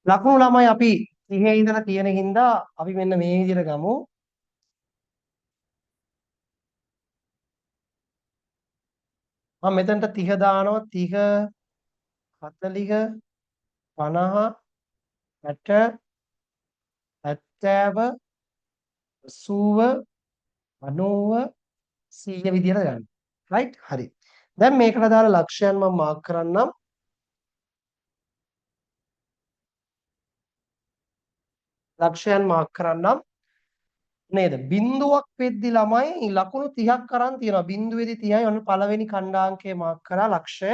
ලකුණු ළමයි අපි 30 ඉඳලා තියෙන හින්දා අපි මෙන්න මේ විදිහට ගමු. මම මෙතනට 30 දානවා 30 40 50 60 70 80 90 100 විදියට ගන්න. right? හරි. දැන් මේකට දාලා ලක්ෂයන් මම මාක් කරන්නම්. ලක්ෂයන් මාක් කරන්නම්. නේද? බිඳුවක් වෙද්දි ළමයි ලකුණු 30ක් අරන් තියෙනවා. බිඳුවේදී 30යි ඔන්න පළවෙනි ඛණ්ඩාංකය මාක් කරා ලක්ෂය.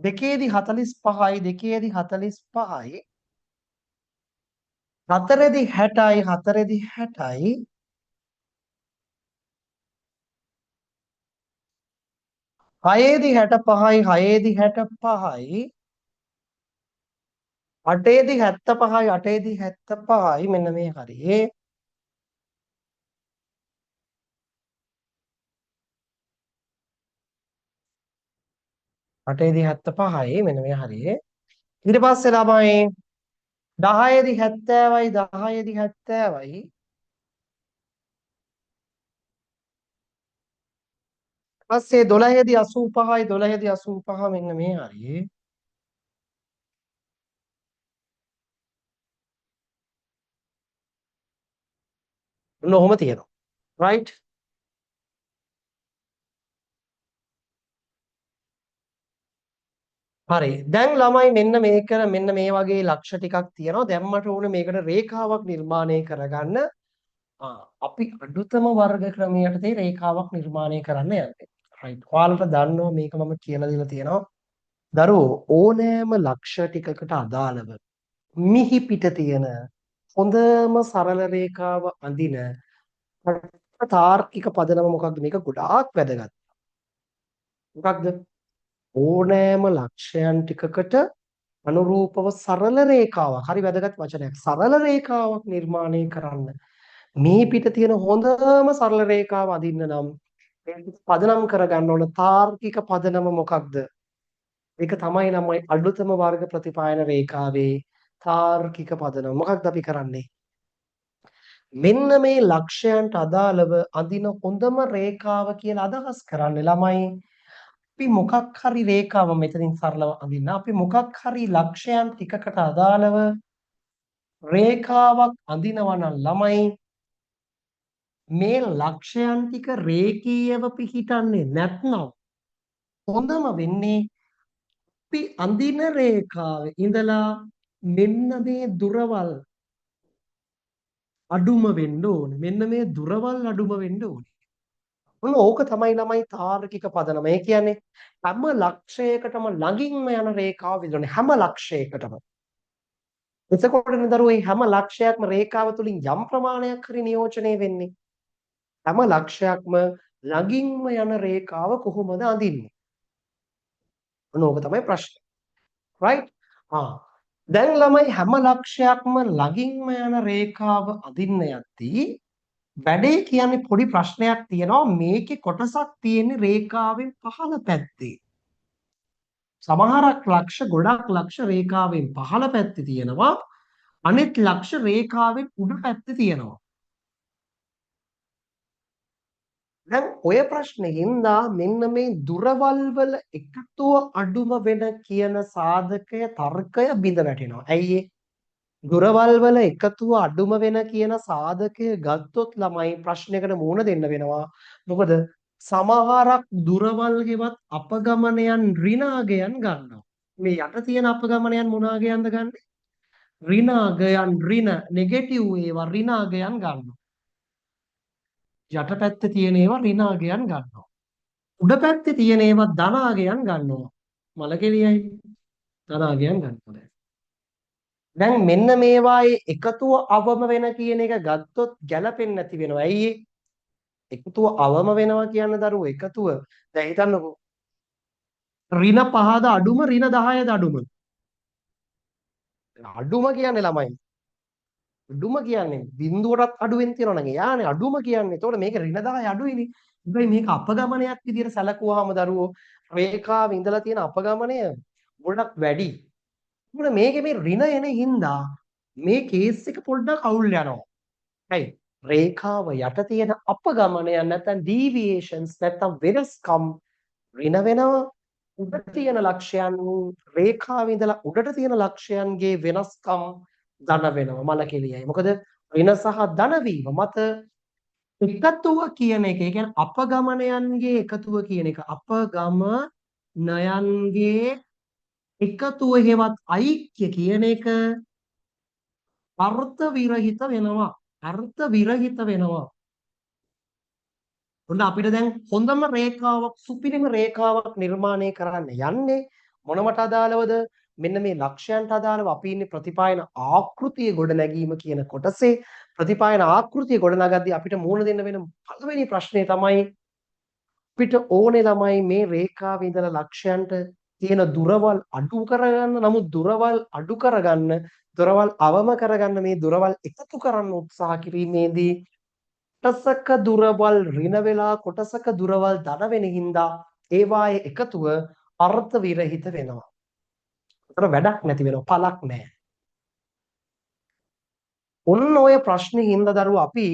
දෙකේදී 45යි දෙකේදී 45යි. හතරේදී 60යි හතරේදී 60යි. හයේදී 65යි හයේදී 65යි. අටේදී 75යි අටේදී 75යි මෙන්න මේ හරියේ. අටේදී 75යි මෙන්න මේ හරියේ. ඊට පස්සේ ළමයි 10ේදී 70යි 10ේදී 70යි. පස්සේ 12ේදී 85යි 12ේදී 85 මෙන්න මේ හරියේ. ඔහොම තියෙනවා. right? හරි. දැන් ළමයි මෙන්න මේක මෙන්න මේ වගේ ලක්ෂ ටිකක් තියෙනවා. දැන් මට ඕනේ මේකට රේඛාවක් නිර්මාණය කරගන්න. අපි අඩුතම වර්ග ක්‍රමයට තේ රේඛාවක් නිර්මාණය කරන්න යන්නේ. right. ඔයාලට දන්නවා මේක මම කියලා දීලා තියෙනවා. දරුවෝ ඕනෑම ලක්ෂ ටිකකට අදාළව මිහි පිට තියෙන හොඳම සරල රේඛාව අඳින තාර්කික පදනම මොකක්ද? මේක ගොඩාක් වැදගත්. මොකක්ද? ඕනෑම ලක්ෂයන් ටිකකට අනුරූපව සරල රේඛාවක්. හරි වැදගත් වචනයක්. සරල රේඛාවක් නිර්මාණය කරන්න. මේ පිට තියෙන හොඳම සරල රේඛාව අඳින්න නම් පදනම් කරගන්න ඕන තාර්කික පදනම මොකක්ද? ඒක තමයි ළමයි අඩුතම වර්ග ප්‍රතිපායන රේඛාවේ තාර්කික පදනම. මොකක්ද අපි කරන්නේ? මෙන්න මේ ලක්ෂයන්ට අදාළව අඳින හොඳම රේඛාව කියලා අදහස් කරන්නේ ළමයි. අපි මොකක් හරි රේඛාව මෙතනින් සරලව අඳින්න. අපි මොකක් හරි ලක්ෂයන් ටිකකට අදාළව රේඛාවක් අඳිනවා නම් ළමයි මේ ලක්ෂයන් ටික රේඛීයව පිහිටන්නේ නැත්නම් හොඳම වෙන්නේ අපි අඳින රේඛාවේ ඉඳලා මෙන්න මේ දුරවල් අඩුම වෙන්න ඕනේ. මෙන්න මේ දුරවල් අඩුම වෙන්න ඕනේ. ඔන්න ඕක තමයි ළමයි තාර්කික පදනම. ඒ කියන්නේ හැම ලක්ෂයකටම ළඟින්ම යන රේඛාව විදිහට හැම ලක්ෂයකටම. එතකොටනේ දරුවෝ මේ හැම ලක්ෂයක්ම රේඛාව තුලින් යම් ප්‍රමාණයක් හරි නියෝජනය වෙන්නේ. හැම ලක්ෂයක්ම ළඟින්ම යන රේඛාව කොහොමද අඳින්නේ? ඔන්න ඕක තමයි ප්‍රශ්නේ. right? දැන් ළමයි හැම ලක්ෂයක්ම ළඟින්ම යන රේඛාව අඳින්න යද්දී වැඩේ කියන්නේ පොඩි ප්‍රශ්නයක් තියෙනවා මේකේ කොටසක් තියෙන්නේ රේඛාවෙන් පහළ පැත්තේ. සමහරක් ලක්ෂ ගොඩක් ලක්ෂ රේඛාවෙන් පහළ පැත්තේ තියෙනවා අනෙක් ලක්ෂ රේඛාවෙන් උඩ පැත්තේ තියෙනවා. දැන් ඔය ප්‍රශ්නේ හින්දා මෙන්න මේ දුරවල් වල එකතුව අඩුම වෙන කියන සාධකය තර්කය බිඳ වැටෙනවා. ඇයි ඒ? දුරවල් වල එකතුව අඩුම වෙන කියන සාධකය ගත්තොත් ළමයි ප්‍රශ්නයකට මුහුණ දෙන්න වෙනවා. මොකද සමහරක් දුරවල් ගෙවත් අපගමනයන් ඍණාගයන් ගන්නවා. මේ යට තියෙන අපගමනයන් මොනාගයන්ද ගන්නෙ? ඍණාගයන් ඍණ නෙගටිව් ඒවා ඍණාගයන් ගන්නවා. යට පැත්තේ තියෙන ඒවා ඍණාගයන් ගන්නවා. උඩ පැත්තේ තියෙන ඒවා ධනාගයන් ගන්නවා. මලකෙලියයි ධනාගයන් ගන්නවා. දැන් මෙන්න මේවායේ එකතුව අවම වෙන කියන එක ගත්තොත් ගැලපෙන්නේ නැති වෙනවා. ඇයි එකතුව අවම වෙනවා කියන දරුවෝ එකතුව දැන් හිතන්නකෝ ඍණ 5ද අඩුම ඍණ 10ද අඩුම. අඩුම කියන්නේ ළමයි. අඩුම කියන්නේ බිඳුවටත් අඩුවෙන් තියනවා නම් යානේ අඩුම කියන්නේ. එතකොට මේක ඍණ 10 අඩුයිනේ. හැබැයි මේක අපගමනයක් විදිහට සැලකුවාම දරුවෝ රේඛාවේ ඉඳලා තියෙන අපගමනය ගොඩක් වැඩි. මොකද මේකේ මේ ඍණ එන හින්දා මේ කේස් එක පොඩ්ඩක් අවුල් යනවා. හරි. රේඛාව යට තියෙන අපගමනය නැත්නම් ඩීවියේෂන්ස් නැත්නම් වෙනස්කම් ඍණ වෙනවා. උඩට තියෙන ලක්ෂයන් රේඛාවේ ඉඳලා උඩට තියෙන ලක්ෂයන්ගේ වෙනස්කම් ධන වෙනවා මලකෙලියයි. මොකද ඍණ සහ ධන වීම මත එකතුව කියන එක, ඒ කියන්නේ අපගමනයන්ගේ එකතුව කියන එක අපගමනයන්ගේ එකතුව හේවත් ඓක්‍ය කියන එක අර්ථ විරහිත වෙනවා. අර්ථ විරහිත වෙනවා. ඔන්න අපිට දැන් හොඳම රේඛාවක් සුපිරිම රේඛාවක් නිර්මාණය කරන්න යන්නේ මොනවට අදාළවද? මෙන්න මේ ලක්ෂයන්ට අදාළව අපි ඉන්නේ ප්‍රතිපායන ආකෘතිය ගොඩ නැගීම කියන කොටසේ. ප්‍රතිපායන ආකෘතිය ගොඩ නගද්දී අපිට මුහුණ දෙන්න වෙන පළවෙනි ප්‍රශ්නේ තමයි අපිට ඕනේ ළමයි මේ රේඛාවේ ඉඳලා ලක්ෂයන්ට තියෙන දුරවල් අඩු කරගන්න. නමුත් දුරවල් අඩු කරගන්න, දුරවල් අවම කරගන්න මේ දුරවල් එකතු කරන්න උත්සාහ කිරීමේදී කොටසක දුරවල් ඍණ වෙලා කොටසක දුරවල් ධන වෙන හින්දා ඒවායේ එකතුව අර්ථ විරහිත වෙනවා. ඒතර වැඩක් නැති වෙනවා, පළක් නැහැ. ඔන්න ඔය ප්‍රශ්නේ හින්දා දරුවෝ අපි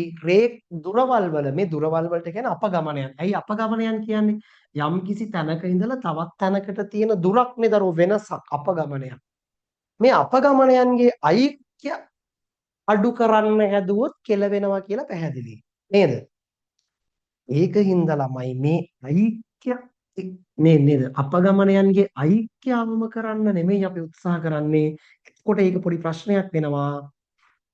දුරවල් වල මේ දුරවල් වලට කියන්නේ අපගමනයන්. ඇයි අපගමනයන් කියන්නේ? යම් කිසි තැනක ඉඳලා තවත් තැනකට තියෙන දුරක්නේ දරුවෝ වෙනසක් අපගමනයන්. මේ අපගමනයන්ගේ ඓක්‍ය අඩු කරන්න හැදුවොත් කෙලවෙනවා කියලා පැහැදිලි. නේද? ඒකින්ද ළමයි මේ ඓක්‍ය මේ නේද අපගමනයන්ගේ ඓක්‍යවම කරන්න නෙමෙයි අපි උත්සාහ කරන්නේ. එතකොට ඒක පොඩි ප්‍රශ්නයක් වෙනවා.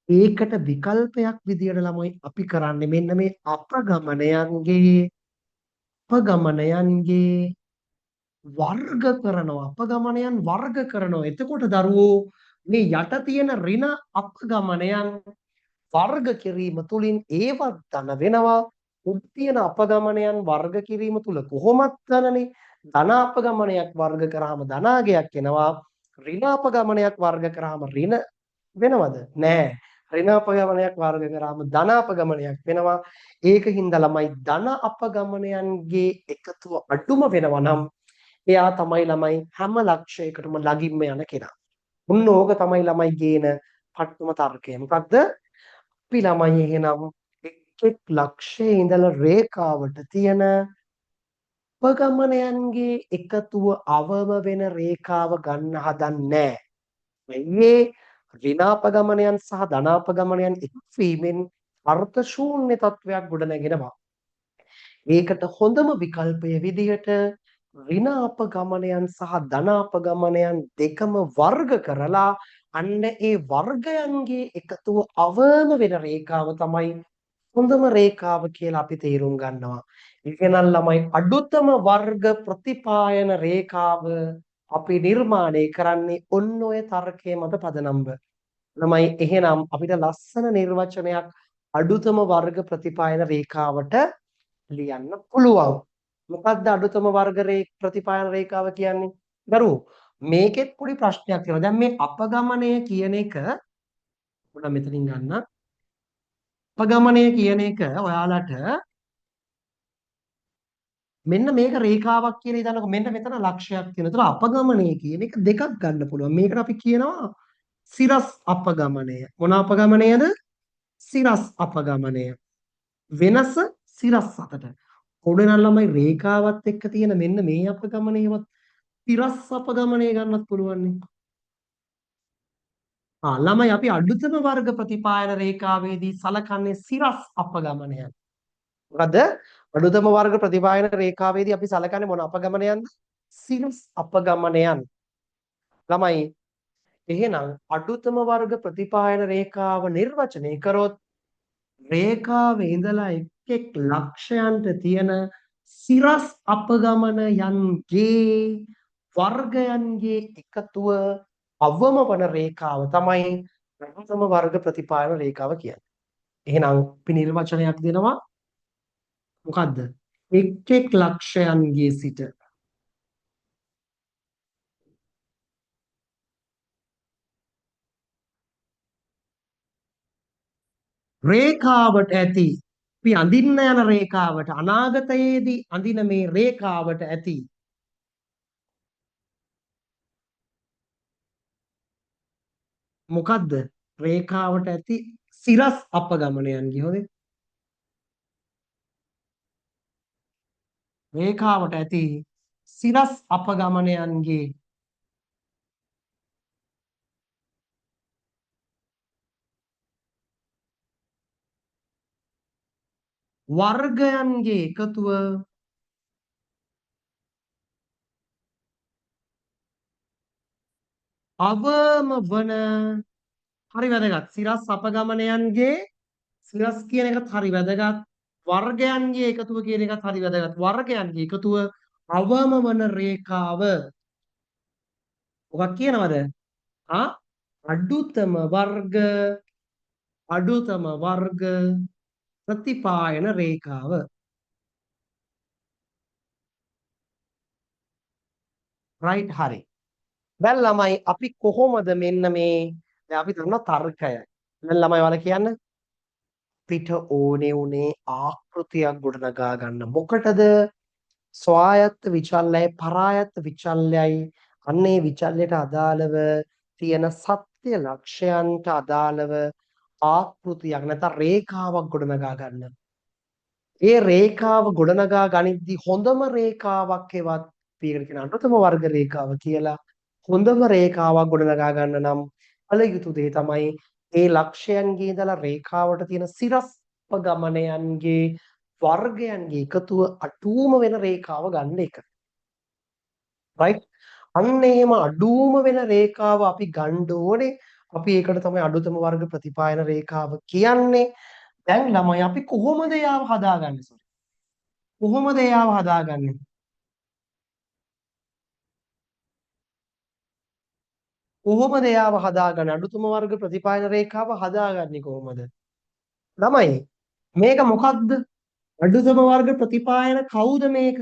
ඒකට විකල්පයක් විදියට ළමයි අපි කරන්නේ මෙන්න මේ අපගමනයන්ගේ වර්ග කරනවා. අපගමනයන් වර්ග කරනවා. එතකොට දරුවෝ මේ යට තියෙන ඍණ අපගමනයන් වර්ග කිරීම තුලින් ඒවත් ධන වෙනවා. උඩ තියෙන අපගමනයන් වර්ග කිරීම තුල කොහොමත් ධනනේ. ධන අපගමනයක් වර්ග කරාම ධනාගයක් එනවා. ඍණ අපගමනයක් වර්ග කරාම ඍණ වෙනවද? නෑ. ඍණ අපගමනයක් වර්ග කරාම ධන අපගමනයක් වෙනවා. ඒකින්ද ළමයි ධන අපගමනයන්ගේ එකතුව අඩුම වෙනවා නම් එයා තමයි ළමයි හැම ලක්ෂයකටම ළඟින්ම යන කෙනා. උන්න ඕක තමයි ළමයි ගේන පට්ටම තර්කය. මොකද්ද? අපි ළමයි එහෙනම් එක් ලක්ෂයේ ඉඳලා රේඛාවට තියෙන අපගමනයන්ගේ එකතුව අවම වෙන රේඛාව ගන්න හදන්නේ නැහැ. මේ ඍණාපගමනයන් සහ ධනාපගමනයන් එකතු වීමෙන් අර්ථ ශූන්‍ය තත්වයක් ගොඩ නැගෙනවා. ඒකට හොඳම විකල්පය විදිහට ඍණ අපගමනයන් සහ ධන අපගමනයන් දෙකම වර්ග කරලා අන්න ඒ වර්ගයන්ගේ එකතුව අවම වෙන රේඛාව තමයි හොඳම රේඛාව කියලා අපි තේරුම් ගන්නවා. එහෙනම් ළමයි අඩුතම වර්ග ප්‍රතිපායන රේඛාව අපි නිර්මාණය කරන්නේ ඔන්න ඔය තර්කයේ මත පදනම්ව. ළමයි එහෙනම් අපිට ලස්සන නිර්වචනයක් අඩුතම වර්ග ප්‍රතිපායන රේඛාවට ලියන්න පුළුවන්. මොකක්ද අඩුතම වර්ග ප්‍රතිපායන රේඛාව කියන්නේ? දරුවෝ මේකෙත් පොඩි ප්‍රශ්නයක් තියෙනවා. දැන් මේ අපගමනය කියන එක උඩ මෙතනින් ගන්න. අපගමනය කියන එක ඔයාලට මෙන්න මේක රේඛාවක් කියලා හිතන්නකො. මෙන්න මෙතන ලක්ෂයක් තියෙනවා. ඒතර අපගමනය කියන එක දෙකක් ගන්න පුළුවන්. මේකට අපි කියනවා සිරස් අපගමනය. මොන අපගමනයද? සිරස් අපගමනය. වෙනස සිරස් අතට. පොඩි නම් ළමයි රේඛාවත් එක්ක තියෙන මෙන්න මේ අපගමනයවත් සිරස් අපගමනය ගන්නත් පුළුවන් නේ. ළමයි අපි අඩුතම වර්ග ප්‍රතිපායන රේඛාවේදී සලකන්නේ සිරස් අපගමනය. මොකද අඩුතම වර්ග ප්‍රතිපායන රේඛාවේදී අපි සලකන්නේ මොන අපගමනයන්ද? සිරස් අපගමනයන්. ළමයි එහෙනම් අඩුතම වර්ග ප්‍රතිපායන රේඛාව නිර්වචනය කරොත් රේඛාවේ ඉඳලා එක් ලක්ෂයන්ට තියෙන සිරස් අපගමනයන්ගේ වර්ගයන්ගේ එකතුව අවම වන රේඛාව තමයි අඩුතම වර්ග ප්‍රතිපායන රේඛාව කියන්නේ. එහෙනම් අපි නිර්වචනයක් දෙනවා. මොකද්ද? එක් ලක්ෂයන්ගේ සිට රේඛාවට ඇති අපි අඳින්න යන රේඛාවට අනාගතයේදී අඳින මේ රේඛාවට ඇති මොකද්ද? රේඛාවට ඇති සිරස් අපගමනයන්ගේ හොඳේ. රේඛාවට ඇති සිරස් අපගමනයන්ගේ වර්ගයන්ගේ එකතුව අවම වන හරි වැදගත්. සිරස් අපගමනයන්ගේ සිරස් කියන එකත් හරි වැදගත්. වර්ගයන්ගේ එකතුව කියන එකත් හරි වැදගත්. වර්ගයන්ගේ එකතුව අවම වන රේඛාව මොකක් කියනවද? අඩුතම වර්ග ප්‍රතිපායන රේඛාව. රයිට් හරි. දැන් ළමයි අපි කොහොමද මෙන්න මේ දැන් අපි දන්නවා තර්කය. දැන් ළමයි වල කියන්න පිට ඕනේ උනේ ආකෘතියක් ගොඩනගා ගන්න. මොකටද? ස්වායත්ත විචල්‍යයි පරායත්ත විචල්‍යයි අන්නේ විචල්‍යයට අදාළව තියෙන සත්‍ය ලක්ෂයන්ට අදාළව ආකෘතියක් නැත්නම් රේඛාවක් ගොඩනගා ගන්න. ඒ රේඛාව ගොඩනගා ගනිද්දී හොඳම රේඛාවක් එවත් මේකට කියන අනුතම වර්ග රේඛාව කියලා. හොඳම රේඛාවක් ගොඩනගා ගන්න නම් කල යුතු දේ තමයි ඒ ලක්ෂයන්ගේ ඉඳලා රේඛාවට තියෙන සිරස්පගමනයන්ගේ වර්ගයන්ගේ එකතුව අටුවම වෙන රේඛාව ගන්න එක. රයිට්? අන්න එහෙම අඩුවම වෙන රේඛාව අපි ගන්න ඕනේ. අපි ඒකට තමයි අඩුතම වර්ග ප්‍රතිපායන රේඛාව කියන්නේ. දැන් ළමයි අපි කොහොමද යාව හදාගන්නේ? කොහොමද යාව හදාගන්නේ? කොහොමද යාව හදාගන්නේ? අඩුතම වර්ග ප්‍රතිපායන රේඛාව හදාගන්නේ කොහොමද? ළමයි මේක මොකක්ද? අඩුතම වර්ග ප්‍රතිපායන කවුද මේක?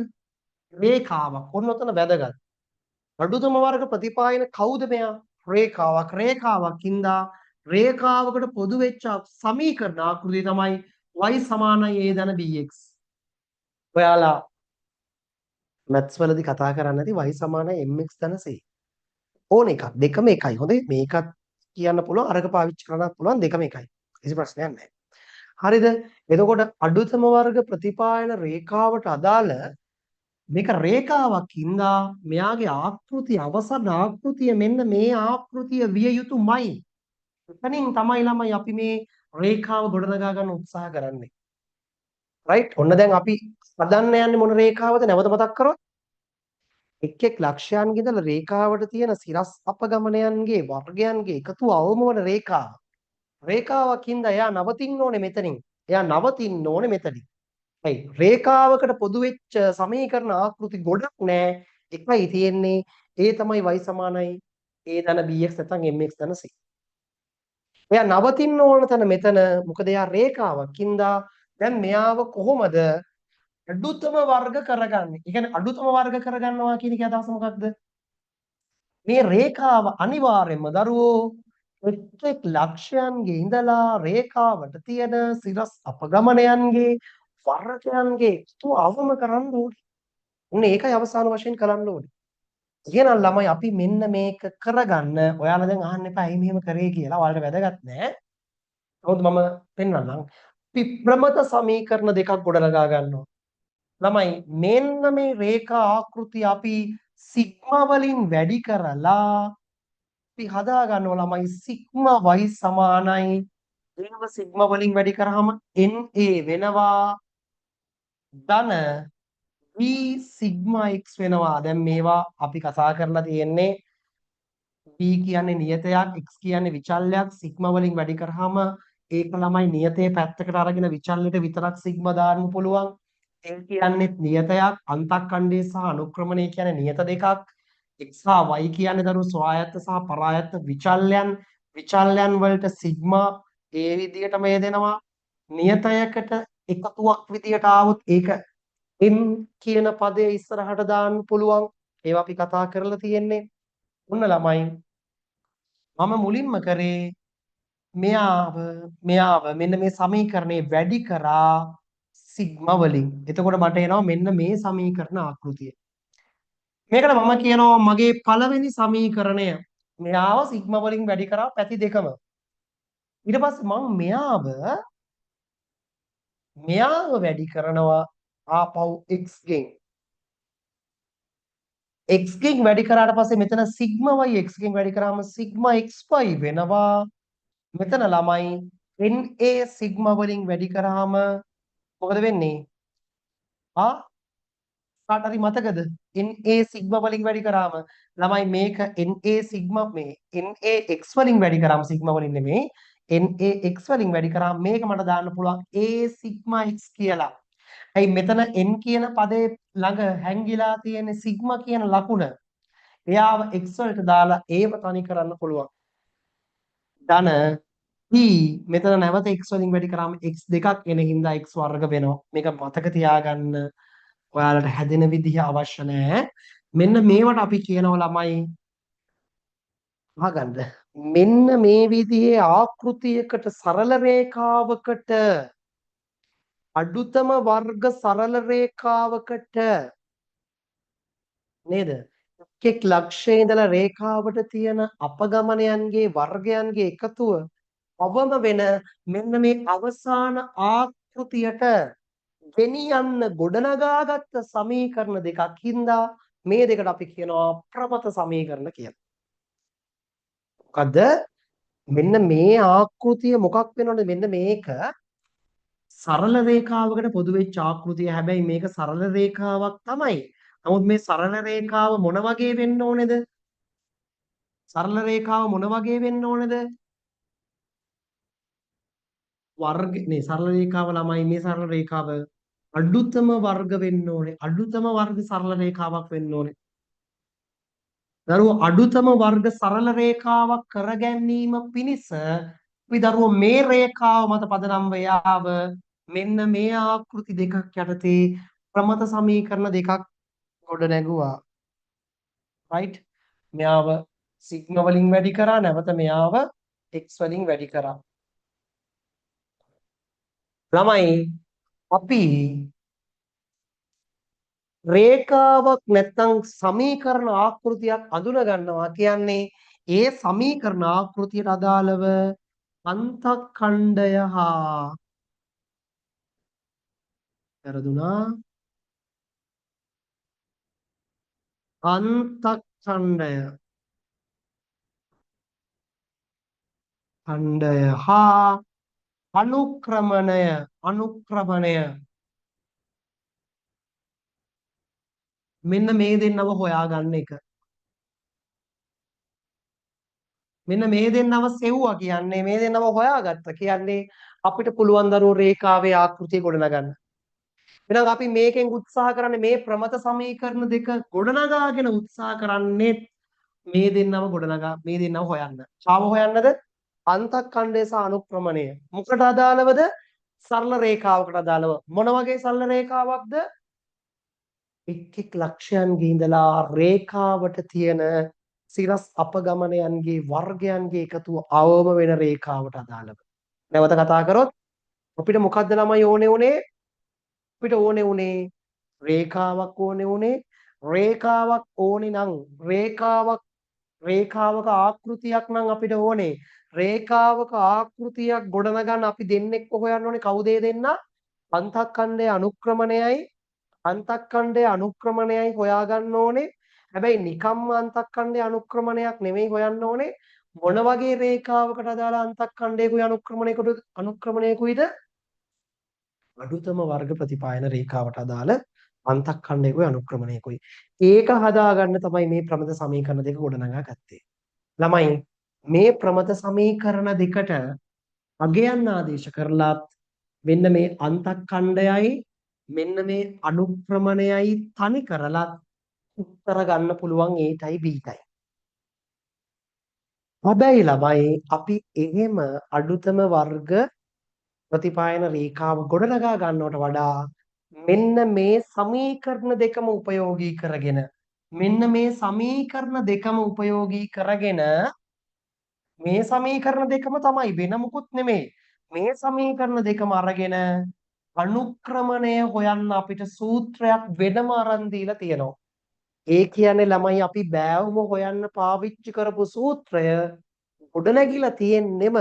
රේඛාවක්. ඔන්න ඔතන වැදගත්. අඩුතම වර්ග ප්‍රතිපායන කවුද මෙයා? රේඛාවක්. රේඛාවකින්දා රේඛාවකට පොදු වෙච්ච සමීකරණ ආකෘතිය තමයි y = a ධන bx. ඔයාලා මැත්ස් වලදී කතා කරන්නේ නැති y = mx ධන c. ඕන එකක් දෙකම එකයි. හොඳේ මේකත් කියන්න පුළුවන් අරක පාවිච්චි කරන්නත් පුළුවන් දෙකම එකයි. කිසි ප්‍රශ්නයක් නැහැ. හරිද? එතකොට අඩුතම වර්ග ප්‍රතිපායන රේඛාවට අදාළ මේක රේඛාවක් ඉඳලා මෙයාගේ ආකෘතිය අවසන් ආකෘතිය මෙන්න මේ ආකෘතිය විය යුතුමයි. එතනින් තමයි ළමයි අපි මේ රේඛාව ගොඩනගා ගන්න උත්සාහ කරන්නේ. රයිට්? ඔන්න දැන් අපි හදන්න යන්නේ මොන රේඛාවද නැවත මතක් කරොත් එක් එක් ලක්ෂයන්ගේ ඉඳලා රේඛාවට තියෙන සිරස් අපගමනයන්ගේ වර්ගයන්ගේ එකතු අවම වන රේඛාව. රේඛාවක් හින්දා එයා නවතින්න ඕනේ මෙතනින්. එයා නවතින්න ඕනේ මෙතනින්. හරි. රේඛාවකට පොදු වෙච්ච සමීකරණ ආකෘති ගොඩක් නෑ. එකයි තියෙන්නේ. ඒ තමයි y සමානයි a ධන bx නැත්නම් mx ධන c. එයා නවතින්න ඕන තැන මෙතන. මොකද එයා රේඛාවක් හින්දා දැන් මෙයාව කොහොමද අඩුතම වර්ග කරගන්නේ? ඒ කියන්නේ අඩුතම වර්ග කරගන්නවා කියන එකේ අදහස මොකක්ද? මේ රේඛාව අනිවාර්යයෙන්ම දරුවෝ එක් එක් ලක්ෂයන්ගේ ඉඳලා රේඛාවට තියෙන සිරස් අපගමනයන්ගේ වර්ගයන්ගේ එකතු අවම කරන්න ඕනේ. උන් ඒකයි අවසාන වශයෙන් කරන්න ඕනේ. එහෙනම් ළමයි අපි මෙන්න මේක කරගන්න ඔයාලා දැන් අහන්න එපා ඇයි මෙහෙම කරේ කියලා. ඔයාලට වැදගත් නෑ. නමුත් මම පෙන්වන්නම්. අපි ප්‍රමත සමීකරණ දෙකක් ගොඩනගා ගන්නවා. ළමයි මෙන්න මේ රේඛා ආකෘතිය අපි සිග්මා වලින් වැඩි කරලා අපි හදා ගන්නවා ළමයි සිග්මා y සමානයි ඒව සිග්මා වලින් වැඩි කරාම NA වෙනවා ධන V සිග්මා x වෙනවා. දැන් මේවා අපි කතා කරලා තියෙන්නේ V කියන්නේ නියතයක් x කියන්නේ විචල්යක් සිග්මා වලින් වැඩි කරාම ඒක ළමයි නියතයේ පැත්තකට අරගෙන විචල්යට විතරක් සිග්මා දාන්න පුළුවන්. L කියන්නේ නියතයක් අන්තක්ඛණ්ඩය සහ අනුක්‍රමණය කියන්නේ නියත දෙකක්. x හා y කියන්නේ දරුවෝ ස්වායත්ත සහ පරායත්ත විචල්යන්. විචල්යන් වලට සිග්මා ඒ විදිහටම යෙදෙනවා. නියතයකට එකතුවක් විදියට ආවොත් ඒක m කියන පදයේ ඉස්සරහට දාන්න පුළුවන්. ඒවා අපි කතා කරලා තියෙන්නේ. ඔන්න ළමයි මම මුලින්ම කරේ මෙයාව මෙන්න මේ සමීකරණේ වැඩි කරා සිග්මා වලින්. එතකොට මට එනවා මෙන්න මේ සමීකරණ ආකෘතිය. මේකට මම කියනවා මගේ පළවෙනි සමීකරණය. මෙයාව සිග්මා වලින් වැඩි කරා පැති දෙකම. ඊට පස්සේ මම මෙයාව වැඩි කරනවා ආපහු x ගෙන්. x ගෙන් වැඩි කරාට පස්සේ මෙතන සිග්මා y x ගෙන් වැඩි කරාම සිග්මා xy වෙනවා. මෙතන ළමයි NA සිග්මා වලින් වැඩි කරාම මොකද වෙන්නේ? ආ කාට හරි මතකද? NA සිග්මා වලින් වැඩි කරාම ළමයි මේක NA සිග්මා මේ NA x වලින් වැඩි කරාම සිග්මා වලින් නෙමෙයි NA x වලින් වැඩි කරාම මේක මට දාන්න පුළුවන් A සිග්මා x කියලා. ඇයි මෙතන n කියන පදේ ළඟ හැංගිලා තියෙන සිග්මා කියන ලකුණ. එයාව x වලට දාලා ඒව තනි කරන්න පුළුවන්. ධන p මෙතන නැවත x වලින් වැඩි කරාම x දෙකක් එන හින්දා x වර්ග වෙනවා. මේක මතක තියාගන්න. ඔයාලට හැදෙන විදිහ අවශ්‍ය නැහැ. මෙන්න මේවට අපි කියනවා ළමයි අහගන්න. මෙන්න මේ විදිහේ ආකෘතියකට සරල රේඛාවකට අඩුතම වර්ග සරල රේඛාවකට නේද? එක් ලක්ෂයේ ඉඳලා රේඛාවට තියෙන අපගමනයන්ගේ වර්ගයන්ගේ එකතුව අවම වෙන මෙන්න මේ අවසාන ආකෘතියට ගෙනියන්න ගොඩනගාගත්ත සමීකරණ දෙකක් හින්දා මේ දෙකට අපි කියනවා ප්‍රමත සමීකරණ කියලා. මොකද මෙන්න මේ ආකෘතිය මොකක් වෙනවද? මෙන්න මේක සරල රේඛාවකට පොදු වෙච්ච ආකෘතිය. හැබැයි මේක සරල රේඛාවක් තමයි. නමුත් මේ සරල රේඛාව මොන වගේ වෙන්න ඕනේද? සරල රේඛාව මොන වගේ වෙන්න ඕනේද? වර්ග නේ සරල රේඛාව ළමයි මේ සරල රේඛාව අඩුතම වර්ග වෙන්න ඕනේ. අඩුතම වර්ග සරල රේඛාවක් වෙන්න ඕනේ. දරුවෝ අඩුතම වර්ග සරල රේඛාවක් කර ගැනීම පිණිස අපි දරුවෝ මේ රේඛාව මත පදනම් වේයාව මෙන්න මේ ආකෘති දෙකක් යටතේ ප්‍රමත සමීකරණ දෙකක් ගොඩ නැගුවා. රයිට්? මෙයාව සිග්මා වලින් වැඩි කරා නැවත මෙයාව x වලින් වැඩි කරා. ළමයි අපි රේඛාවක් නැත්නම් සමීකරණ ආකෘතියක් අඳුන ගන්නවා කියන්නේ ඒ සමීකරණ ආකෘතියට අදාළව අන්තක්ඛණ්ඩය හා පෙරදුනා අන්තක්ඛණ්ඩය ඛණ්ඩය හා අනුක්‍රමණය මෙන්න මේ දෙන්නව හොයාගන්න එක. මෙන්න මේ දෙන්නව සෙව්වා කියන්නේ මේ දෙන්නව හොයාගත්ත කියන්නේ අපිට පුළුවන් දරුවෝ රේඛාවේ ආකෘතිය ගොඩනගන්න. එහෙනම් අපි මේකෙන් උත්සාහ කරන්නේ මේ ප්‍රමත සමීකරණ දෙක ගොඩනගාගෙන උත්සාහ කරන්නේ මේ දෙන්නව ගොඩනගා මේ දෙන්නව හොයන්න. ඡාව හොයන්නද? අන්තක්ඛණ්ඩය සහ අනුක්‍රමණය. මොකට අදාළවද? සරල රේඛාවකට අදාළව. මොන වගේ සරල රේඛාවක්ද? එක් එක් ලක්ෂයන්ගේ ඉඳලා රේඛාවට තියෙන සිරස් අපගමනයන්ගේ වර්ගයන්ගේ එකතුව අවම වෙන රේඛාවට අදාළව. නැවත කතා කරොත් අපිට මොකද්ද ළමයි ඕනේ උනේ? අපිට ඕනේ උනේ රේඛාවක් ඕනේ උනේ. රේඛාවක් ඕනේ නම් රේඛාවක ආකෘතියක් නම් අපිට ඕනේ. රේඛාවක ආකෘතියක් ගොඩනගන්න අපි දෙන්නෙක් හොයන්න ඕනේ. කවුද දෙන්නා? අන්තක්ඛණ්ඩයේ අනුක්‍රමණයයි අන්තක්ඛණ්ඩයේ අනුක්‍රමණයයි හොයාගන්න ඕනේ. හැබැයි නිකම්ම අන්තක්ඛණ්ඩයේ අනුක්‍රමණයක් නෙමෙයි හොයන්න ඕනේ. මොන වගේ රේඛාවකට අදාළ අන්තක්ඛණ්ඩයකුයි අනුක්‍රමණයකුයිද? අඩුතම වර්ග ප්‍රතිපායන රේඛාවට අදාළ අන්තක්ඛණ්ඩයකුයි අනුක්‍රමණයකුයි. ඒක හදාගන්න තමයි මේ ප්‍රමත සමීකරණ දෙක ගොඩනගා ගත්තේ. ළමයි මේ ප්‍රමත සමීකරණ දෙකට අගයන් ආදේශ කරලත් මෙන්න මේ අන්තක්ඛණ්ඩයයි මෙන්න මේ අනුක්‍රමණයයි තනි කරලත් උත්තර ගන්න පුළුවන් Aටයි Bටයි. හැබැයි ළමයි අපි එහෙම අඩුතම වර්ග ප්‍රතිපායන රේඛාව ගොඩනගා ගන්නවට වඩා මෙන්න මේ සමීකරණ දෙකම උපයෝගී කරගෙන මෙන්න මේ සමීකරණ දෙකම උපයෝගී කරගෙන මේ සමීකරණ දෙකම තමයි වෙන මුකුත් නෙමෙයි. මේ සමීකරණ දෙකම අරගෙන අනුක්‍රමණය හොයන්න අපිට සූත්‍රයක් වෙනම අරන් දීලා තියෙනවා. ඒ කියන්නේ ළමයි අපි බෑවුම හොයන්න පාවිච්චි කරපු සූත්‍රය ගොඩනැගිලා තියෙන්නෙම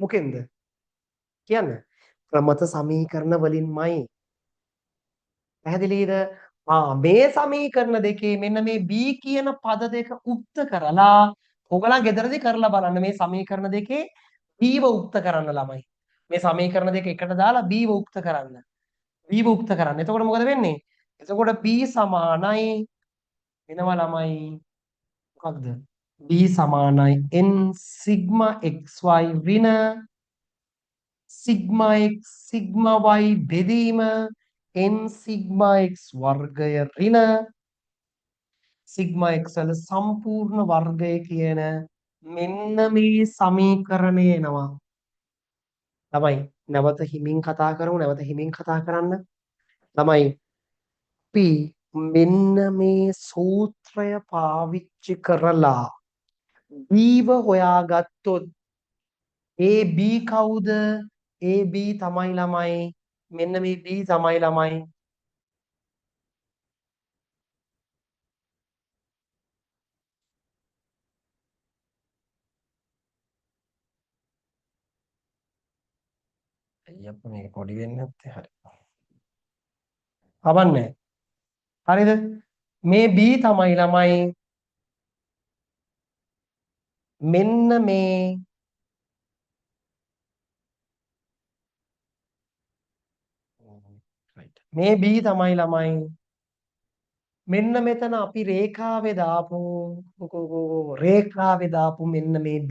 මොකෙන්ද? කියන්නේ ප්‍රමත සමීකරණ වලින්මයි. පැහැදිලිද? මේ සමීකරණ දෙකේ මෙන්න මේ B කියන පද දෙක උක්ත කරලා ඔයගොල්ලන් ගෙදරදී කරලා බලන්න මේ සමීකරණ දෙකේ B ව උක්ත කරන්න ළමයි. මේ සමීකරණ දෙක එකට දාලා B ව උක්ත කරන්න. B ව උක්ත කරන්න. එතකොට මොකද වෙන්නේ? එතකොට B සමානයි වෙනවා ළමයි මොකක්ද? B සමානයි n සිග්මා xy ඍණ සිග්මා x සිග්මා y බෙදීම n සිග්මා x වර්ගය ඍණ සිග්මා x වල සම්පූර්ණ වර්ගය කියන මෙන්න මේ සමීකරණය එනවා. ළමයි නැවත හිමින් කතා කරමු නැවත හිමින් කතා කරන්න. ළමයි අපි මෙන්න මේ සූත්‍රය පාවිච්චි කරලා B ව හොයාගත්තොත් AB කවුද? AB තමයි ළමයි. මෙන්න මේ B තමයි ළමයි. අයියප්ප මේක පොඩි වෙන්නේ නැත්තේ හරි. කවන්නේ. හරිද? මේ B තමයි ළමයි. මෙන්න මේ මේ B තමයි ළමයි. මෙන්න මෙතන අපි රේඛාවේ දාපු රේඛාවේ දාපු මෙන්න මේ B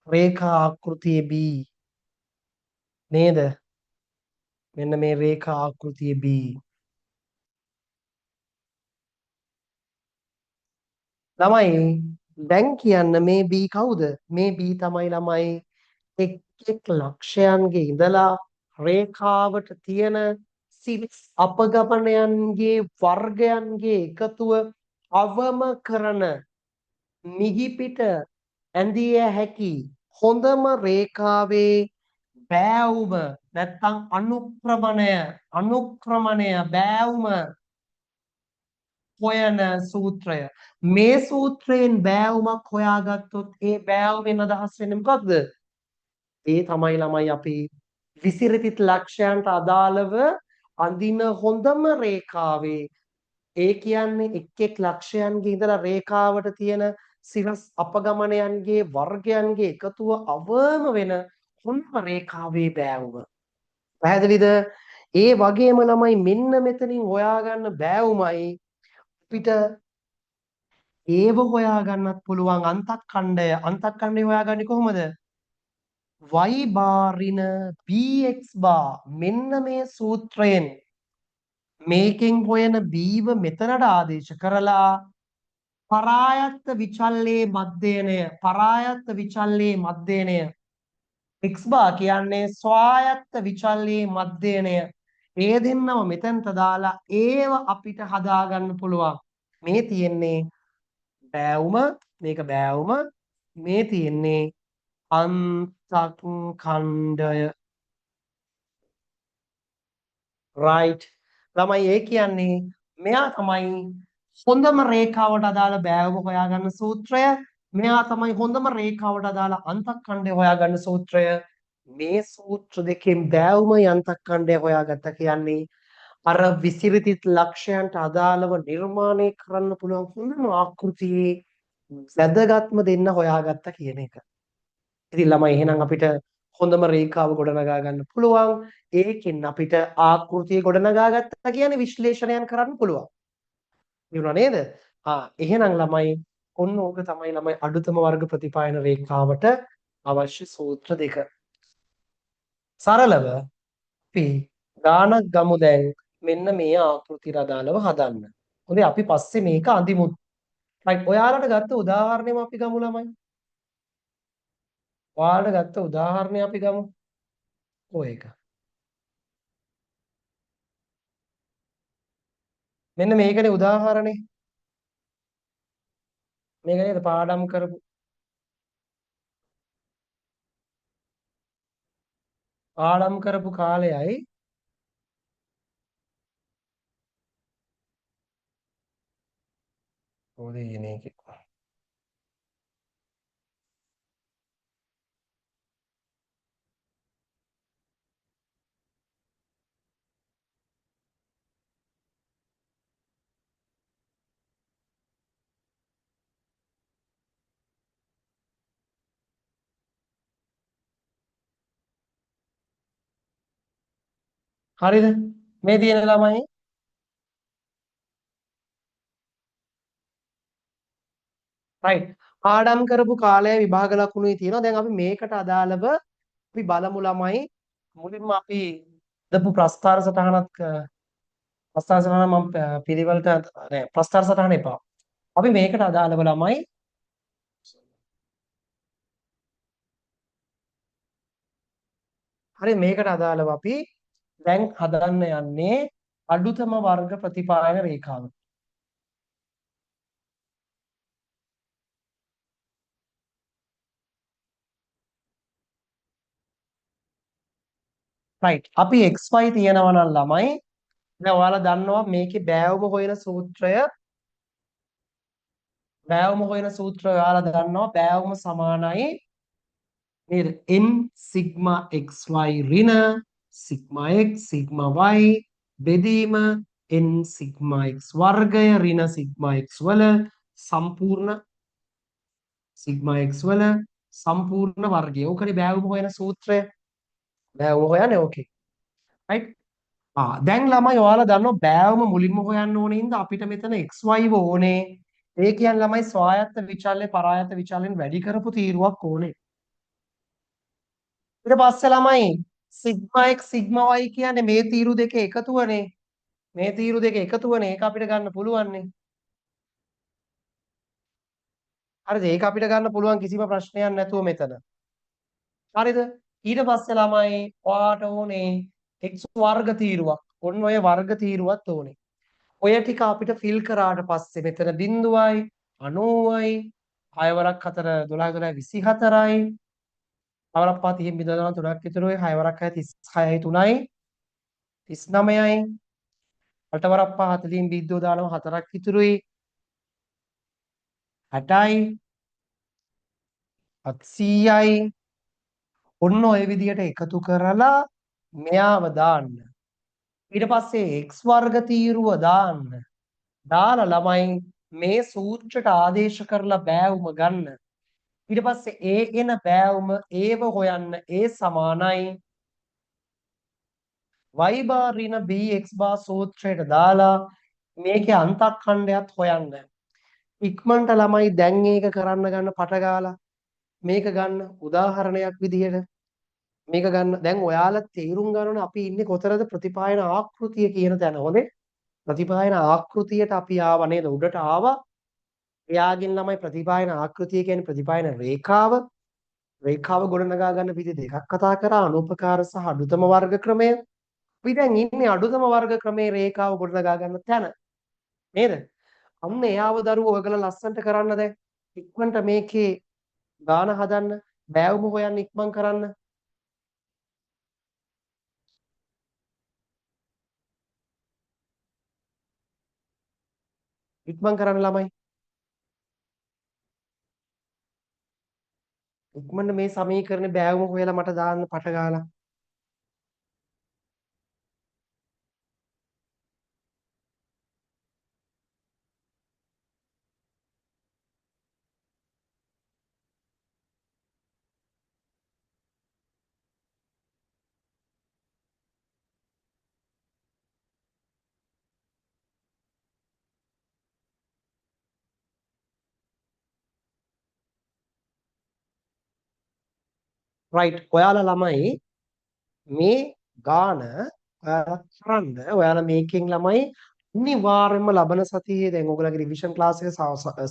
රේඛා ආකෘතියේ B නේද? මෙන්න මේ රේඛා ආකෘතියේ B ළමයි දැන් කියන්න මේ B කවුද? මේ B තමයි ළමයි එක් එක් ලක්ෂයන්ගේ ඉඳලා රේඛාවට තියෙන අපගමනයන්ගේ වර්ගයන්ගේ එකතුව අවම කරන මිහිපිට ඇඳිය හැකි හොඳම රේඛාවේ බෑවුම නැත්තම් අනුක්‍රමණය බෑවුම හොයන සූත්‍රය. මේ සූත්‍රයෙන් බෑවුමක් හොයාගත්තොත් ඒ බෑවුමෙන් අදහස් වෙන්නේ මොකක්ද? ඒ තමයි ළමයි අපි විසිරිත ලක්ෂයන්ට අදාළව අඳින හොඳම රේඛාවේ ඒ කියන්නේ එක් එක් ලක්ෂයන්ගේ ඉඳලා රේඛාවට තියෙන සිරස් අපගමනයන්ගේ වර්ගයන්ගේ එකතුව අවම වෙන හොඳම රේඛාවේ බෑවුම. පැහැදිලිද? ඒ වගේම ළමයි මෙන්න මෙතනින් හොයාගන්න බෑවුමයි අපිට ඒව හොයාගන්නත් පුළුවන් අන්තක්ඛණ්ඩය හොයාගන්නේ කොහොමද? y බාරින bx බා මෙන්න මේ සූත්‍රයෙන් මේකෙන් හොයන b ව මෙතනට ආදේශ කරලා පරායත්ත විචල්්‍යයේ මධ්‍යයනය x බා කියන්නේ ස්වායත්ත විචල්්‍යයේ මධ්‍යයනය ඒ දෙන්නම මෙතනට දාලා ඒව අපිට හදාගන්න පුළුවන්. මේ තියෙන්නේ බෑවුම, මේක බෑවුම, මේ තියෙන්නේ අන්තක්ඛණ්ඩය. right. ළමයි ඒ කියන්නේ මෙයා තමයි හොඳම රේඛාවට අදාළ බෑවුම හොයාගන්න සූත්‍රය. මෙයා තමයි හොඳම රේඛාවට අදාළ අන්තක්ඛණ්ඩය හොයාගන්න සූත්‍රය. මේ සූත්‍ර දෙකෙන් බෑවුමයි අන්තක්ඛණ්ඩය හොයාගත්ත කියන්නේ අර විසිරිතිත් ලක්ෂයන්ට අදාළව නිර්මාණය කරන්න පුළුවන් හොඳම ආකෘතියේ වැදගත්ම දෙන්න හොයාගත්ත කියන එක. ඉතින් ළමයි එහෙනම් අපිට හොඳම රේඛාව ගොඩනගා ගන්න පුළුවන්. ඒකෙන් අපිට ආකෘතිය ගොඩනගා ගත්තා කියන්නේ විශ්ලේෂණයන් කරන්න පුළුවන්. ඉවුණා නේද? එහෙනම් ළමයි ඔන්න ඕක තමයි ළමයි අඩුතම වර්ග ප්‍රතිපායන රේඛාවට අවශ්‍ය සූත්‍ර දෙක. සරලව අපි ගානක් ගමු දැන් මෙන්න මේ ආකෘතියට අදාළව හදන්න. හොඳයි අපි පස්සේ මේක අඳිමු. right ඔයාලට ගත්ත උදාහරණෙම අපි ගමු ළමයි. ඔයාලට ගත්ත උදාහරණය අපි ගමු. ඔය එක. මෙන්න මේකනේ උදාහරණේ. මේක නේද පාඩම් කරපු කාලයයි මොකද කියන්නේ ඒකේ. හරිද? මේ තියෙන ළමයි right පාඩම් කරපු කාලය විභාග ලකුණුයි තියෙනවා. දැන් අපි මේකට අදාළව අපි බලමු ළමයි. මුලින්ම අපි දපු ප්‍රස්තාර සටහන මම පිළිවෙලට නෑ ප්‍රස්තාර සටහන එපා. අපි මේකට අදාළව ළමයි හරි මේකට අදාළව අපි දැන් හදන්න යන්නේ අඩුතම වර්ග ප්‍රතිපායන රේඛාව. right අපි xy තියෙනවා නම් ළමයි දැන් ඔයාලා දන්නවා මේකේ බෑවුම හොයන සූත්‍රය ඔයාලා දන්නවා බෑවුම සමානයි නේද n සිග්මා xy ඍණ සිග්මා x සිග්මා y බෙදීම n සිග්මා x වර්ගය ඍණ සිග්මා x වල සම්පූර්ණ සිග්මා x වල සම්පූර්ණ වර්ගය. ඕකනේ බෑවුම හොයන සූත්‍රය. බෑවුම හොයන්නේ ඕකේ. right දැන් ළමයි ඔයාලා දන්නවා බෑවුම මුලින්ම හොයන්න ඕනේ හින්දා අපිට මෙතන xy ඕනේ. ඒ කියන්නේ ළමයි ස්වායත්ත විචල්්‍ය පරායත්ත විචල්්‍යෙන් වැඩි කරපු තීරුවක් ඕනේ. ඊට පස්සේ ළමයි සිග්මා x සිග්මා y කියන්නේ මේ තීරු දෙක එකතුවනේ. මේ තීරු දෙක එකතුවනේ. ඒක අපිට ගන්න පුළුවන්නේ. හරිද? ඒක අපිට ගන්න පුළුවන් කිසිම ප්‍රශ්නයක් නැතුව මෙතන. හරිද? ඊට පස්සේ ළමයි ඔයාට ඕනේ x වර්ග තීරුවක්. ඔන්න ඔය වර්ග තීරුවක් ඕනේ. ඔය ටික අපිට ෆිල් කරාට පස්සේ මෙතන 0යි 90යි 6 වරක් 4 12 24යි අවරක් පහ 30 බෙදනවා 3ක් ඉතුරුයි 6 වරක් 6 36යි 3යි 39යි 8 වරක් පහ 40න් බිද්දෝ දානවා 4ක් ඉතුරුයි 60යි 700යි ඔන්න ඔය විදිහට එකතු කරලා මෙයාව දාන්න ඊට පස්සේ x වර්ග තීරුව දාන්න දාලා ළමයි මේ සූත්‍රයට ආදේශ කරලා බෑවුම ගන්න ඊට පස්සේ ඒ එන බෑවුම ඒව හොයන්න ඒ සමානයි y bar ඍණ bx bar සූත්‍රයට දාලා මේකේ අන්තක්ඛණ්ඩයත් හොයන්න. ඉක්මනට ළමයි දැන් ඒක කරන්න ගන්න පට ගාලා මේක ගන්න උදාහරණයක් විදිහට මේක ගන්න. දැන් ඔයාලා තේරුම් ගන්න ඕනේ අපි ඉන්නේ කොතරද ප්‍රතිපායන ආකෘතිය කියන තැන. හොඳේ. ප්‍රතිපායන ආකෘතියට අපි ආව නේද? උඩට ආවා. එයාගෙන් ළමයි ප්‍රතිපායන ආකෘතිය කියන්නේ ප්‍රතිපායන රේඛාව. රේඛාව ගොඩනගා ගන්න විදි දෙකක් කතා කරා. අනුපකාර සහ අඩුතම වර්ග ක්‍රමය. අපි දැන් ඉන්නේ අඩුතම වර්ග ක්‍රමයේ රේඛාව ගොඩනගා ගන්න තැන. නේද? අන්න එයාව දරුවෝ ඔයගලා ලස්සන්ට කරන්න දැන්. ඉක්මනට මේකේ ගාන හදන්න, බෑවුම හොයන්න ඉක්මන් කරන්න. ඉක්මන් කරන්න ළමයි. ඉක්මනට මේ සමීකරණේ බෑවුම හොයලා මට දාන්න පට ගාලා. රයිට්. ඔයාලා ළමයි මේ ගාන ඔයාලා කරන්න. ඔයාලා මේකෙන් ළමයි අනිවාර්යයෙන්ම ලබන සතියේ දැන් ඔයගලගේ රිවිෂන් ක්ලාස් එක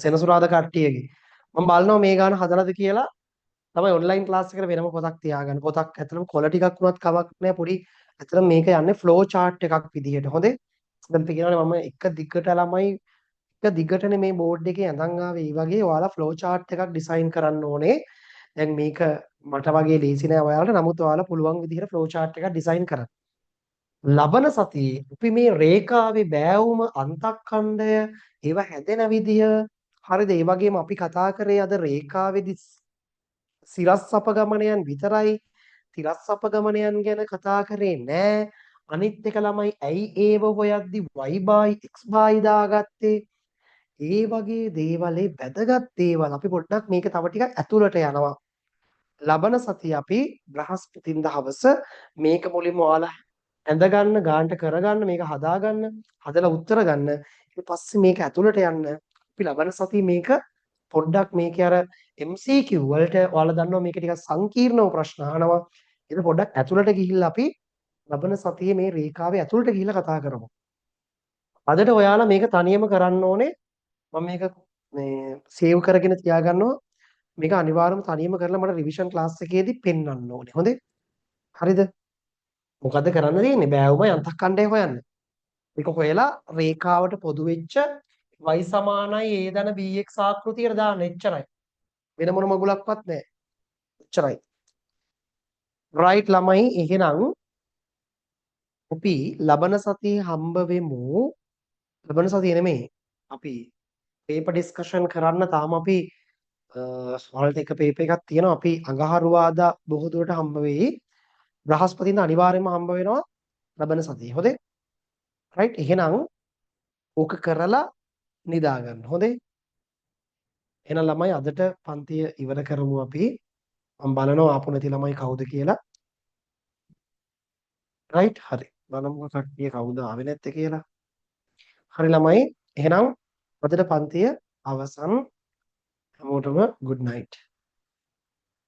සෙනසුරාදා කට්ටියගේ මම බලනවා මේ ගාන හදලාද කියලා. තමයි ඔන්ලයින් ක්ලාස් එකට වෙනම පොතක් තියාගන්න. පොතක් ඇතුළම කොළ ටිකක් වුණත් කමක් නැහැ. පොඩි ඇත්තටම මේක යන්නේ ෆ්ලෝ chart එකක් විදිහට. හොඳේ. දැන් කියනවානේ මම එක දිගට ළමයි එක දිගටනේ මේ බෝඩ් එකේ ඇඳන් ආවේ. ඒ වගේ ඔයාලා ෆ්ලෝ chart එකක් ඩිසයින් කරන්න ඕනේ. දැන් මේක මට වගේ ලේසි නෑ ඔයාලට. නමුත් ඔයාලා පුළුවන් විදිහට ෆ්ලෝ chart එකක් ඩිසයින් කරන්න. ලබන සතියේ අපි මේ රේඛාවේ බෑවුම අන්තක්ඛණ්ඩය ඒව හැදෙන විදිය හරිද? ඒ වගේම අපි කතා කරේ අද රේඛාවේදී සිරස් අපගමනයන් විතරයි. තිරස් අපගමනයන් ගැන කතා කරේ නෑ. අනිත් එක ළමයි ඇයි ඒව හොයද්දි y by x by දාගත්තේ? ඒ වගේ දේවල් වැදගත් දේවල් අපි පොඩ්ඩක් මේක තව ටිකක් ඇතුළට යනවා. ලබන සතිය අපි බ්‍රහස්පතින්දා හවස මේක මුලින්ම ඔයාලා ඇඳ ගන්න ගාන්ට කරගන්න මේක හදාගන්න හදලා උත්තර ගන්න ඊට පස්සේ මේක ඇතුළට යන්න අපි ලබන සතිය මේක පොඩ්ඩක් මේකේ අර MCQ වලට ඔයාලා දන්නවා මේක ටිකක් සංකීර්ණව ප්‍රශ්න අහනවා ඒක පොඩ්ඩක් ඇතුළට ගිහිල්ලා අපි ලබන සතියේ මේ රේඛාවේ ඇතුළට ගිහිල්ලා කතා කරමු. අදට ඔයාලා මේක තනියම කරන්න ඕනේ. මම මේක මේ සේව් කරගෙන තියාගන්නවා. මේක අනිවාර්යයෙන්ම තනියම කරලා මට රිවිෂන් ක්ලාස් එකේදී පෙන්වන්න ඕනේ. හොඳේ? හරිද? මොකද්ද කරන්න තියෙන්නේ? බෑවුමයි අන්තක්ඛණ්ඩය හොයන්න. මේක හොයලා රේඛාවට පොදු වෙච්ච y සමානයි a ධන bx ආකෘතියට දාන්න එච්චරයි. වෙන මොන මගුලක්වත් නැහැ. එච්චරයි. රයිට් ළමයි එහෙනම් අපි ලබන සතියේ හම්බ වෙමු. ලබන සතියේ නෙමෙයි. අපි පේපර් ඩිස්කෂන් කරන්න තාම අපි වලට එක පේපර් එකක් තියෙනවා. අපි අඟහරුවාදා බොහෝ දුරට හම්බ වෙයි. බ්‍රහස්පතින්දා අනිවාර්යයෙන්ම හම්බ වෙනවා ලබන සතියේ. හොඳේ? රයිට්. එහෙනම් ඕක කරලා නිදා ගන්න. හොඳේ? එහෙනම් ළමයි අදට පන්තිය ඉවර කරමු අපි. මම බලනවා ආපු නැති ළමයි කවුද කියලා. රයිට්. හරි. බලමු කට්ටිය කවුද ආවේ නැත්තේ කියලා. හරි ළමයි. එහෙනම් අදට පන්තිය අවසන්. හැමෝටම good night.